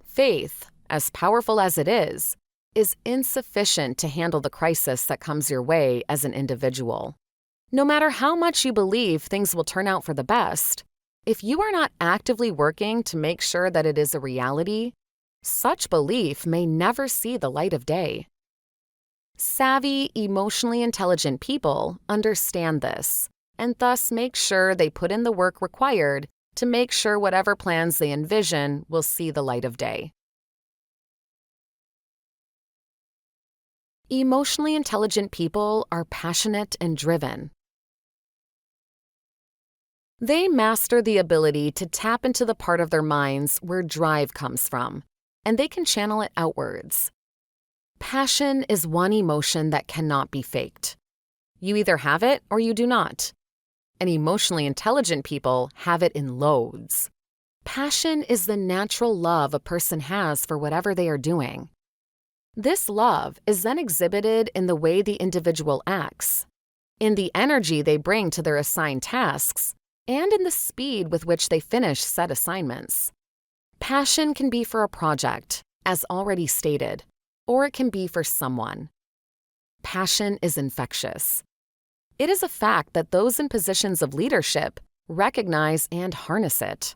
Faith, as powerful as it is insufficient to handle the crisis that comes your way as an individual. No matter how much you believe things will turn out for the best, if you are not actively working to make sure that it is a reality, such belief may never see the light of day. Savvy, emotionally intelligent people understand this and thus make sure they put in the work required to make sure whatever plans they envision will see the light of day. Emotionally intelligent people are passionate and driven. They master the ability to tap into the part of their minds where drive comes from, and they can channel it outwards. Passion is one emotion that cannot be faked. You either have it or you do not. And emotionally intelligent people have it in loads. Passion is the natural love a person has for whatever they are doing. This love is then exhibited in the way the individual acts, in the energy they bring to their assigned tasks, and in the speed with which they finish set assignments. Passion can be for a project, as already stated, or it can be for someone. Passion is infectious. It is a fact that those in positions of leadership recognize and harness it.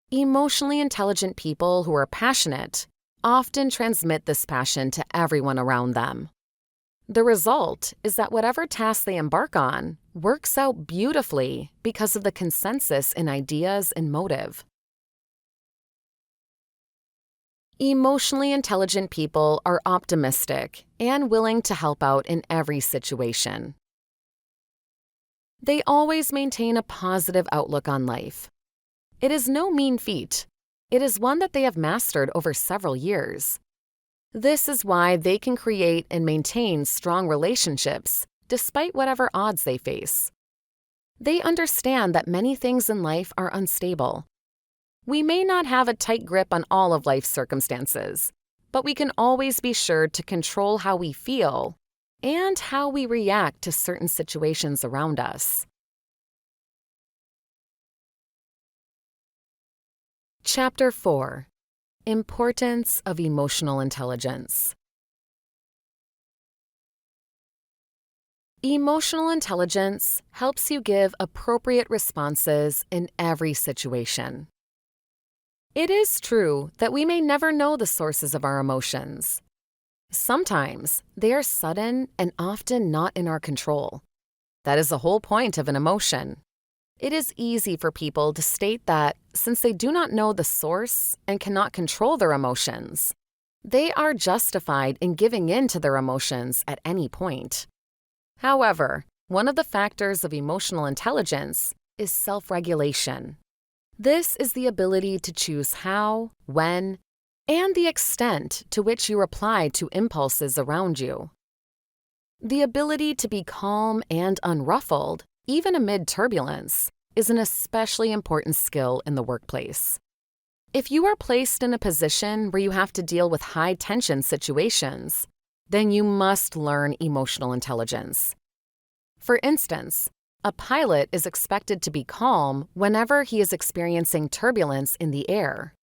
Emotionally intelligent people who are passionate often transmit this passion to everyone around them. The result is that whatever task they embark on works out beautifully because of the consensus in ideas and motive. Emotionally intelligent people are optimistic and willing to help out in every situation. They always maintain a positive outlook on life. It is no mean feat. It is one that they have mastered over several years. This is why they can create and maintain strong relationships despite whatever odds they face. They understand that many things in life are unstable. We may not have a tight grip on all of life's circumstances, but we can always be sure to control how we feel and how we react to certain situations around us. Chapter 4. Importance of Emotional Intelligence. Emotional intelligence helps you give appropriate responses in every situation. It is true that we may never know the sources of our emotions. Sometimes they are sudden and often not in our control. That is the whole point of an emotion. It is easy for people to state that since they do not know the source and cannot control their emotions, they are justified in giving in to their emotions at any point. However, One of the factors of emotional intelligence is self-regulation. This is the ability to choose how, when, and the extent to which you reply to impulses around you. The ability to be calm and unruffled, even amid turbulence, is an especially important skill in the workplace. If you are placed in a position where you have to deal with high-tension situations, then you must learn emotional intelligence. For instance, a pilot is expected to be calm whenever he is experiencing turbulence in the air.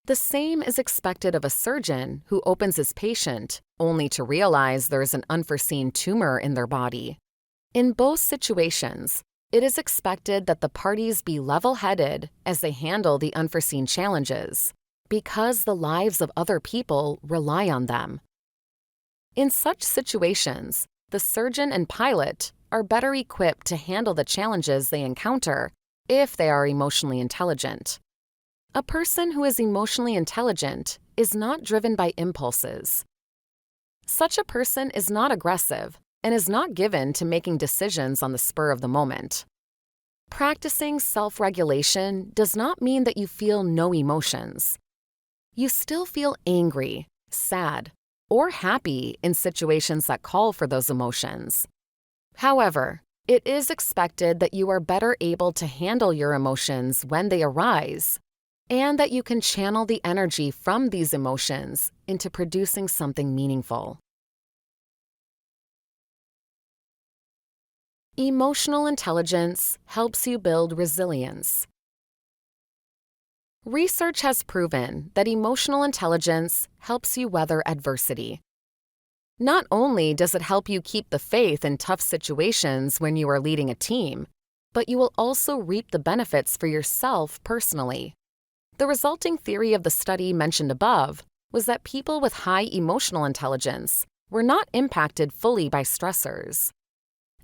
The same is expected of a surgeon who opens his patient only to realize there is an unforeseen tumor in their body. In both situations, it is expected that the parties be level-headed as they handle the unforeseen challenges, because the lives of other people rely on them. In such situations, the surgeon and pilot are better equipped to handle the challenges they encounter if they are emotionally intelligent. A person who is emotionally intelligent is not driven by impulses. Such a person is not aggressive and is not given to making decisions on the spur of the moment. Practicing self-regulation does not mean that you feel no emotions. You still feel angry, sad, or happy in situations that call for those emotions. However, it is expected that you are better able to handle your emotions when they arise, and that you can channel the energy from these emotions into producing something meaningful. Emotional intelligence helps you build resilience. Research has proven that emotional intelligence helps you weather adversity. Not only does it help you keep the faith in tough situations when you are leading a team, but you will also reap the benefits for yourself personally. The resulting theory of the study mentioned above was that people with high emotional intelligence were not impacted fully by stressors.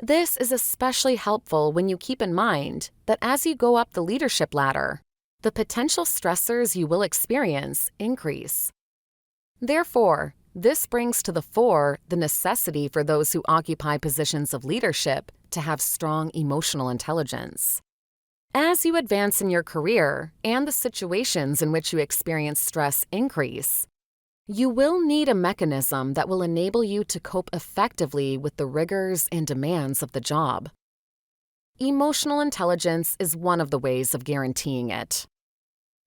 This is especially helpful when you keep in mind that as you go up the leadership ladder, the potential stressors you will experience increase. Therefore, this brings to the fore the necessity for those who occupy positions of leadership to have strong emotional intelligence. As you advance in your career and the situations in which you experience stress increase, you will need a mechanism that will enable you to cope effectively with the rigors and demands of the job. Emotional intelligence is one of the ways of guaranteeing it.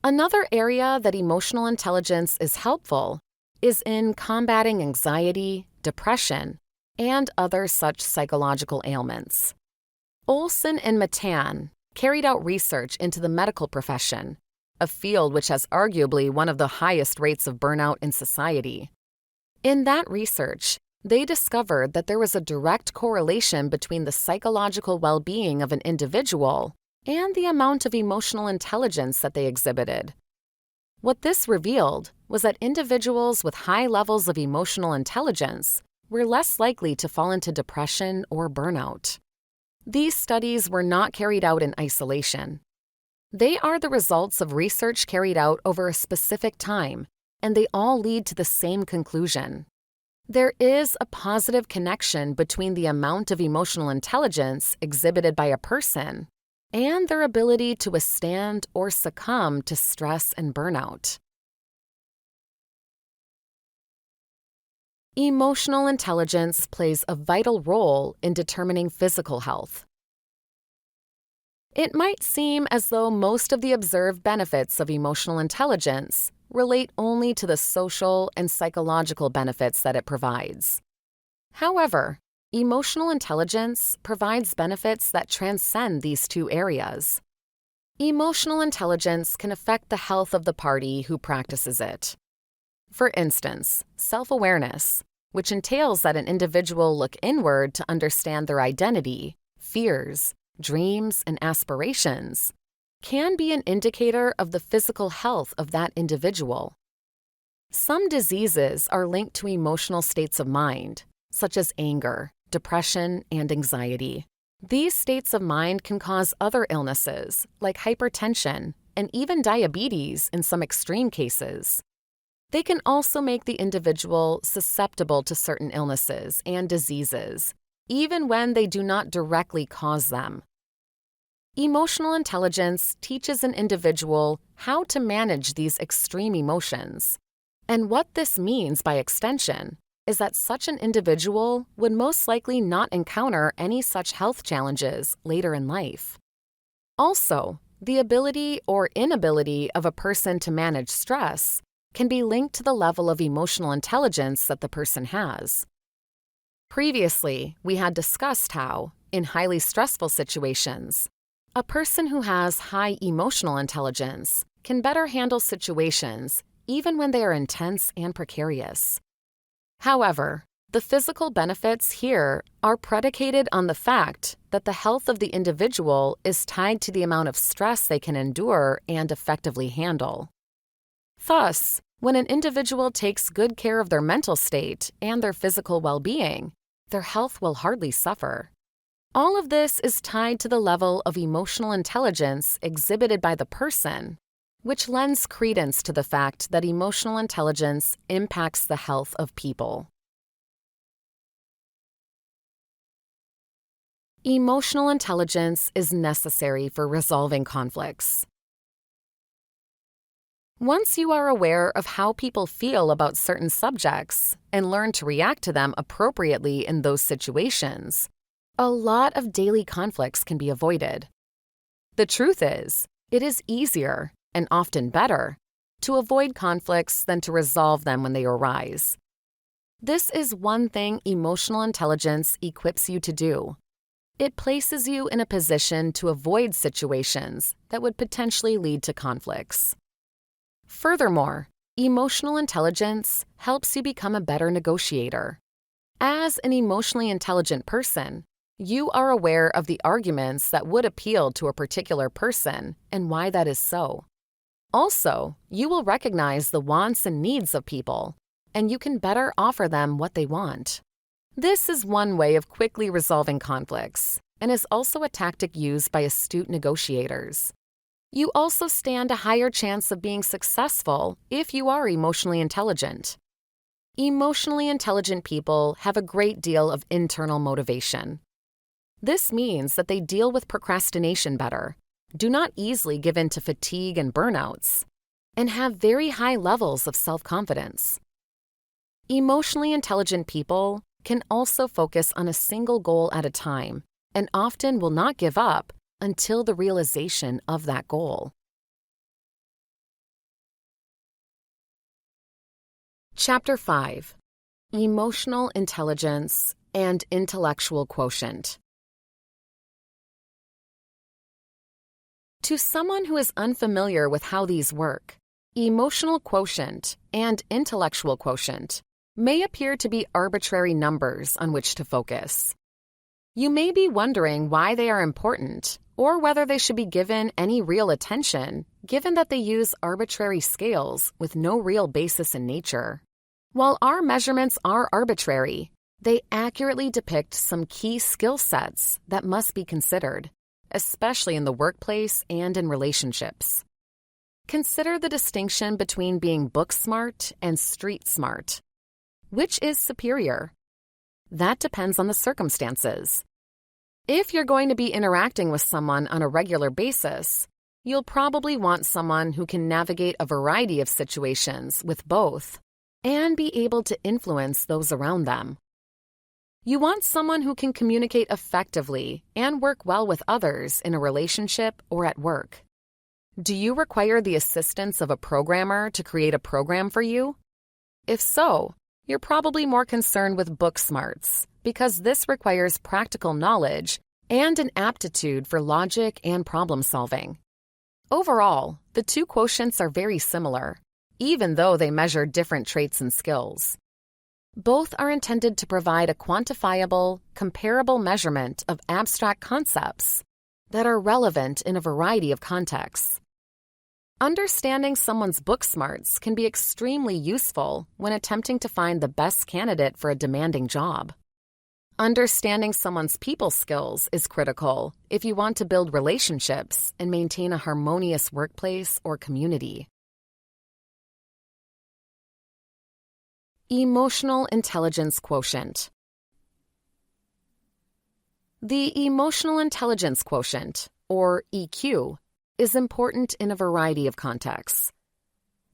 Another area that emotional intelligence is helpful is in combating anxiety, depression, and other such psychological ailments. Olson and Matan carried out research into the medical profession, a field which has arguably one of the highest rates of burnout in society. In that research, they discovered that there was a direct correlation between the psychological well-being of an individual and the amount of emotional intelligence that they exhibited. What this revealed was that individuals with high levels of emotional intelligence were less likely to fall into depression or burnout. These studies were not carried out in isolation. They are the results of research carried out over a specific time, and they all lead to the same conclusion. There is a positive connection between the amount of emotional intelligence exhibited by a person and their ability to withstand or succumb to stress and burnout. Emotional intelligence plays a vital role in determining physical health. It might seem as though most of the observed benefits of emotional intelligence relate only to the social and psychological benefits that it provides. However, emotional intelligence provides benefits that transcend these two areas. Emotional intelligence can affect the health of the party who practices it. For instance, self-awareness, which entails that an individual look inward to understand their identity, fears, dreams, and aspirations, can be an indicator of the physical health of that individual. Some diseases are linked to emotional states of mind, such as anger, depression, and anxiety. These states of mind can cause other illnesses, like hypertension and even diabetes in some extreme cases. They can also make the individual susceptible to certain illnesses and diseases, even when they do not directly cause them. Emotional intelligence teaches an individual how to manage these extreme emotions. And what this means by extension is that such an individual would most likely not encounter any such health challenges later in life. Also, the ability or inability of a person to manage stress can be linked to the level of emotional intelligence that the person has. Previously, we had discussed how, in highly stressful situations, a person who has high emotional intelligence can better handle situations even when they are intense and precarious. However, the physical benefits here are predicated on the fact that the health of the individual is tied to the amount of stress they can endure and effectively handle. Thus, when an individual takes good care of their mental state and their physical well-being, their health will hardly suffer. All of this is tied to the level of emotional intelligence exhibited by the person, which lends credence to the fact that emotional intelligence impacts the health of people. Emotional intelligence is necessary for resolving conflicts. Once you are aware of how people feel about certain subjects and learn to react to them appropriately in those situations, a lot of daily conflicts can be avoided. The truth is, it is easier, and often better, to avoid conflicts than to resolve them when they arise. This is one thing emotional intelligence equips you to do. It places you in a position to avoid situations that would potentially lead to conflicts. Furthermore, emotional intelligence helps you become a better negotiator. As an emotionally intelligent person, you are aware of the arguments that would appeal to a particular person and why that is so. Also, you will recognize the wants and needs of people, and you can better offer them what they want. This is one way of quickly resolving conflicts, and is also a tactic used by astute negotiators. You also stand a higher chance of being successful if you are emotionally intelligent. Emotionally intelligent people have a great deal of internal motivation. This means that they deal with procrastination better, do not easily give in to fatigue and burnouts, and have very high levels of self-confidence. Emotionally intelligent people can also focus on a single goal at a time and often will not give up until the realization of that goal. Chapter 5: Emotional Intelligence and Intellectual Quotient. To someone who is unfamiliar with how these work, emotional quotient and intellectual quotient may appear to be arbitrary numbers on which to focus. You may be wondering why they are important or whether they should be given any real attention, given that they use arbitrary scales with no real basis in nature. While our measurements are arbitrary, they accurately depict some key skill sets that must be considered, especially in the workplace and in relationships. Consider the distinction between being book smart and street smart. Which is superior? That depends on the circumstances. If you're going to be interacting with someone on a regular basis, you'll probably want someone who can navigate a variety of situations with both and be able to influence those around them. You want someone who can communicate effectively and work well with others in a relationship or at work. Do you require the assistance of a programmer to create a program for you? If so, you're probably more concerned with book smarts, because this requires practical knowledge and an aptitude for logic and problem solving. Overall, the two quotients are very similar, even though they measure different traits and skills. Both are intended to provide a quantifiable, comparable measurement of abstract concepts that are relevant in a variety of contexts. Understanding someone's book smarts can be extremely useful when attempting to find the best candidate for a demanding job. Understanding someone's people skills is critical if you want to build relationships and maintain a harmonious workplace or community. Emotional Intelligence Quotient. The Emotional Intelligence Quotient, or EQ, is important in a variety of contexts.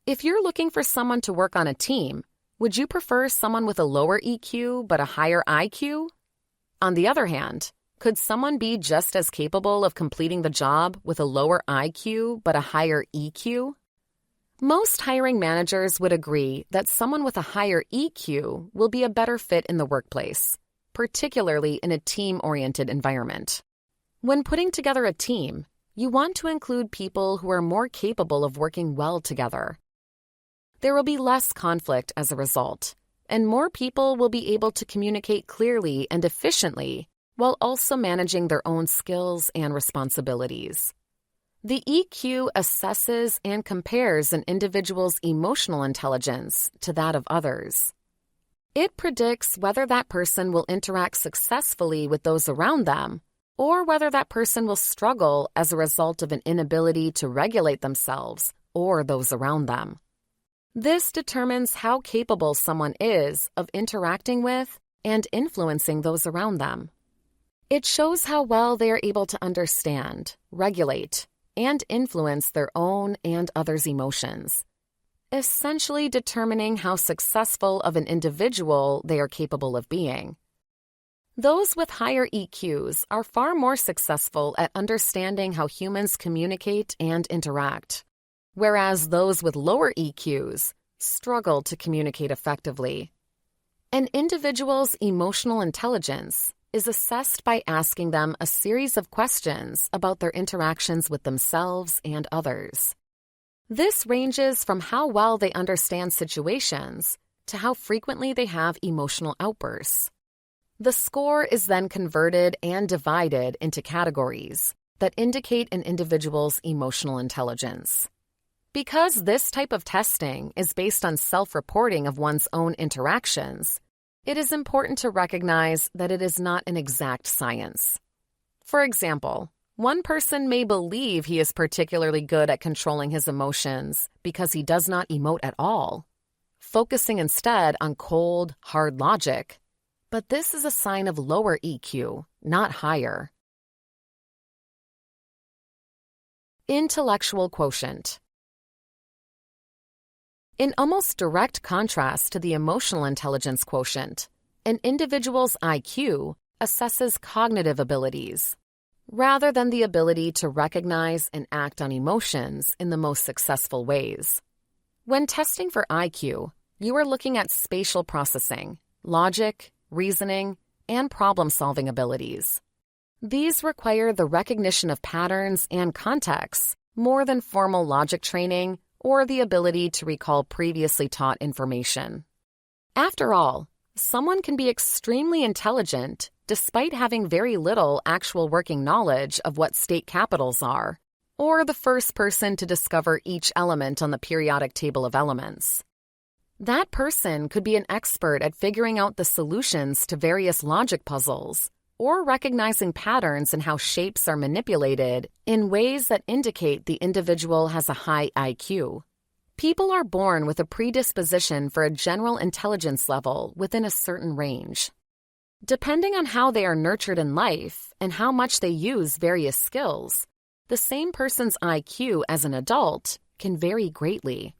If you're looking for someone to work on a team, would you prefer someone with a lower EQ but a higher IQ? On the other hand, could someone be just as capable of completing the job with a lower IQ but a higher EQ? Most hiring managers would agree that someone with a higher EQ will be a better fit in the workplace, particularly in a team-oriented environment. When putting together a team, you want to include people who are more capable of working well together. There will be less conflict as a result, and more people will be able to communicate clearly and efficiently while also managing their own skills and responsibilities. The EQ assesses and compares an individual's emotional intelligence to that of others. It predicts whether that person will interact successfully with those around them, or whether that person will struggle as a result of an inability to regulate themselves or those around them. This determines how capable someone is of interacting with and influencing those around them. It shows how well they are able to understand, regulate, and influence their own and others' emotions, essentially determining how successful of an individual they are capable of being. Those with higher EQs are far more successful at understanding how humans communicate and interact, whereas those with lower EQs struggle to communicate effectively. An individual's emotional intelligence is assessed by asking them a series of questions about their interactions with themselves and others. This ranges from how well they understand situations to how frequently they have emotional outbursts. The score is then converted and divided into categories that indicate an individual's emotional intelligence. Because this type of testing is based on self-reporting of one's own interactions, it is important to recognize that it is not an exact science. For example, one person may believe he is particularly good at controlling his emotions because he does not emote at all, focusing instead on cold, hard logic. But this is a sign of lower EQ, not higher. Intellectual quotient. In almost direct contrast to the emotional intelligence quotient, an individual's IQ assesses cognitive abilities, rather than the ability to recognize and act on emotions in the most successful ways. When testing for IQ, you are looking at spatial processing, logic, reasoning, and problem-solving abilities. These require the recognition of patterns and contexts more than formal logic training or the ability to recall previously taught information. After all, someone can be extremely intelligent despite having very little actual working knowledge of what state capitals are, or the first person to discover each element on the periodic table of elements. That person could be an expert at figuring out the solutions to various logic puzzles, or recognizing patterns in how shapes are manipulated in ways that indicate the individual has a high IQ. People are born with a predisposition for a general intelligence level within a certain range. Depending on how they are nurtured in life and how much they use various skills, the same person's IQ as an adult can vary greatly.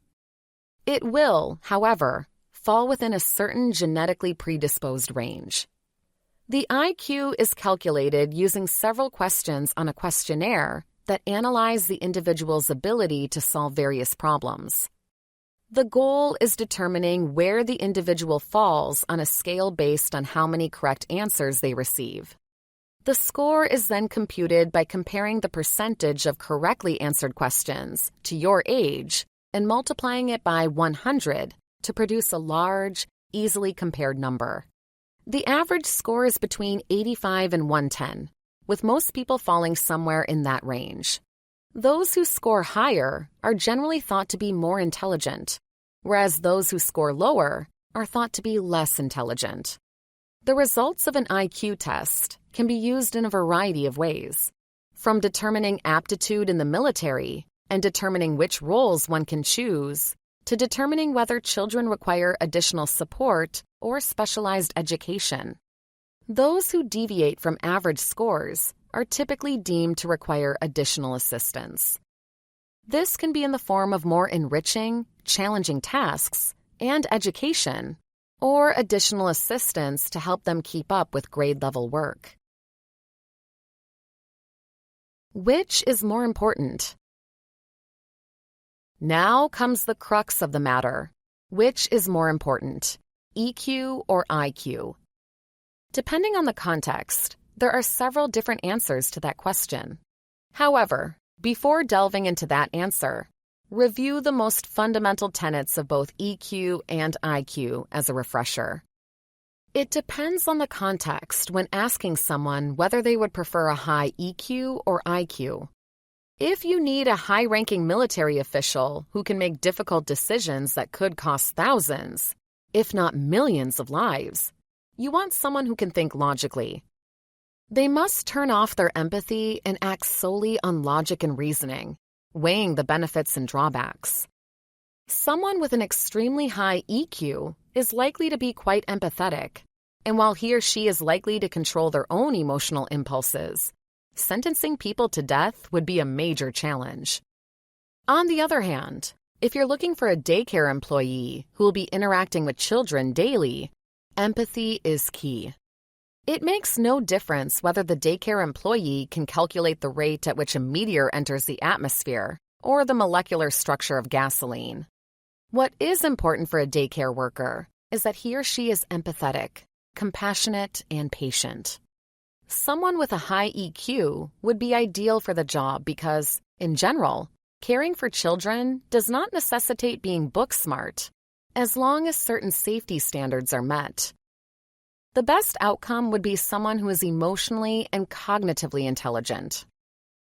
It will, however, fall within a certain genetically predisposed range. The IQ is calculated using several questions on a questionnaire that analyze the individual's ability to solve various problems. The goal is determining where the individual falls on a scale based on how many correct answers they receive. The score is then computed by comparing the percentage of correctly answered questions to your age and multiplying it by 100 to produce a large, easily compared number. The average score is between 85 and 110, with most people falling somewhere in that range. Those who score higher are generally thought to be more intelligent, whereas those who score lower are thought to be less intelligent. The results of an IQ test can be used in a variety of ways, from determining aptitude in the military and determining which roles one can choose, to determining whether children require additional support or specialized education. Those who deviate from average scores are typically deemed to require additional assistance. This can be in the form of more enriching, challenging tasks and education, or additional assistance to help them keep up with grade-level work. Which is more important? Now comes the crux of the matter. Which is more important, EQ or IQ? Depending on the context, there are several different answers to that question. However, before delving into that answer, review the most fundamental tenets of both EQ and IQ as a refresher. It depends on the context when asking someone whether they would prefer a high EQ or IQ. If you need a high-ranking military official who can make difficult decisions that could cost thousands, if not millions of lives, you want someone who can think logically. They must turn off their empathy and act solely on logic and reasoning, weighing the benefits and drawbacks. Someone with an extremely high EQ is likely to be quite empathetic, and while he or she is likely to control their own emotional impulses, sentencing people to death would be a major challenge. On the other hand, if you're looking for a daycare employee who will be interacting with children daily, empathy is key. It makes no difference whether the daycare employee can calculate the rate at which a meteor enters the atmosphere or the molecular structure of gasoline. What is important for a daycare worker is that he or she is empathetic, compassionate, and patient. Someone with a high EQ would be ideal for the job because, in general, caring for children does not necessitate being book smart, as long as certain safety standards are met. The best outcome would be someone who is emotionally and cognitively intelligent.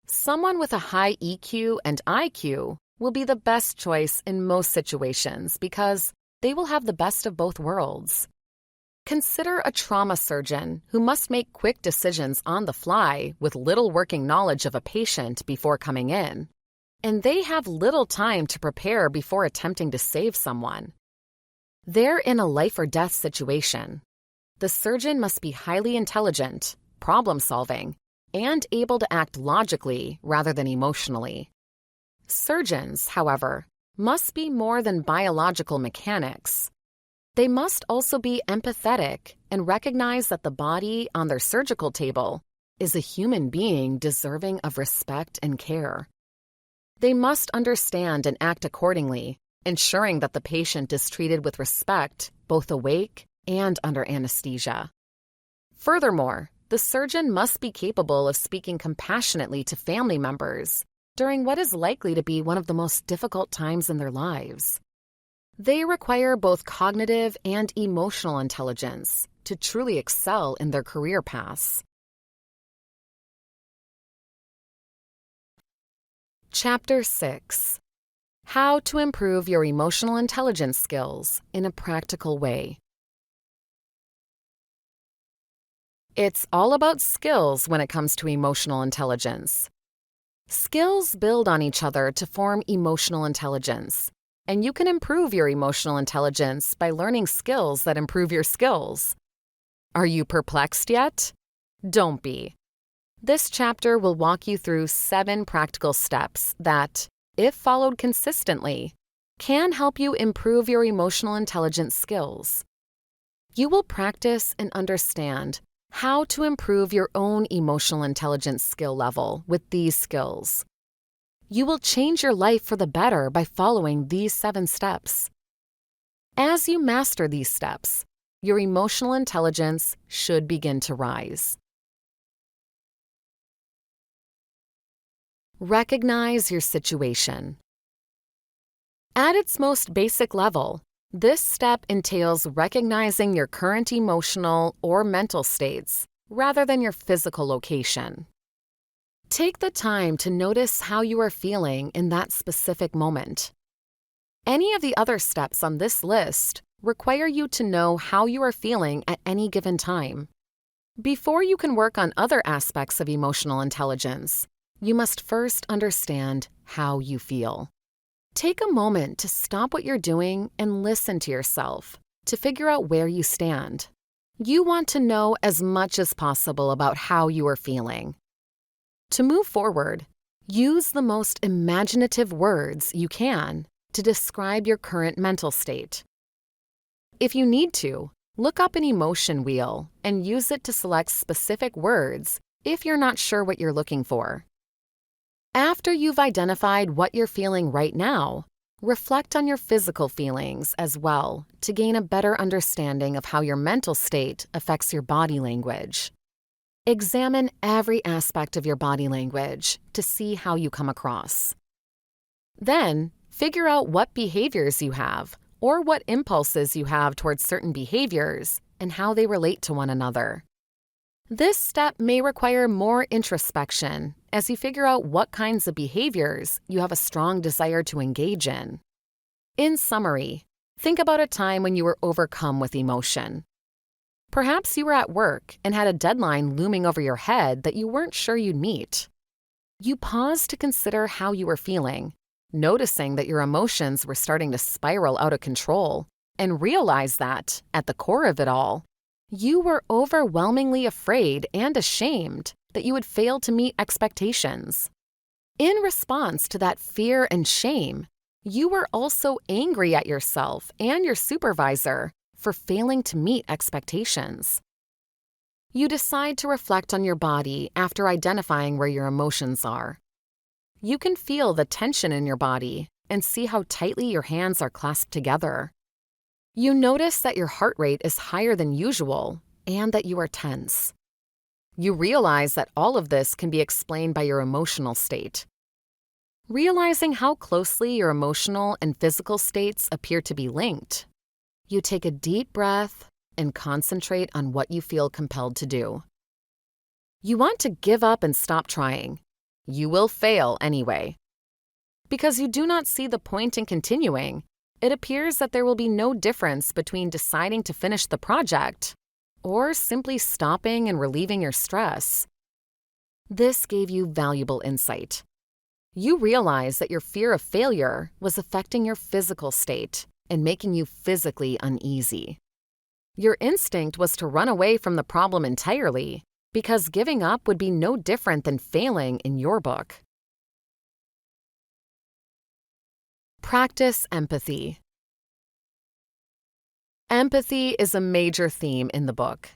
Someone with a high EQ and IQ will be the best choice in most situations because they will have the best of both worlds. Consider a trauma surgeon who must make quick decisions on the fly with little working knowledge of a patient before coming in, and they have little time to prepare before attempting to save someone. They're in a life-or-death situation. The surgeon must be highly intelligent, problem-solving, and able to act logically rather than emotionally. Surgeons, however, must be more than biological mechanics. They must also be empathetic and recognize that the body on their surgical table is a human being deserving of respect and care. They must understand and act accordingly, ensuring that the patient is treated with respect, both awake and under anesthesia. Furthermore, the surgeon must be capable of speaking compassionately to family members during what is likely to be one of the most difficult times in their lives. They require both cognitive and emotional intelligence to truly excel in their career paths. Chapter 6: How to improve your emotional intelligence skills in a practical way. It's all about skills when it comes to emotional intelligence. Skills build on each other to form emotional intelligence, and you can improve your emotional intelligence by learning skills that improve your skills. Are you perplexed yet? Don't be. This chapter will walk you through 7 practical steps that, if followed consistently, can help you improve your emotional intelligence skills. You will practice and understand how to improve your own emotional intelligence skill level with these skills. You will change your life for the better by following these 7 steps. As you master these steps, your emotional intelligence should begin to rise. Recognize your situation. At its most basic level, this step entails recognizing your current emotional or mental states rather than your physical location. Take the time to notice how you are feeling in that specific moment. Any of the other steps on this list require you to know how you are feeling at any given time. Before you can work on other aspects of emotional intelligence, you must first understand how you feel. Take a moment to stop what you're doing and listen to yourself to figure out where you stand. You want to know as much as possible about how you are feeling. To move forward, use the most imaginative words you can to describe your current mental state. If you need to, look up an emotion wheel and use it to select specific words if you're not sure what you're looking for. After you've identified what you're feeling right now, reflect on your physical feelings as well to gain a better understanding of how your mental state affects your body language. Examine every aspect of your body language to see how you come across. Then, figure out what behaviors you have or what impulses you have towards certain behaviors and how they relate to one another. This step may require more introspection as you figure out what kinds of behaviors you have a strong desire to engage in. In summary, think about a time when you were overcome with emotion. Perhaps you were at work and had a deadline looming over your head that you weren't sure you'd meet. You paused to consider how you were feeling, noticing that your emotions were starting to spiral out of control, and realized that, at the core of it all, you were overwhelmingly afraid and ashamed that you would fail to meet expectations. In response to that fear and shame, you were also angry at yourself and your supervisor for failing to meet expectations. You decide to reflect on your body after identifying where your emotions are. You can feel the tension in your body and see how tightly your hands are clasped together. You notice that your heart rate is higher than usual and that you are tense. You realize that all of this can be explained by your emotional state. Realizing how closely your emotional and physical states appear to be linked, you take a deep breath and concentrate on what you feel compelled to do. You want to give up and stop trying. You will fail anyway. Because you do not see the point in continuing, it appears that there will be no difference between deciding to finish the project or simply stopping and relieving your stress. This gave you valuable insight. You realize that your fear of failure was affecting your physical state and making you physically uneasy. Your instinct was to run away from the problem entirely because giving up would be no different than failing in your book. Practice empathy. Empathy is a major theme in the book.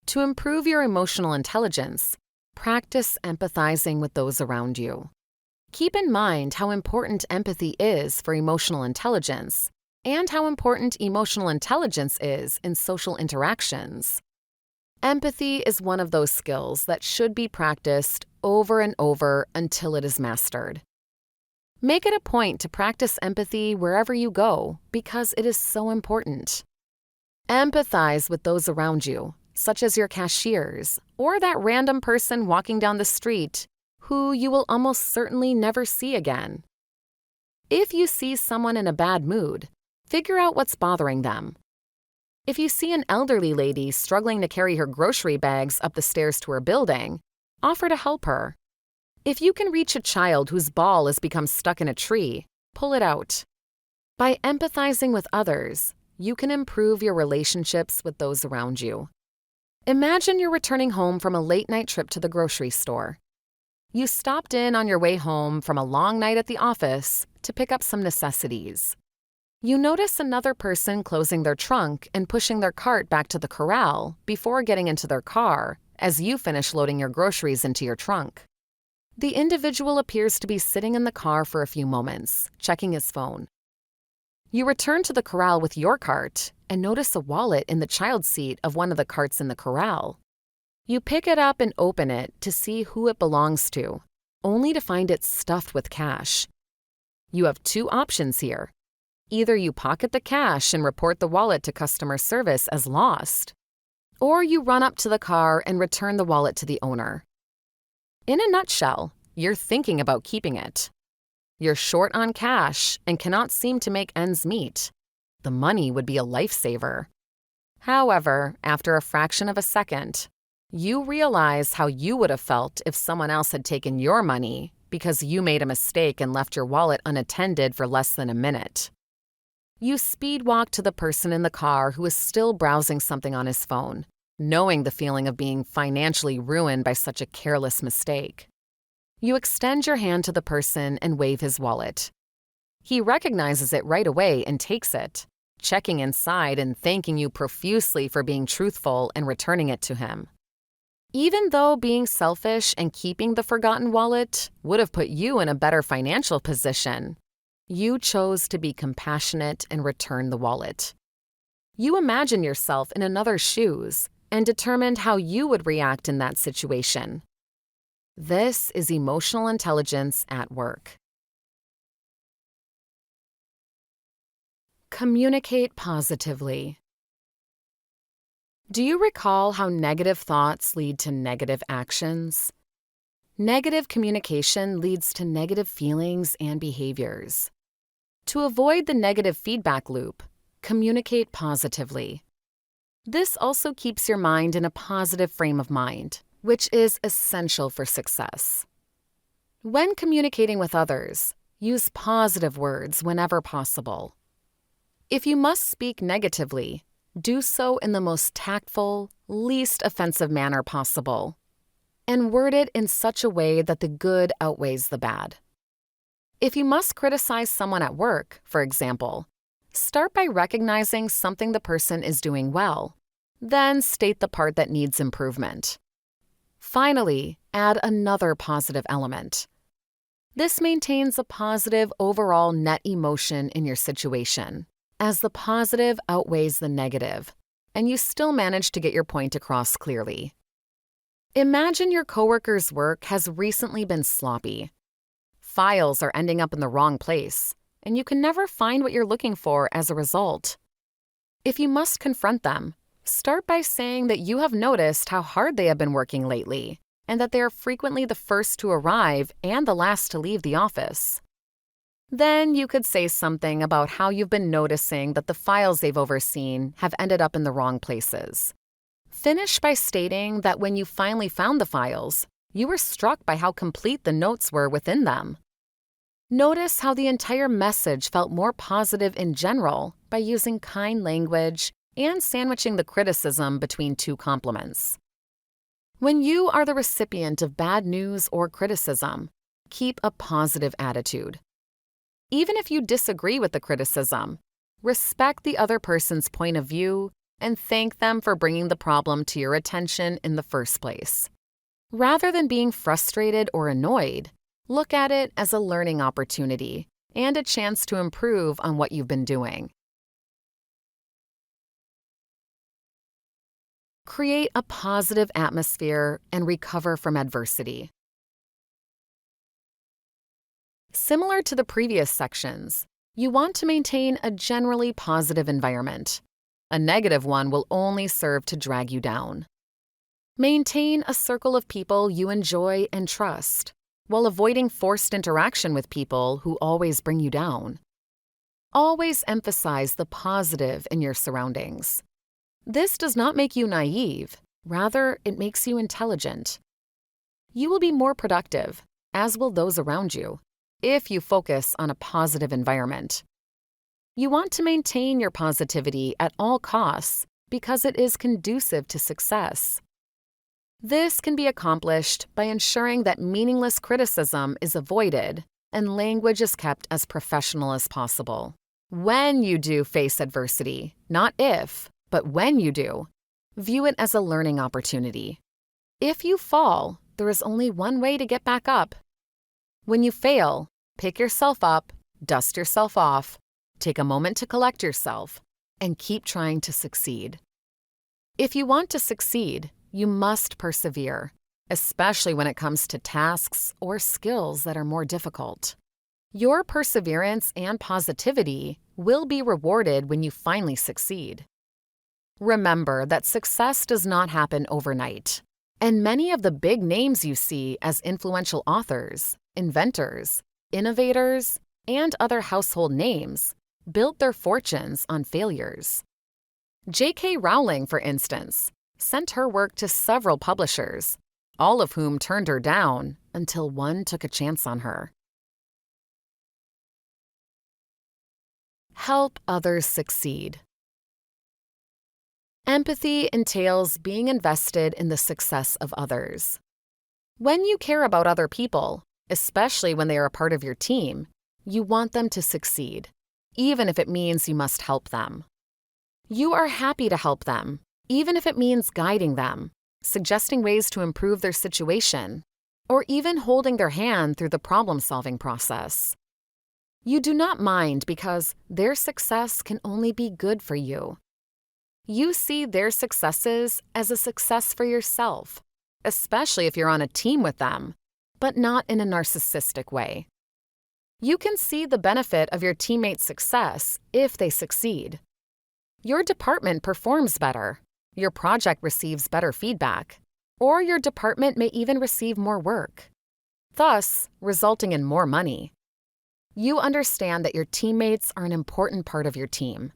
To improve your emotional intelligence, practice empathizing with those around you. Keep in mind how important empathy is for emotional intelligence and how important emotional intelligence is in social interactions. Empathy is one of those skills that should be practiced over and over until it is mastered. Make it a point to practice empathy wherever you go because it is so important. Empathize with those around you, such as your cashiers or that random person walking down the street who you will almost certainly never see again. If you see someone in a bad mood, figure out what's bothering them. If you see an elderly lady struggling to carry her grocery bags up the stairs to her building, offer to help her. If you can reach a child whose ball has become stuck in a tree, pull it out. By empathizing with others, you can improve your relationships with those around you. Imagine you're returning home from a late-night trip to the grocery store. You stopped in on your way home from a long night at the office to pick up some necessities. You notice another person closing their trunk and pushing their cart back to the corral before getting into their car as you finish loading your groceries into your trunk. The individual appears to be sitting in the car for a few moments, checking his phone. You return to the corral with your cart and notice a wallet in the child seat of one of the carts in the corral. You pick it up and open it to see who it belongs to, only to find it stuffed with cash. You have two options here. Either you pocket the cash and report the wallet to customer service as lost, or you run up to the car and return the wallet to the owner. In a nutshell, you're thinking about keeping it. You're short on cash and cannot seem to make ends meet. The money would be a lifesaver. However, after a fraction of a second, you realize how you would have felt if someone else had taken your money because you made a mistake and left your wallet unattended for less than a minute. You speed walk to the person in the car who is still browsing something on his phone, knowing the feeling of being financially ruined by such a careless mistake. You extend your hand to the person and wave his wallet. He recognizes it right away and takes it, checking inside and thanking you profusely for being truthful and returning it to him. Even though being selfish and keeping the forgotten wallet would have put you in a better financial position, you chose to be compassionate and return the wallet. You imagine yourself in another's shoes and determined how you would react in that situation. This is emotional intelligence at work. Communicate positively. Do you recall how negative thoughts lead to negative actions? Negative communication leads to negative feelings and behaviors. To avoid the negative feedback loop, communicate positively. This also keeps your mind in a positive frame of mind, which is essential for success. When communicating with others, use positive words whenever possible. If you must speak negatively, do so in the most tactful, least offensive manner possible, and word it in such a way that the good outweighs the bad. If you must criticize someone at work, for example, start by recognizing something the person is doing well, then state the part that needs improvement. Finally, add another positive element. This maintains a positive overall net emotion in your situation, as the positive outweighs the negative, and you still manage to get your point across clearly. Imagine your coworker's work has recently been sloppy. Files are ending up in the wrong place, and you can never find what you're looking for as a result. If you must confront them, start by saying that you have noticed how hard they have been working lately, and that they are frequently the first to arrive and the last to leave the office. Then you could say something about how you've been noticing that the files they've overseen have ended up in the wrong places. Finish by stating that when you finally found the files, you were struck by how complete the notes were within them. Notice how the entire message felt more positive in general by using kind language and sandwiching the criticism between two compliments. When you are the recipient of bad news or criticism, keep a positive attitude. Even if you disagree with the criticism, respect the other person's point of view and thank them for bringing the problem to your attention in the first place. Rather than being frustrated or annoyed, look at it as a learning opportunity and a chance to improve on what you've been doing. Create a positive atmosphere and recover from adversity. Similar to the previous sections, you want to maintain a generally positive environment. A negative one will only serve to drag you down. Maintain a circle of people you enjoy and trust, while avoiding forced interaction with people who always bring you down. Always emphasize the positive in your surroundings. This does not make you naive, rather, it makes you intelligent. You will be more productive, as will those around you, if you focus on a positive environment. You want to maintain your positivity at all costs because it is conducive to success. This can be accomplished by ensuring that meaningless criticism is avoided and language is kept as professional as possible. When you do face adversity, not if, but when you do, view it as a learning opportunity. If you fall, there is only one way to get back up. When you fail, pick yourself up, dust yourself off, take a moment to collect yourself, and keep trying to succeed. If you want to succeed, you must persevere, especially when it comes to tasks or skills that are more difficult. Your perseverance and positivity will be rewarded when you finally succeed. Remember that success does not happen overnight, and many of the big names you see as influential authors, inventors, innovators, and other household names built their fortunes on failures. J.K. Rowling, for instance, sent her work to several publishers, all of whom turned her down until one took a chance on her. Help others succeed. Empathy entails being invested in the success of others. When you care about other people, especially when they are a part of your team, you want them to succeed, even if it means you must help them. You are happy to help them, even if it means guiding them, suggesting ways to improve their situation, or even holding their hand through the problem-solving process. You do not mind because their success can only be good for you. You see their successes as a success for yourself, especially if you're on a team with them, but not in a narcissistic way. You can see the benefit of your teammates' success if they succeed. Your department performs better, your project receives better feedback, or your department may even receive more work, thus resulting in more money. You understand that your teammates are an important part of your team.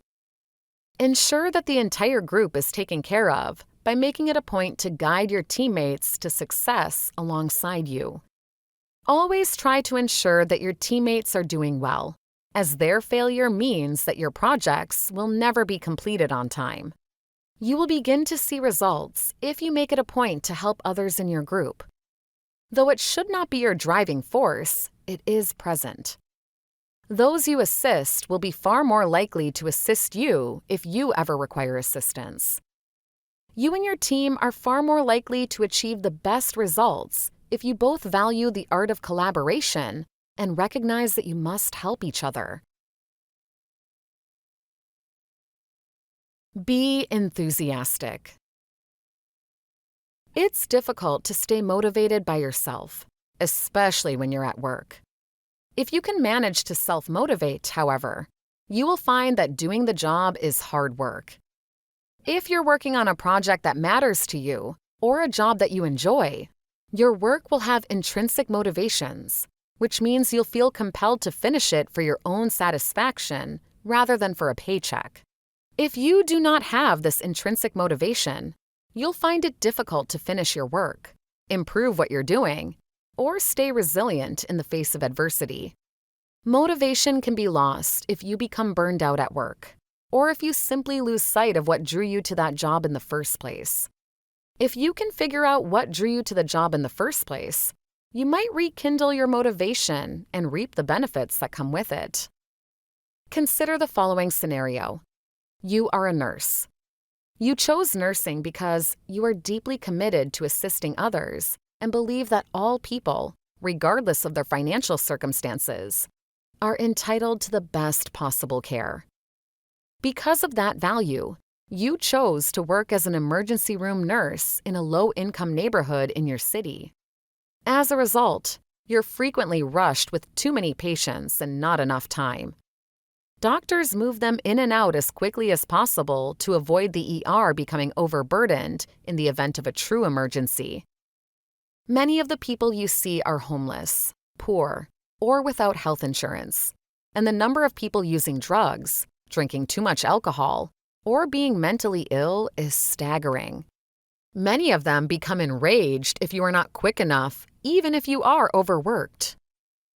Ensure that the entire group is taken care of by making it a point to guide your teammates to success alongside you. Always try to ensure that your teammates are doing well, as their failure means that your projects will never be completed on time. You will begin to see results if you make it a point to help others in your group. Though it should not be your driving force, it is present. Those you assist will be far more likely to assist you if you ever require assistance. You and your team are far more likely to achieve the best results if you both value the art of collaboration and recognize that you must help each other. Be enthusiastic. It's difficult to stay motivated by yourself, especially when you're at work. If you can manage to self-motivate, however, you will find that doing the job is hard work. If you're working on a project that matters to you, or a job that you enjoy, your work will have intrinsic motivations, which means you'll feel compelled to finish it for your own satisfaction rather than for a paycheck. If you do not have this intrinsic motivation, you'll find it difficult to finish your work, improve what you're doing, or stay resilient in the face of adversity. Motivation can be lost if you become burned out at work, or if you simply lose sight of what drew you to that job in the first place. If you can figure out what drew you to the job in the first place, you might rekindle your motivation and reap the benefits that come with it. Consider the following scenario. You are a nurse. You chose nursing because you are deeply committed to assisting others and believe that all people, regardless of their financial circumstances, are entitled to the best possible care. Because of that value, you chose to work as an emergency room nurse in a low-income neighborhood in your city. As a result, you're frequently rushed with too many patients and not enough time. Doctors move them in and out as quickly as possible to avoid the ER becoming overburdened in the event of a true emergency. Many of the people you see are homeless, poor, or without health insurance, and the number of people using drugs, drinking too much alcohol, or being mentally ill is staggering. Many of them become enraged if you are not quick enough, even if you are overworked.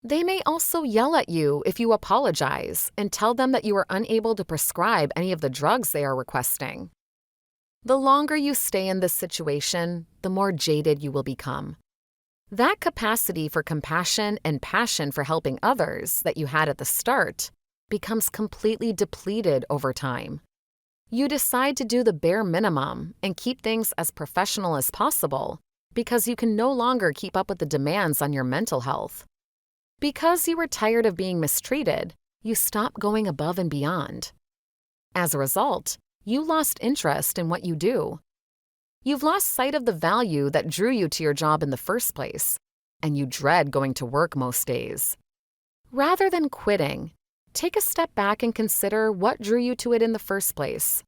They may also yell at you if you apologize and tell them that you are unable to prescribe any of the drugs they are requesting. The longer you stay in this situation, the more jaded you will become. That capacity for compassion and passion for helping others that you had at the start becomes completely depleted over time. You decide to do the bare minimum and keep things as professional as possible because you can no longer keep up with the demands on your mental health. Because you were tired of being mistreated, you stop going above and beyond. As a result, you lost interest in what you do. You've lost sight of the value that drew you to your job in the first place, and you dread going to work most days. Rather than quitting, take a step back and consider what drew you to it in the first place.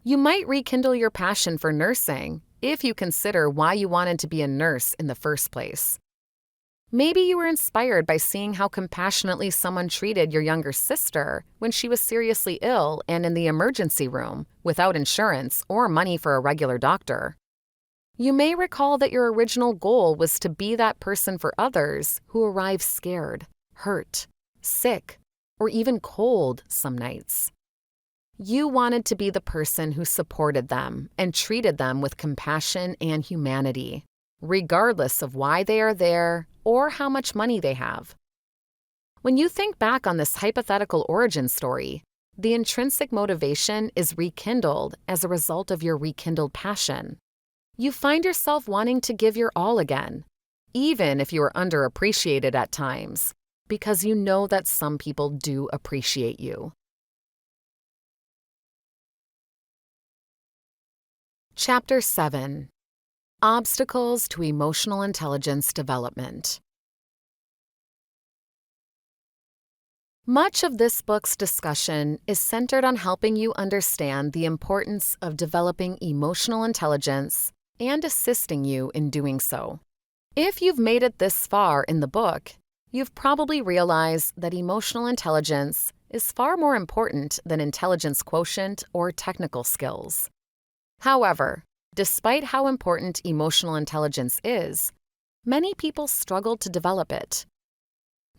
You might rekindle your passion for nursing if you consider why you wanted to be a nurse in the first place. Maybe you were inspired by seeing how compassionately someone treated your younger sister when she was seriously ill and in the emergency room without insurance or money for a regular doctor. You may recall that your original goal was to be that person for others who arrive scared, hurt, sick, or even cold some nights. You wanted to be the person who supported them and treated them with compassion and humanity, regardless of why they are there or how much money they have. When you think back on this hypothetical origin story, the intrinsic motivation is rekindled as a result of your rekindled passion. You find yourself wanting to give your all again, even if you are underappreciated at times, because you know that some people do appreciate you. Chapter 7: Obstacles to Emotional Intelligence Development. Much of this book's discussion is centered on helping you understand the importance of developing emotional intelligence and assisting you in doing so. If you've made it this far in the book, you've probably realized that emotional intelligence is far more important than intelligence quotient or technical skills. However, despite how important emotional intelligence is, many people struggle to develop it.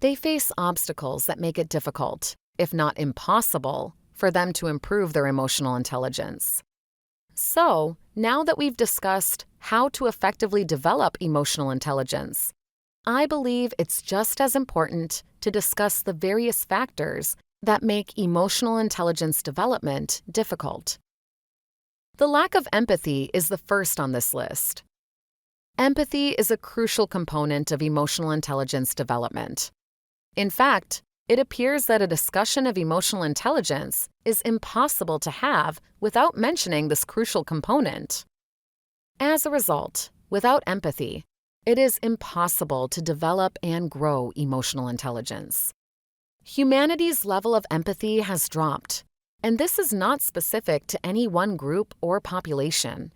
They face obstacles that make it difficult, if not impossible, for them to improve their emotional intelligence. So, now that we've discussed how to effectively develop emotional intelligence, I believe it's just as important to discuss the various factors that make emotional intelligence development difficult. The lack of empathy is the first on this list. Empathy is a crucial component of emotional intelligence development. In fact, it appears that a discussion of emotional intelligence is impossible to have without mentioning this crucial component. As a result, without empathy, it is impossible to develop and grow emotional intelligence. Humanity's level of empathy has dropped, and this is not specific to any one group or population.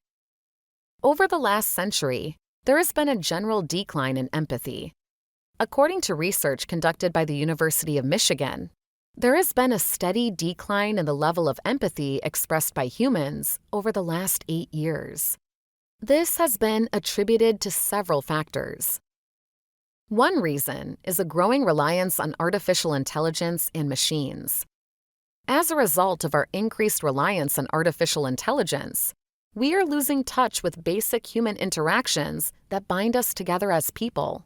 Over the last century, there has been a general decline in empathy. According to research conducted by the University of Michigan, there has been a steady decline in the level of empathy expressed by humans over the last 8 years. This has been attributed to several factors. One reason is a growing reliance on artificial intelligence and machines. As a result of our increased reliance on artificial intelligence, we are losing touch with basic human interactions that bind us together as people.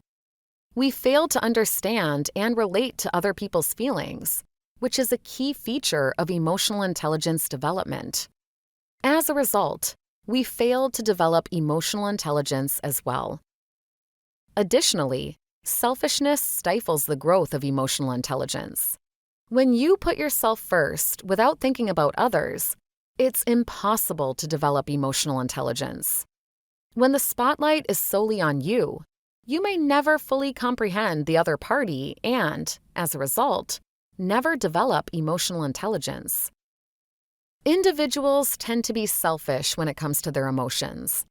We fail to understand and relate to other people's feelings, which is a key feature of emotional intelligence development. As a result, we fail to develop emotional intelligence as well. Additionally, selfishness stifles the growth of emotional intelligence. When you put yourself first without thinking about others, it's impossible to develop emotional intelligence. When the spotlight is solely on you, you may never fully comprehend the other party and, as a result, never develop emotional intelligence. Individuals tend to be selfish when it comes to their emotions.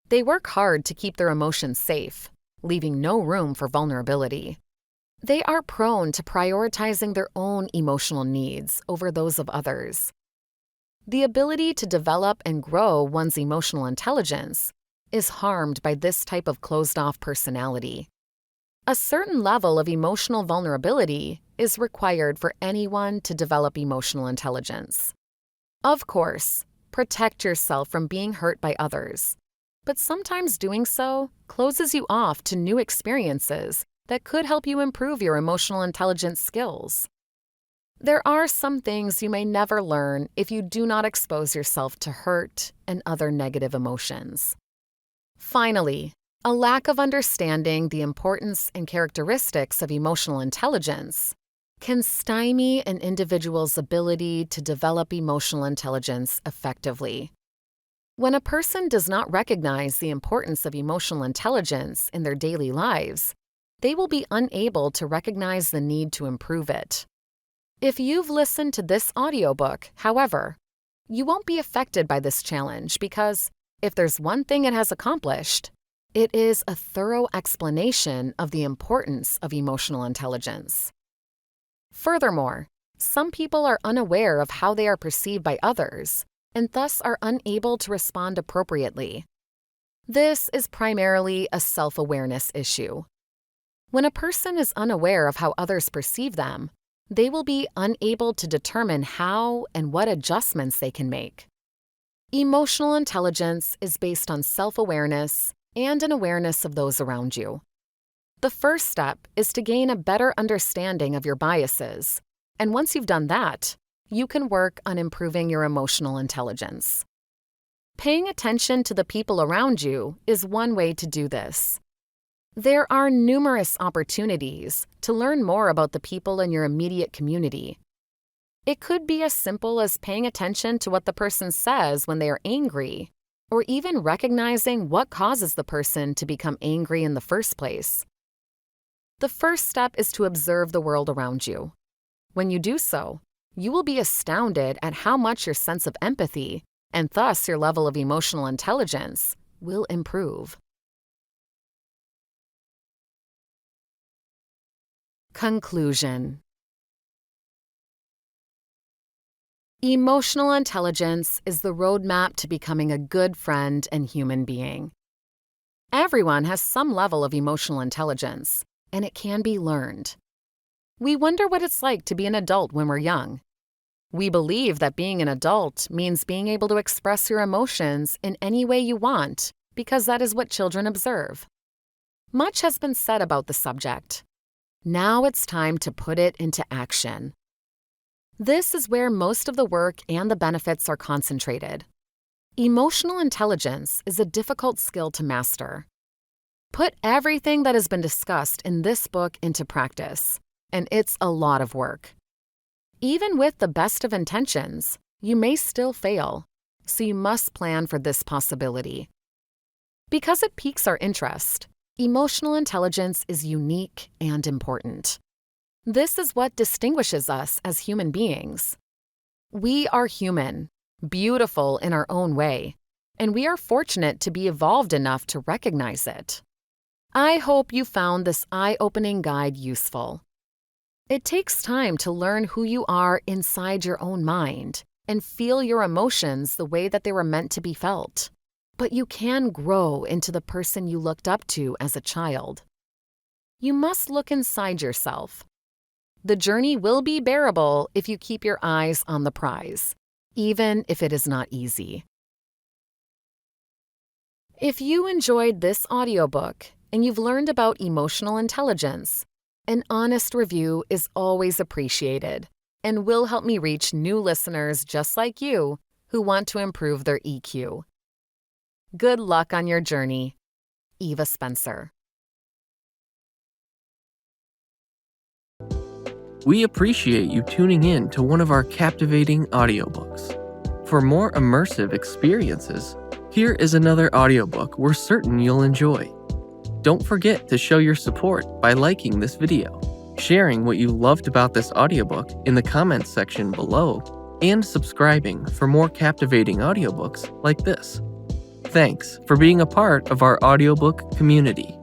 They work hard to keep their emotions safe, leaving no room for vulnerability. They are prone to prioritizing their own emotional needs over those of others. The ability to develop and grow one's emotional intelligence is harmed by this type of closed-off personality. A certain level of emotional vulnerability is required for anyone to develop emotional intelligence. Of course, protect yourself from being hurt by others, but sometimes doing so closes you off to new experiences that could help you improve your emotional intelligence skills. There are some things you may never learn if you do not expose yourself to hurt and other negative emotions. Finally, a lack of understanding the importance and characteristics of emotional intelligence can stymie an individual's ability to develop emotional intelligence effectively. When a person does not recognize the importance of emotional intelligence in their daily lives, they will be unable to recognize the need to improve it. If you've listened to this audiobook, however, you won't be affected by this challenge because if there's one thing it has accomplished, it is a thorough explanation of the importance of emotional intelligence. Furthermore, some people are unaware of how they are perceived by others and thus are unable to respond appropriately. This is primarily a self-awareness issue. When a person is unaware of how others perceive them, they will be unable to determine how and what adjustments they can make. Emotional intelligence is based on self-awareness and an awareness of those around you. The first step is to gain a better understanding of your biases, and once you've done that, you can work on improving your emotional intelligence. Paying attention to the people around you is one way to do this. There are numerous opportunities to learn more about the people in your immediate community. It could be as simple as paying attention to what the person says when they are angry, or even recognizing what causes the person to become angry in the first place. The first step is to observe the world around you. When you do so, you will be astounded at how much your sense of empathy, and thus your level of emotional intelligence, will improve. Conclusion. Emotional intelligence is the roadmap to becoming a good friend and human being. Everyone has some level of emotional intelligence, and it can be learned. We wonder what it's like to be an adult when we're young. We believe that being an adult means being able to express your emotions in any way you want, because that is what children observe. Much has been said about the subject. Now it's time to put it into action. This is where most of the work and the benefits are concentrated. Emotional intelligence is a difficult skill to master. Put everything that has been discussed in this book into practice, and it's a lot of work. Even with the best of intentions, you may still fail, so you must plan for this possibility. Because it piques our interest, emotional intelligence is unique and important. This is what distinguishes us as human beings. We are human, beautiful in our own way, and we are fortunate to be evolved enough to recognize it. I hope you found this eye-opening guide useful. It takes time to learn who you are inside your own mind and feel your emotions the way that they were meant to be felt. But you can grow into the person you looked up to as a child. You must look inside yourself. The journey will be bearable if you keep your eyes on the prize, even if it is not easy. If you enjoyed this audiobook and you've learned about emotional intelligence, an honest review is always appreciated and will help me reach new listeners just like you who want to improve their EQ. Good luck on your journey. Eva Spencer. We appreciate you tuning in to one of our captivating audiobooks. For more immersive experiences, here is another audiobook we're certain you'll enjoy. Don't forget to show your support by liking this video, sharing what you loved about this audiobook in the comments section below, and subscribing for more captivating audiobooks like this. Thanks for being a part of our audiobook community.